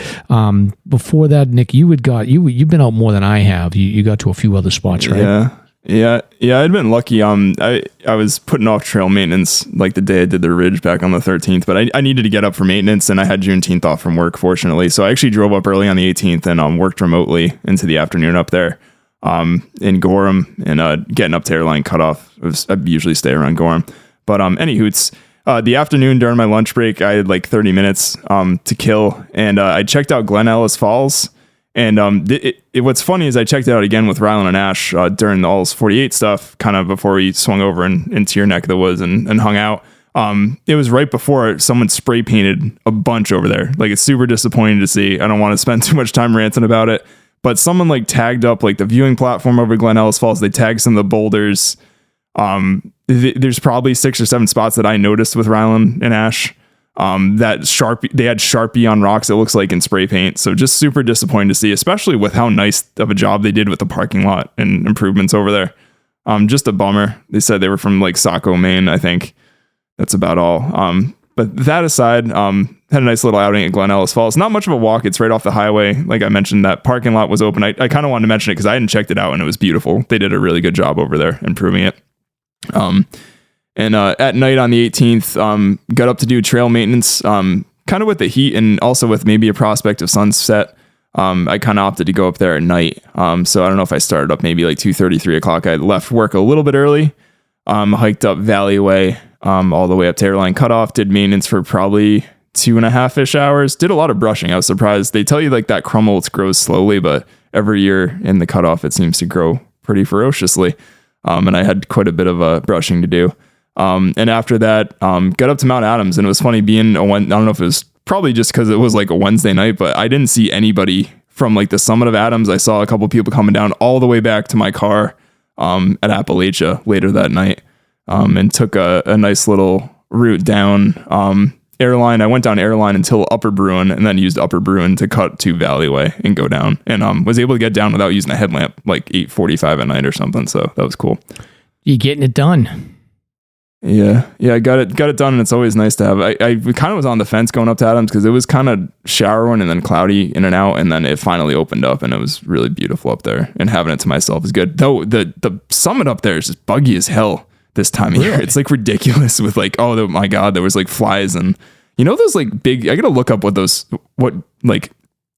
before that, Nick, you've been out more than I have. You got to a few other spots, right? Yeah. I'd been lucky. I was putting off trail maintenance like the day I did the Ridge back on the 13th, but I needed to get up for maintenance and I had Juneteenth off from work, fortunately. So I actually drove up early on the 18th and worked remotely into the afternoon up there in Gorham and getting up to airline cutoff. I usually stay around Gorham. But any hoots, the afternoon during my lunch break, I had like 30 minutes to kill and I checked out Glen Ellis Falls. And what's funny is I checked it out again with Rylan and Ash during the Alls 48 stuff, kind of before we swung over into your neck of the woods and hung out. It was right before someone spray painted a bunch over there. Like it's super disappointing to see. I don't want to spend too much time ranting about it, but someone like tagged up like the viewing platform over Glen Ellis Falls. They tagged some of the boulders. There's probably 6 or 7 spots that I noticed with Rylan and Ash. That Sharpie, they had Sharpie on rocks, it looks like, in spray paint. So just super disappointing to see, especially with how nice of a job they did with the parking lot and improvements over there. Just a bummer. They said they were from like Saco, Maine, I think. That's about all. But that aside, had a nice little outing at Glen Ellis Falls. Not much of a walk. It's right off the highway. Like I mentioned, that parking lot was open. I kind of wanted to mention it because I hadn't checked it out and it was beautiful. They did a really good job over there improving it. And at night on the 18th, got up to do trail maintenance, kind of with the heat and also with maybe a prospect of sunset. I kind of opted to go up there at night. So I don't know if I started up maybe like 2:30, 3 o'clock. I left work a little bit early, hiked up Valley Way all the way up to Airline Cutoff, did maintenance for probably 2.5-ish hours. Did a lot of brushing. I was surprised. They tell you like that crumble grows slowly, but every year in the cutoff, it seems to grow pretty ferociously. And I had quite a bit of brushing to do. And after that, got up to Mount Adams, and it was funny being I don't know if it was probably just because it was like a Wednesday night, but I didn't see anybody from like the summit of Adams. I saw a couple people coming down all the way back to my car, at Appalachia later that night, and took a nice little route down, Airline. I went down Airline until Upper Bruin and then used Upper Bruin to cut to Valley Way and go down, and, was able to get down without using a headlamp like 8:45 at night or something. So that was cool. You getting it done. Yeah, I got it done, and it's always nice to have. I kind of was on the fence going up to Adams because it was kind of showering and then cloudy in and out, and then it finally opened up, and it was really beautiful up there. And having it to myself is good. Though the summit up there is just buggy as hell this time of year. It's like ridiculous with like, oh my god, there was like flies and those like big. I gotta look up what like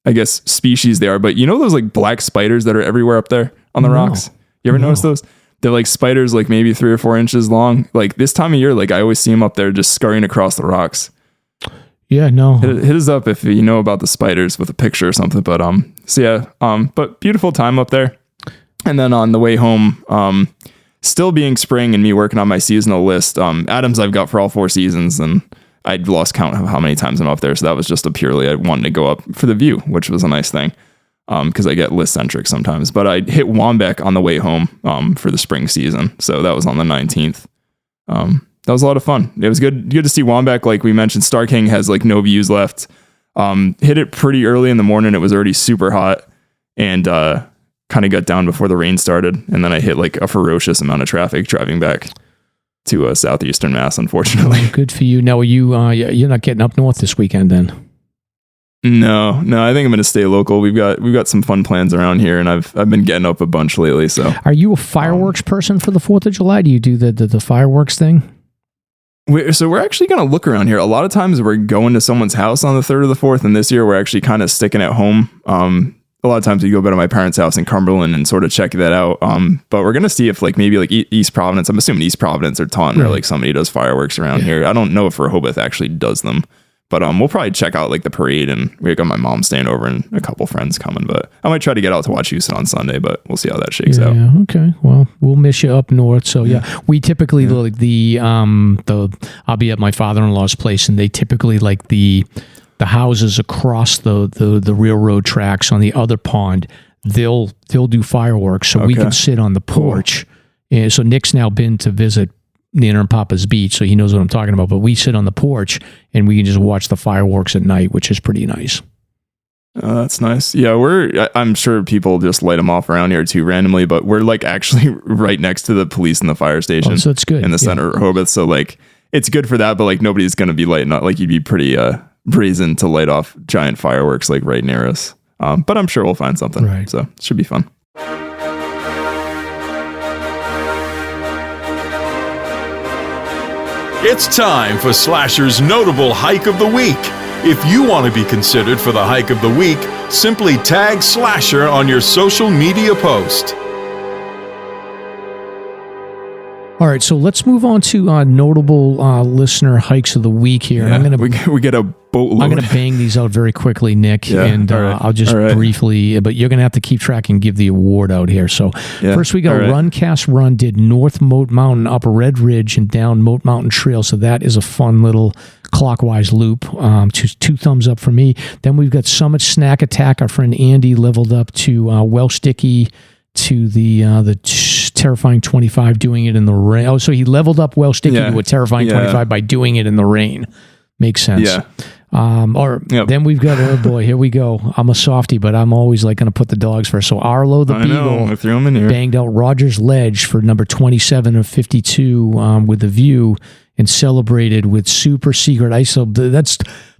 I guess species they are, but those like black spiders that are everywhere up there on the rocks. You ever notice those? They're like spiders, like maybe 3 or 4 inches long. Like this time of year, like I always see them up there just scurrying across the rocks. Yeah, no. Hit us up if you know about the spiders with a picture or something. But but beautiful time up there. And then on the way home, still being spring and me working on my seasonal list. Adams I've got for all 4 seasons, and I'd lost count of how many times I'm up there. So that was just I wanted to go up for the view, which was a nice thing. Because I get list centric sometimes, but I hit Waumbek on the way home for the spring season. So that was on the 19th. That was a lot of fun. It was good to see Waumbek. Like we mentioned, Star King has like no views left. Hit it pretty early in the morning. It was already super hot and kind of got down before the rain started. And then I hit like a ferocious amount of traffic driving back to southeastern Mass, unfortunately. Well, good for you. Now, you're not getting up north this weekend then? No, I think I'm going to stay local. We've got some fun plans around here, and I've been getting up a bunch lately. So, are you a fireworks person for the 4th of July? Do you do the fireworks thing? So we're actually going to look around here. A lot of times we're going to someone's house on the 3rd or the 4th, and this year we're actually kind of sticking at home. A lot of times we go to my parents' house in Cumberland and sort of check that out. But we're going to see if like maybe like East Providence, I'm assuming East Providence or Taunton or like somebody does fireworks around here. I don't know if Rehoboth actually does them. But we'll probably check out like the parade, and we got my mom staying over and a couple friends coming. But I might try to get out to watch Houston on Sunday, but we'll see how that shakes out. Yeah, okay. Well, we'll miss you up north. So we typically like I'll be at my father-in-law's place, and they typically like the houses across the railroad tracks on the other pond. They'll do fireworks, so we can sit on the porch. Cool. And so Nick's now been to visit near Papa's Beach, so he knows what I'm talking about. But we sit on the porch and we can just watch the fireworks at night, which is pretty nice. That's nice. Yeah, I'm sure people just light them off around here too randomly, but we're like actually right next to the police and the fire station. So it's good in the center of Rehoboth. So like it's good for that, but like nobody's going to be lighting up. Like you'd be pretty brazen to light off giant fireworks like right near us. But I'm sure we'll find something. Right. So it should be fun. It's time for Slasher's Notable Hike of the Week. If you want to be considered for the Hike of the Week, simply tag Slasher on your social media post. All right, so let's move on to notable listener hikes of the week here. Yeah, we get a boatload. I'm going to bang these out very quickly, Nick, and I'll just briefly, but you're going to have to keep track and give the award out here. So first we got Run Cast Run did North Moat Mountain, up Red Ridge, and down Moat Mountain Trail. So that is a fun little clockwise loop. Two thumbs up for me. Then we've got Summit Snack Attack. Our friend Andy leveled up to Well Sticky to the Terrifying 25, doing it in the rain. Oh, so he leveled up Well Sticky to a Terrifying 25 by doing it in the rain. Makes sense. Yeah. Then we've got, oh boy, here we go. I'm a softie, but I'm always like going to put the dogs first. So Arlo the Beagle threw him in here. Banged out Rogers Ledge for number 27 of 52 with the view, and celebrated with Super Secret ISO.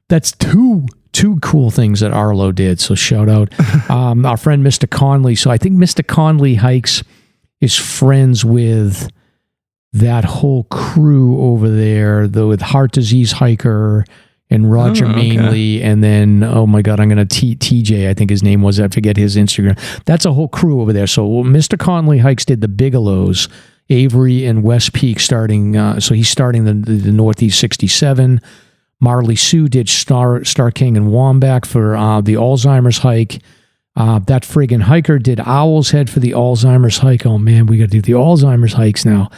That's two cool things that Arlo did. So shout out our friend Mr. Conley. So I think Mr. Conley hikes is friends with that whole crew over there, with Heart Disease Hiker and Roger Mainley, and then, oh my God, I'm going to TJ, I think his name was, I forget his Instagram. That's a whole crew over there. So Mr. Conley hikes did the Bigelows, Avery and West Peak starting, so he's starting the Northeast 67. Marley Sue did Star King and Waumbek for the Alzheimer's hike. That friggin' hiker did Owl's Head for the Alzheimer's hike. Oh man, we got to do the Alzheimer's hikes now.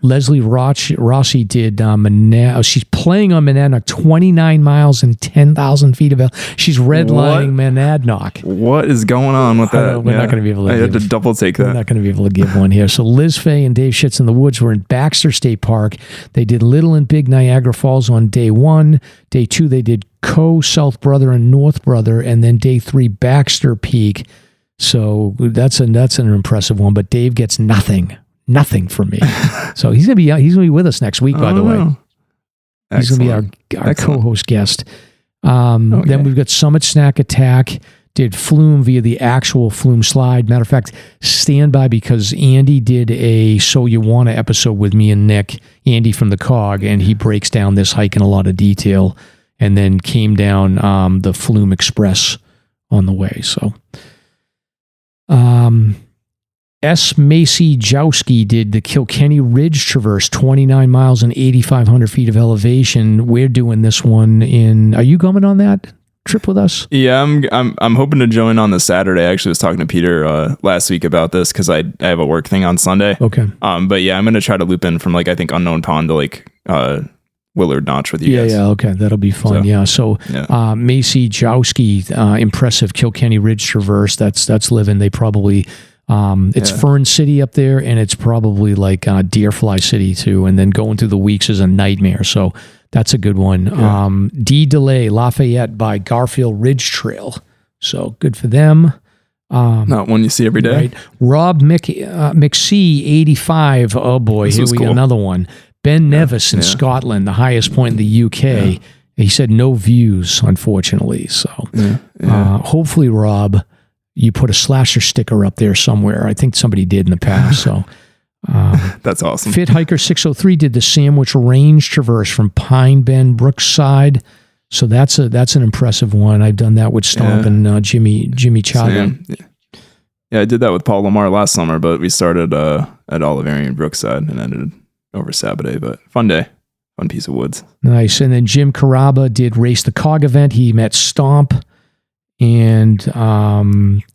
Leslie Rossi did she's playing on Monadnock, 29 miles and 10,000 feet of she's redlining Monadnock. What is going on with that? We're not going to be able to. I had to double take that. We're not going to be able to give one here. So Liz Fay and Dave Shits in the Woods were in Baxter State Park. They did Little and Big Niagara Falls on day 1. Day 2 they did South Brother and North Brother, and then day 3 Baxter Peak. So that's an impressive one. But Dave gets nothing nothing from me. So he's gonna be with us next week. By the way, he's gonna be our co-host guest. Then we've got Summit Snack Attack. Did Flume via the actual Flume slide. Matter of fact, stand by because Andy did a So You Wanna episode with me and Nick, Andy from the COG, and he breaks down this hike in a lot of detail, and then came down the Flume Express on the way. So, S. Macy Jowski did the Kilkenny Ridge Traverse, 29 miles and 8,500 feet of elevation. We're doing this one are you coming on that trip with us? Yeah, I'm hoping to join on the Saturday. I actually was talking to Peter last week about this because I have a work thing on Sunday. Okay. But yeah, I'm gonna try to loop in from I think Unknown Pond to Willard Notch with you guys. Yeah, okay, that'll be fun. So Macy Jowski, impressive Kilkenny Ridge Traverse. That's living. They probably it's Fern City up there, and it's probably like Deerfly City too. And then going through the weeks is a nightmare. So. That's a good one. Yeah. D. Delay, Lafayette by Garfield Ridge Trail. So good for them. Not one you see every day. Right. Rob McC, 85. Oh boy, here we go. Another one. Ben Nevis in Scotland, the highest point in the UK. Yeah. He said no views, unfortunately. So hopefully, Rob, you put a SLASR sticker up there somewhere. I think somebody did in the past. So. That's awesome. Fit Hiker 603 did the Sandwich Range Traverse from Pine Bend, Brookside. So that's an impressive one. I've done that with Stomp and Jimmy Chaga. Yeah, I did that with Paul Lamar last summer, but we started at Oliverian Brookside and ended over Saturday. But fun day, fun piece of woods. Nice. And then Jim Caraba did Race the Cog event. He met Stomp and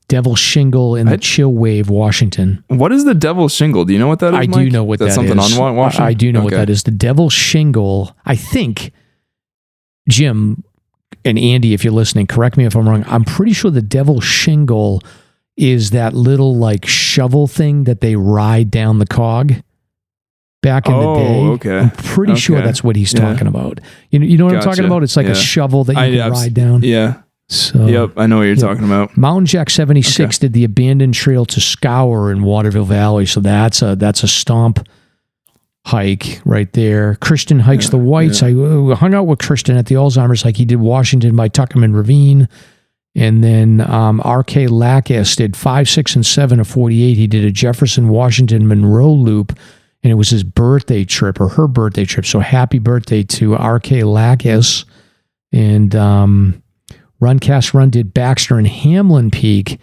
Devil Shingle in the Chill Wave, Washington. What is the Devil Shingle? Do you know what that is, I Mike? do know what that is. Something on Washington? I do know what that is. The Devil Shingle, I think, Jim and Andy, if you're listening, correct me if I'm wrong. I'm pretty sure the Devil Shingle is that little like shovel thing that they ride down the cog back in the day. Okay. I'm pretty sure that's what he's talking about. You know what I'm talking about? It's like a shovel that you can ride down. Yeah. So, yep, I know what you're talking about. Mountain Jack 76 did the abandoned trail to Scour in Waterville Valley, so that's a Stomp hike right there. Christian hikes the Whites. I hung out with Christian at the Alzheimer's hike. He did Washington by Tuckerman Ravine, and then R.K. Lackas did 5, 6, and 7 of 48. He did a Jefferson, Washington, Monroe loop, and it was his birthday trip or her birthday trip. So happy birthday to R.K. Lackas, and Runcast Run did Baxter and Hamlin Peak.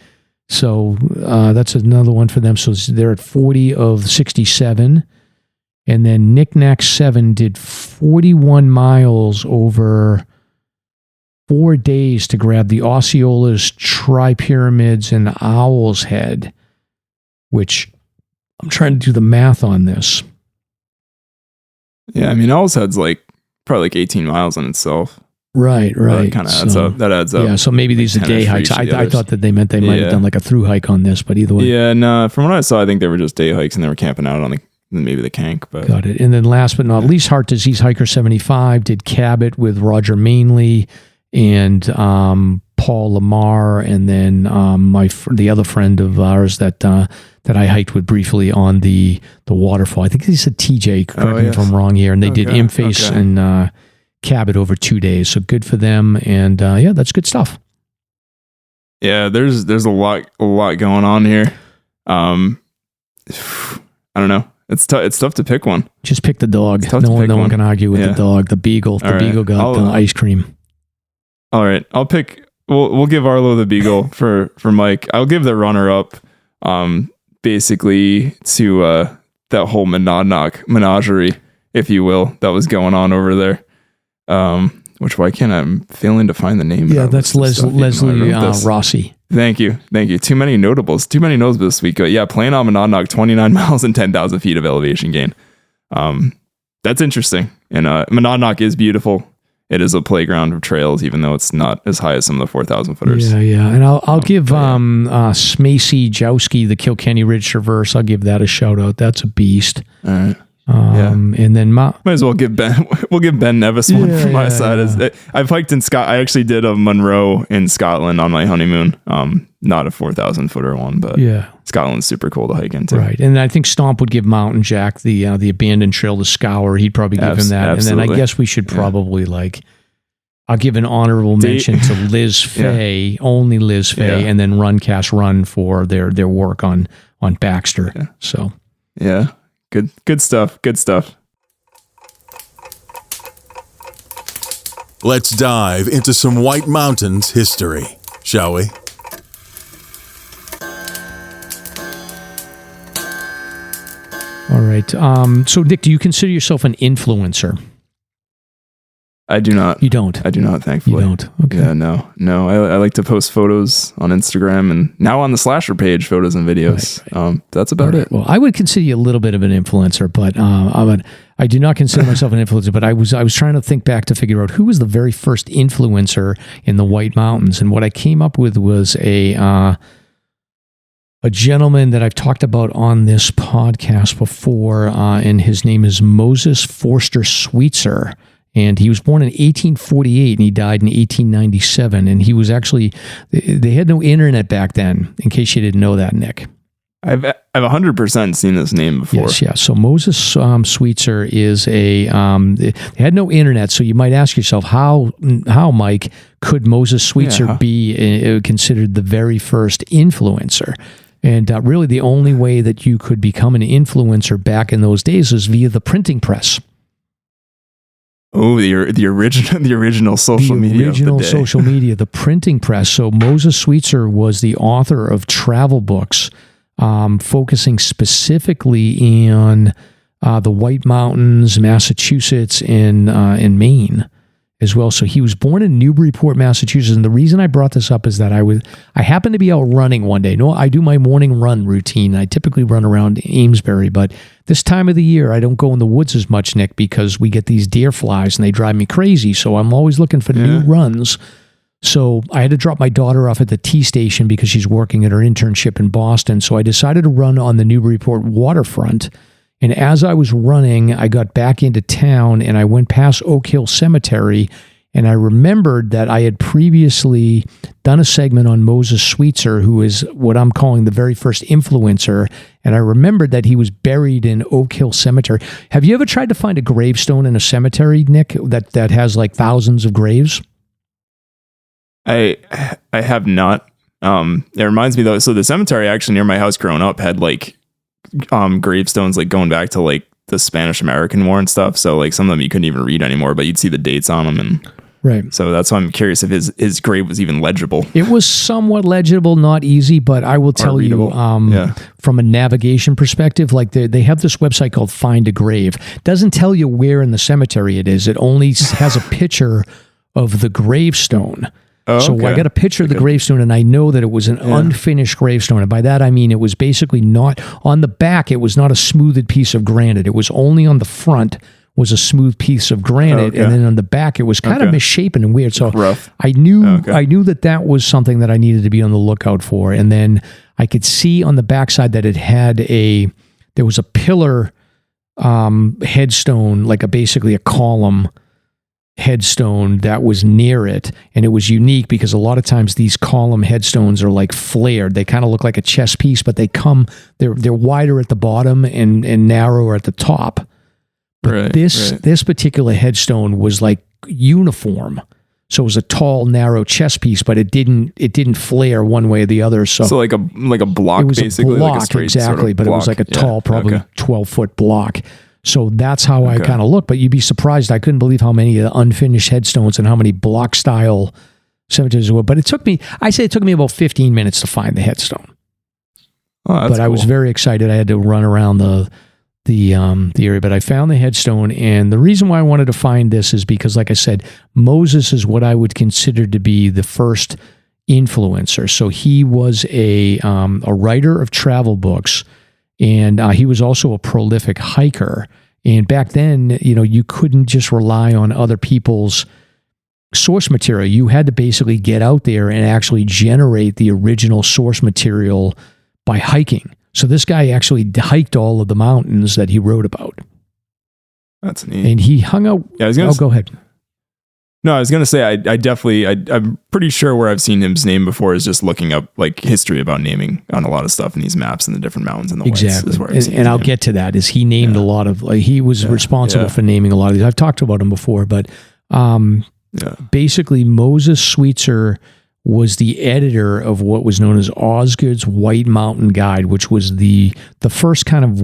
So that's another one for them. So they're at 40 of 67. And then Knickknack 7 did 41 miles over 4 days to grab the Osceolas, Tri-Pyramids, and Owl's Head, which I'm trying to do the math on this. Yeah, I mean, Owl's Head's probably 18 miles in itself. Right. That kind of adds up. That adds up. Yeah, so maybe these are day hikes. I thought that they meant they might have done like a through hike on this, but either way. Yeah, no, from what I saw, I think they were just day hikes and they were camping out on maybe the Kank. But. Got it. And then last but not least, Heart Disease Hiker 75 did Cabot with Roger Mainley and Paul Lamar, and then the other friend of ours that I hiked with briefly on the waterfall. I think he said TJ, correct me if I'm wrong here. And they did Imface and Cabot over 2 days. So good for them. And that's good stuff. Yeah, there's a lot going on here. I don't know. It's tough to pick one. Just pick the dog. No one can argue with the dog. The Beagle. The Beagle got the ice cream. All right. I'll pick. We'll give Arlo the Beagle for Mike. I'll give the runner up. Basically to that whole Monadnock menagerie, if you will, that was going on over there. Why can't I'm failing to find the name? Yeah, that's Leslie Rossi. Thank you. Too many notables this week. Playing on Monadnock, 29 miles and 10,000 feet of elevation gain. That's interesting. And Monadnock is beautiful. It is a playground of trails, even though it's not as high as some of the 4,000 footers. Yeah. And I'll give Smacy Jowski the Kilkenny Ridge Traverse. I'll give that a shout out. That's a beast. All right. And then might as well give Ben. We'll give Ben Nevis one from my side. I've hiked in Scott. I actually did a Munro in Scotland on my honeymoon. Not a 4,000 footer one, but Scotland's super cool to hike into. Right, and I think Stomp would give Mountain Jack the abandoned trail to scour. He'd probably give him that, absolutely. And then I guess we should probably I'll give an honorable mention to Liz Fay, only Liz Fay, and then Runcast Run for their work on Baxter. Yeah. So good stuff. Good stuff. Let's dive into some White Mountains history, shall we? All right. So, Nick, do you consider yourself an influencer? I do not. You don't? I do not, thankfully. You don't? Okay. Yeah, no. I like to post photos on Instagram and now on the SLASR page, photos and videos. Right. That's about it. Well, I would consider you a little bit of an influencer, but I do not consider myself an influencer, but I was trying to think back to figure out who was the very first influencer in the White Mountains. And what I came up with was a gentleman that I've talked about on this podcast before, and his name is Moses Forster Sweetser. And he was born in 1848 and he died in 1897. And he was actually, they had no internet back then, in case you didn't know that, Nick. I've 100% seen this name before. Yes, yeah. So Moses Sweetser is they had no internet. So you might ask yourself, how Mike, could Moses Sweetser be considered the very first influencer? And really the only way that you could become an influencer back in those days is via the printing press. Oh, the original social media. The original social media, the printing press. So Moses Sweetser was the author of travel books, focusing specifically on the White Mountains, Massachusetts, and Maine as well. So he was born in Newburyport, Massachusetts. And the reason I brought this up is that I happened to be out running one day. No, I do my morning run routine. I typically run around Amesbury, but this time of the year, I don't go in the woods as much, Nick, because we get these deer flies and they drive me crazy. So I'm always looking for new runs. So I had to drop my daughter off at the T station because she's working at her internship in Boston. So I decided to run on the Newburyport waterfront. And as I was running, I got back into town and I went past Oak Hill Cemetery. And I remembered that I had previously done a segment on Moses Sweetser, who is what I'm calling the very first influencer. And I remembered that he was buried in Oak Hill Cemetery. Have you ever tried to find a gravestone in a cemetery, Nick, that has like thousands of graves? I have not. It reminds me though. So the cemetery actually near my house growing up had like gravestones like going back to like the Spanish American War and stuff. So like some of them you couldn't even read anymore, but you'd see the dates on them. And right. So that's why I'm curious if his grave was even legible. It was somewhat legible, not easy, but I will tell you from a navigation perspective, like they have this website called Find a Grave. Doesn't tell you where in the cemetery it is. It only has a picture of the gravestone. Oh, so okay. I got a picture of the gravestone, and I know that it was an unfinished gravestone. And by that, I mean it was basically not, on the back, it was not a smoothed piece of granite. It was only on the front was a smooth piece of granite, and then on the back, it was kind of misshapen and weird. So rough. I knew that was something that I needed to be on the lookout for. And then I could see on the backside that it had there was a pillar headstone, like basically a column headstone that was near it, and it was unique because a lot of times these column headstones are like flared. They kind of look like a chess piece, but they're wider at the bottom and narrower at the top. But this particular headstone was like uniform. So it was a tall, narrow chess piece, but it didn't flare one way or the other. So like a block, it was basically, a block, like a straight exactly, sort of but block. It was like a tall, probably 12-foot block. So that's how I kind of look. But you'd be surprised. I couldn't believe how many unfinished headstones and how many block style cemeteries there were. But it took me about 15 minutes to find the headstone. Oh, that's but I was very excited. I had to run around the area, but I found the headstone. And the reason why I wanted to find this is because, like I said, Moses is what I would consider to be the first influencer. So he was a writer of travel books. And he was also a prolific hiker. And back then, you couldn't just rely on other people's source material. You had to basically get out there and actually generate the original source material by hiking. So this guy actually hiked all of the mountains that he wrote about. That's neat. And he hung out. Yeah, go ahead. No, I was going to say, I'm pretty sure where I've seen his name before is just looking up like history about naming on a lot of stuff in these maps and the different mountains in the exactly. West. And I'll get to that. Is he named a lot of, like, he was responsible for naming a lot of these. I've talked about him before, but basically Moses Sweetser was the editor of what was known as Osgood's White Mountain Guide, which was the first kind of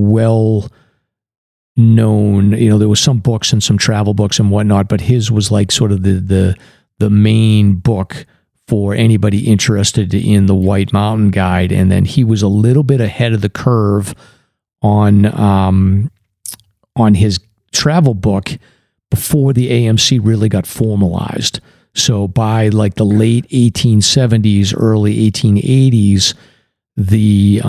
known, there was some books and some travel books and whatnot, but his was like sort of the main book for anybody interested in the White Mountain Guide. And then he was a little bit ahead of the curve on his travel book before the AMC really got formalized. So by like the late 1870s, early 1880s, the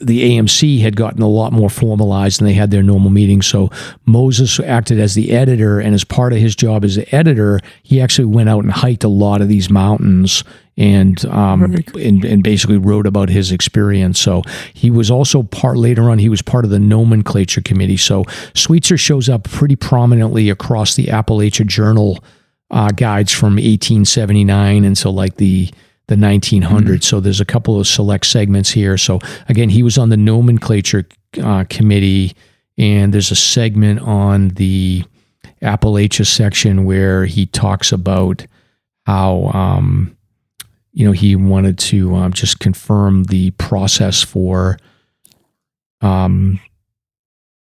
AMC had gotten a lot more formalized and they had their normal meetings. So Moses acted as the editor, and as part of his job as the editor, he actually went out and hiked a lot of these mountains and basically wrote about his experience. So he was also later on, he was part of the nomenclature committee. So Sweetser shows up pretty prominently across the Appalachia Journal guides from 1879 until like the 1900s. So there's a couple of select segments here. So again, he was on the nomenclature committee, and there's a segment on the Appalachia section where he talks about how he wanted to just confirm the process for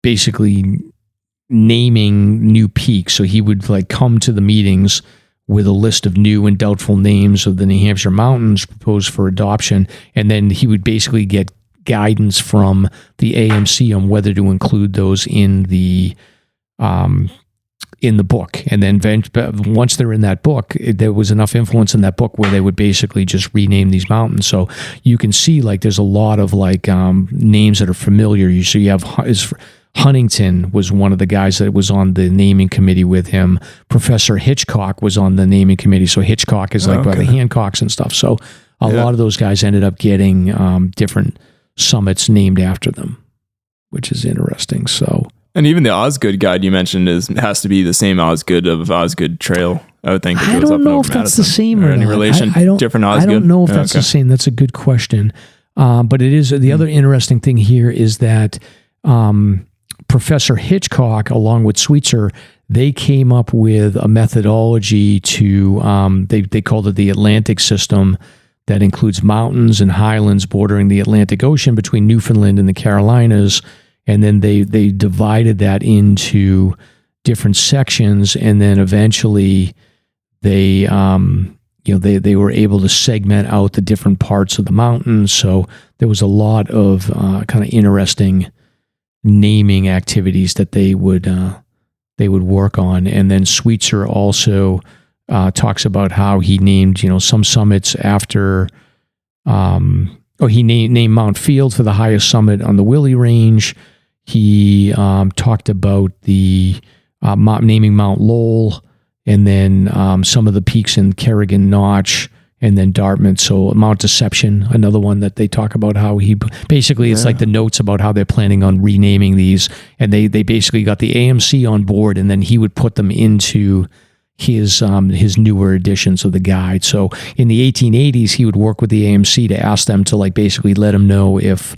basically naming new peaks. So he would like come to the meetings with a list of new and doubtful names of the New Hampshire mountains proposed for adoption. And then he would basically get guidance from the AMC on whether to include those in the book. And then once they're in that book, there was enough influence in that book where they would basically just rename these mountains. So you can see like there's a lot of like names that are familiar. So you have Huntington was one of the guys that was on the naming committee with him. Professor Hitchcock was on the naming committee. So Hitchcock is like by the Hancocks and stuff. So a lot of those guys ended up getting different summits named after them, which is interesting. So, and even the Osgood guide you mentioned has to be the same Osgood of Osgood Trail. I would think. I don't know if that's the same or any not. relation. Different Osgood. I don't know if that's the same. That's a good question. But it is the other interesting thing here is that Professor Hitchcock, along with Sweetser, they came up with a methodology to, they called it the Atlantic system, that includes mountains and highlands bordering the Atlantic Ocean between Newfoundland and the Carolinas. And then they divided that into different sections. And then eventually they were able to segment out the different parts of the mountains. So there was a lot of kind of interesting naming activities that they would work on. And then Sweetser also talks about how he named some summits after he named Mount Field for the highest summit on the Willie Range. He talked about the naming Mount Lowell, and then some of the peaks in Kerrigan Notch, and then Dartmouth. So Mount Deception, another one that they talk about how he basically, it's like the notes about how they're planning on renaming these. And they basically got the AMC on board, and then he would put them into his newer editions of the guide. So in the 1880s, he would work with the AMC to ask them to like basically let him know if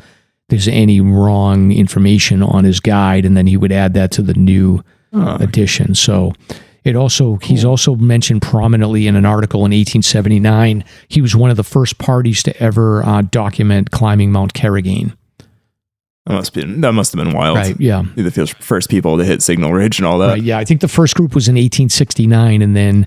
there's any wrong information on his guide. And then he would add that to the new edition. So he's also mentioned prominently in an article in 1879. He was one of the first parties to ever document climbing Mount Kerrigan. That must have been wild. Right, yeah. Be the first people to hit Signal Ridge and all that. Right, yeah. I think the first group was in 1869 and then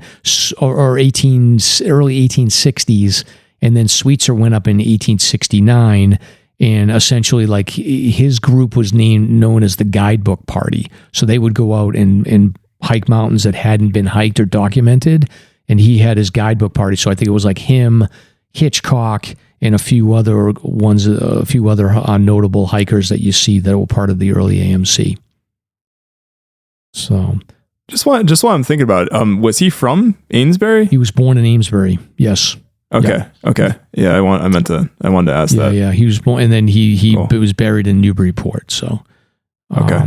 early 1860s, and then Sweetser went up in 1869, and essentially like his group was known as the Guidebook Party. So they would go out and hike mountains that hadn't been hiked or documented, and he had his guidebook party. So I think it was like him, Hitchcock, and a few other notable hikers that you see that were part of the early AMC. So just while I'm thinking about it, was he from Amesbury? He was born in Amesbury. Yes. Okay. Yeah. Okay. Yeah. I wanted to ask that. Yeah. He was born, and then he was buried in Newburyport. So, okay.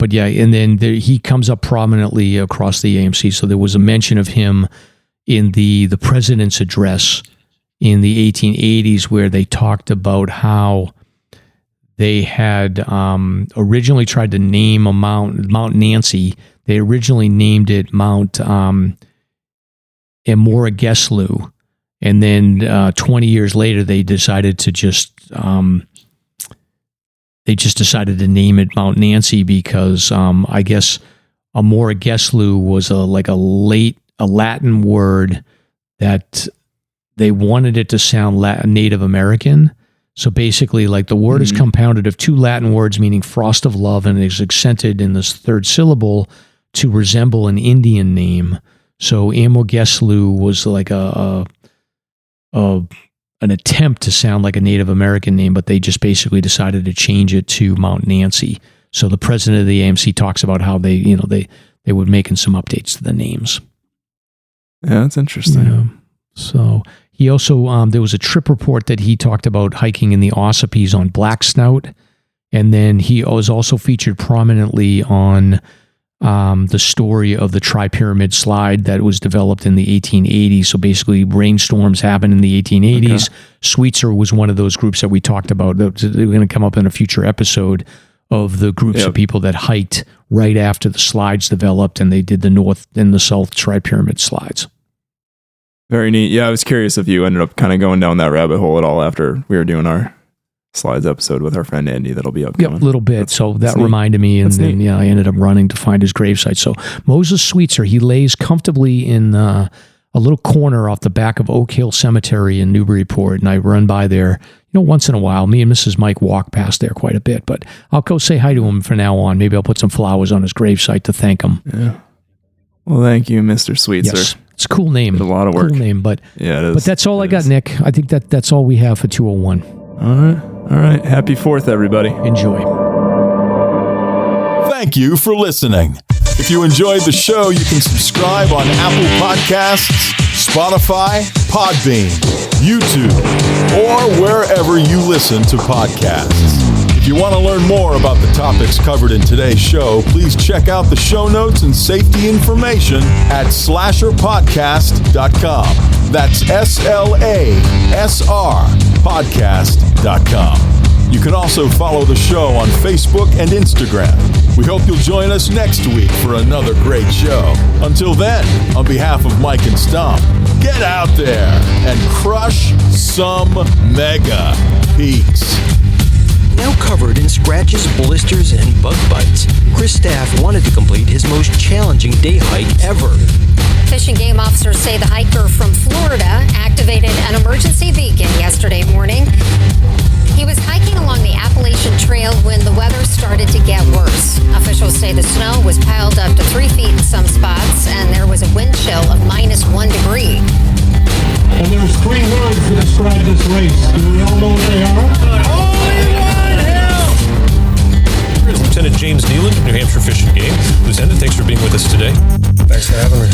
But yeah, and then he comes up prominently across the AMC. So there was a mention of him in the president's address in the 1880s, where they talked about how they had originally tried to name a Mount Nancy. They originally named it Mount Amorigeslu, and then 20 years later, they decided to decided to name it Mount Nancy because I guess Amorigeslu was a Latin word that they wanted it to sound Native American. So basically, like the word is compounded of two Latin words meaning frost of love, and is accented in this third syllable to resemble an Indian name. So Amorigeslu was like an attempt to sound like a Native American name, but they just basically decided to change it to Mount Nancy. So the president of the AMC talks about how they were making some updates to the names. Yeah, that's interesting. Yeah. So he also, there was a trip report that he talked about hiking in the Ossipes on Black Snout. And then he was also featured prominently on the story of the Tri-Pyramid Slide that was developed in the 1880s. So basically rainstorms happened in the 1880s. Okay. Sweetser was one of those groups that we talked about. They're going to come up in a future episode of the groups of people that hiked right after the slides developed, and they did the North and the South Tri-Pyramid Slides. Very neat. Yeah, I was curious if you ended up kind of going down that rabbit hole at all after we were doing our slides episode with our friend Andy. That'll be upcoming. Yep, a little bit. So that reminded me, and then I ended up running to find his gravesite. So Moses Sweetser, he lays comfortably in a little corner off the back of Oak Hill Cemetery in Newburyport, and I run by there, once in a while. Me and Mrs. Mike walk past there quite a bit, but I'll go say hi to him from now on. Maybe I'll put some flowers on his gravesite to thank him. Yeah. Well, thank you, Mr. Sweetser. Yes. It's a cool name. It's a lot of work. Cool name, but yeah, it is. But that's all I got, Nick. I think that's all we have for 201. All right. Happy 4th, everybody. Enjoy. Thank you for listening. If you enjoyed the show, you can subscribe on Apple Podcasts, Spotify, Podbean, YouTube, or wherever you listen to podcasts. If you want to learn more about the topics covered in today's show, please check out the show notes and safety information at SLASRPodcast.com. That's SLASRPodcast.com. You can also follow the show on Facebook and Instagram. We hope you'll join us next week for another great show. Until then, on behalf of Mike and Stomp, get out there and crush some mega peaks. Now covered in scratches, blisters, and bug bites, Chris Staff wanted to complete his most challenging day hike ever. Fish and Game officers say the hiker from Florida activated an emergency beacon yesterday morning. He was hiking along the Appalachian Trail when the weather started to get worse. Officials say the snow was piled up to 3 feet in some spots, and there was a wind chill of -1 degree. And there's 3 words to describe this race. Do we all know what they are? Here's Lieutenant James Neeland, New Hampshire Fish and Game. Lieutenant, thanks for being with us today. Thanks for having me.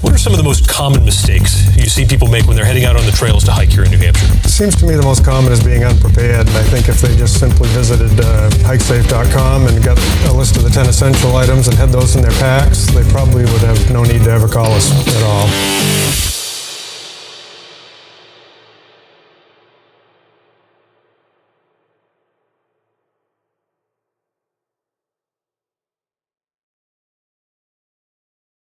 What are some of the most common mistakes you see people make when they're heading out on the trails to hike here in New Hampshire? It seems to me the most common is being unprepared, and I think if they just simply visited hikesafe.com and got a list of the 10 essential items and had those in their packs, they probably would have no need to ever call us at all.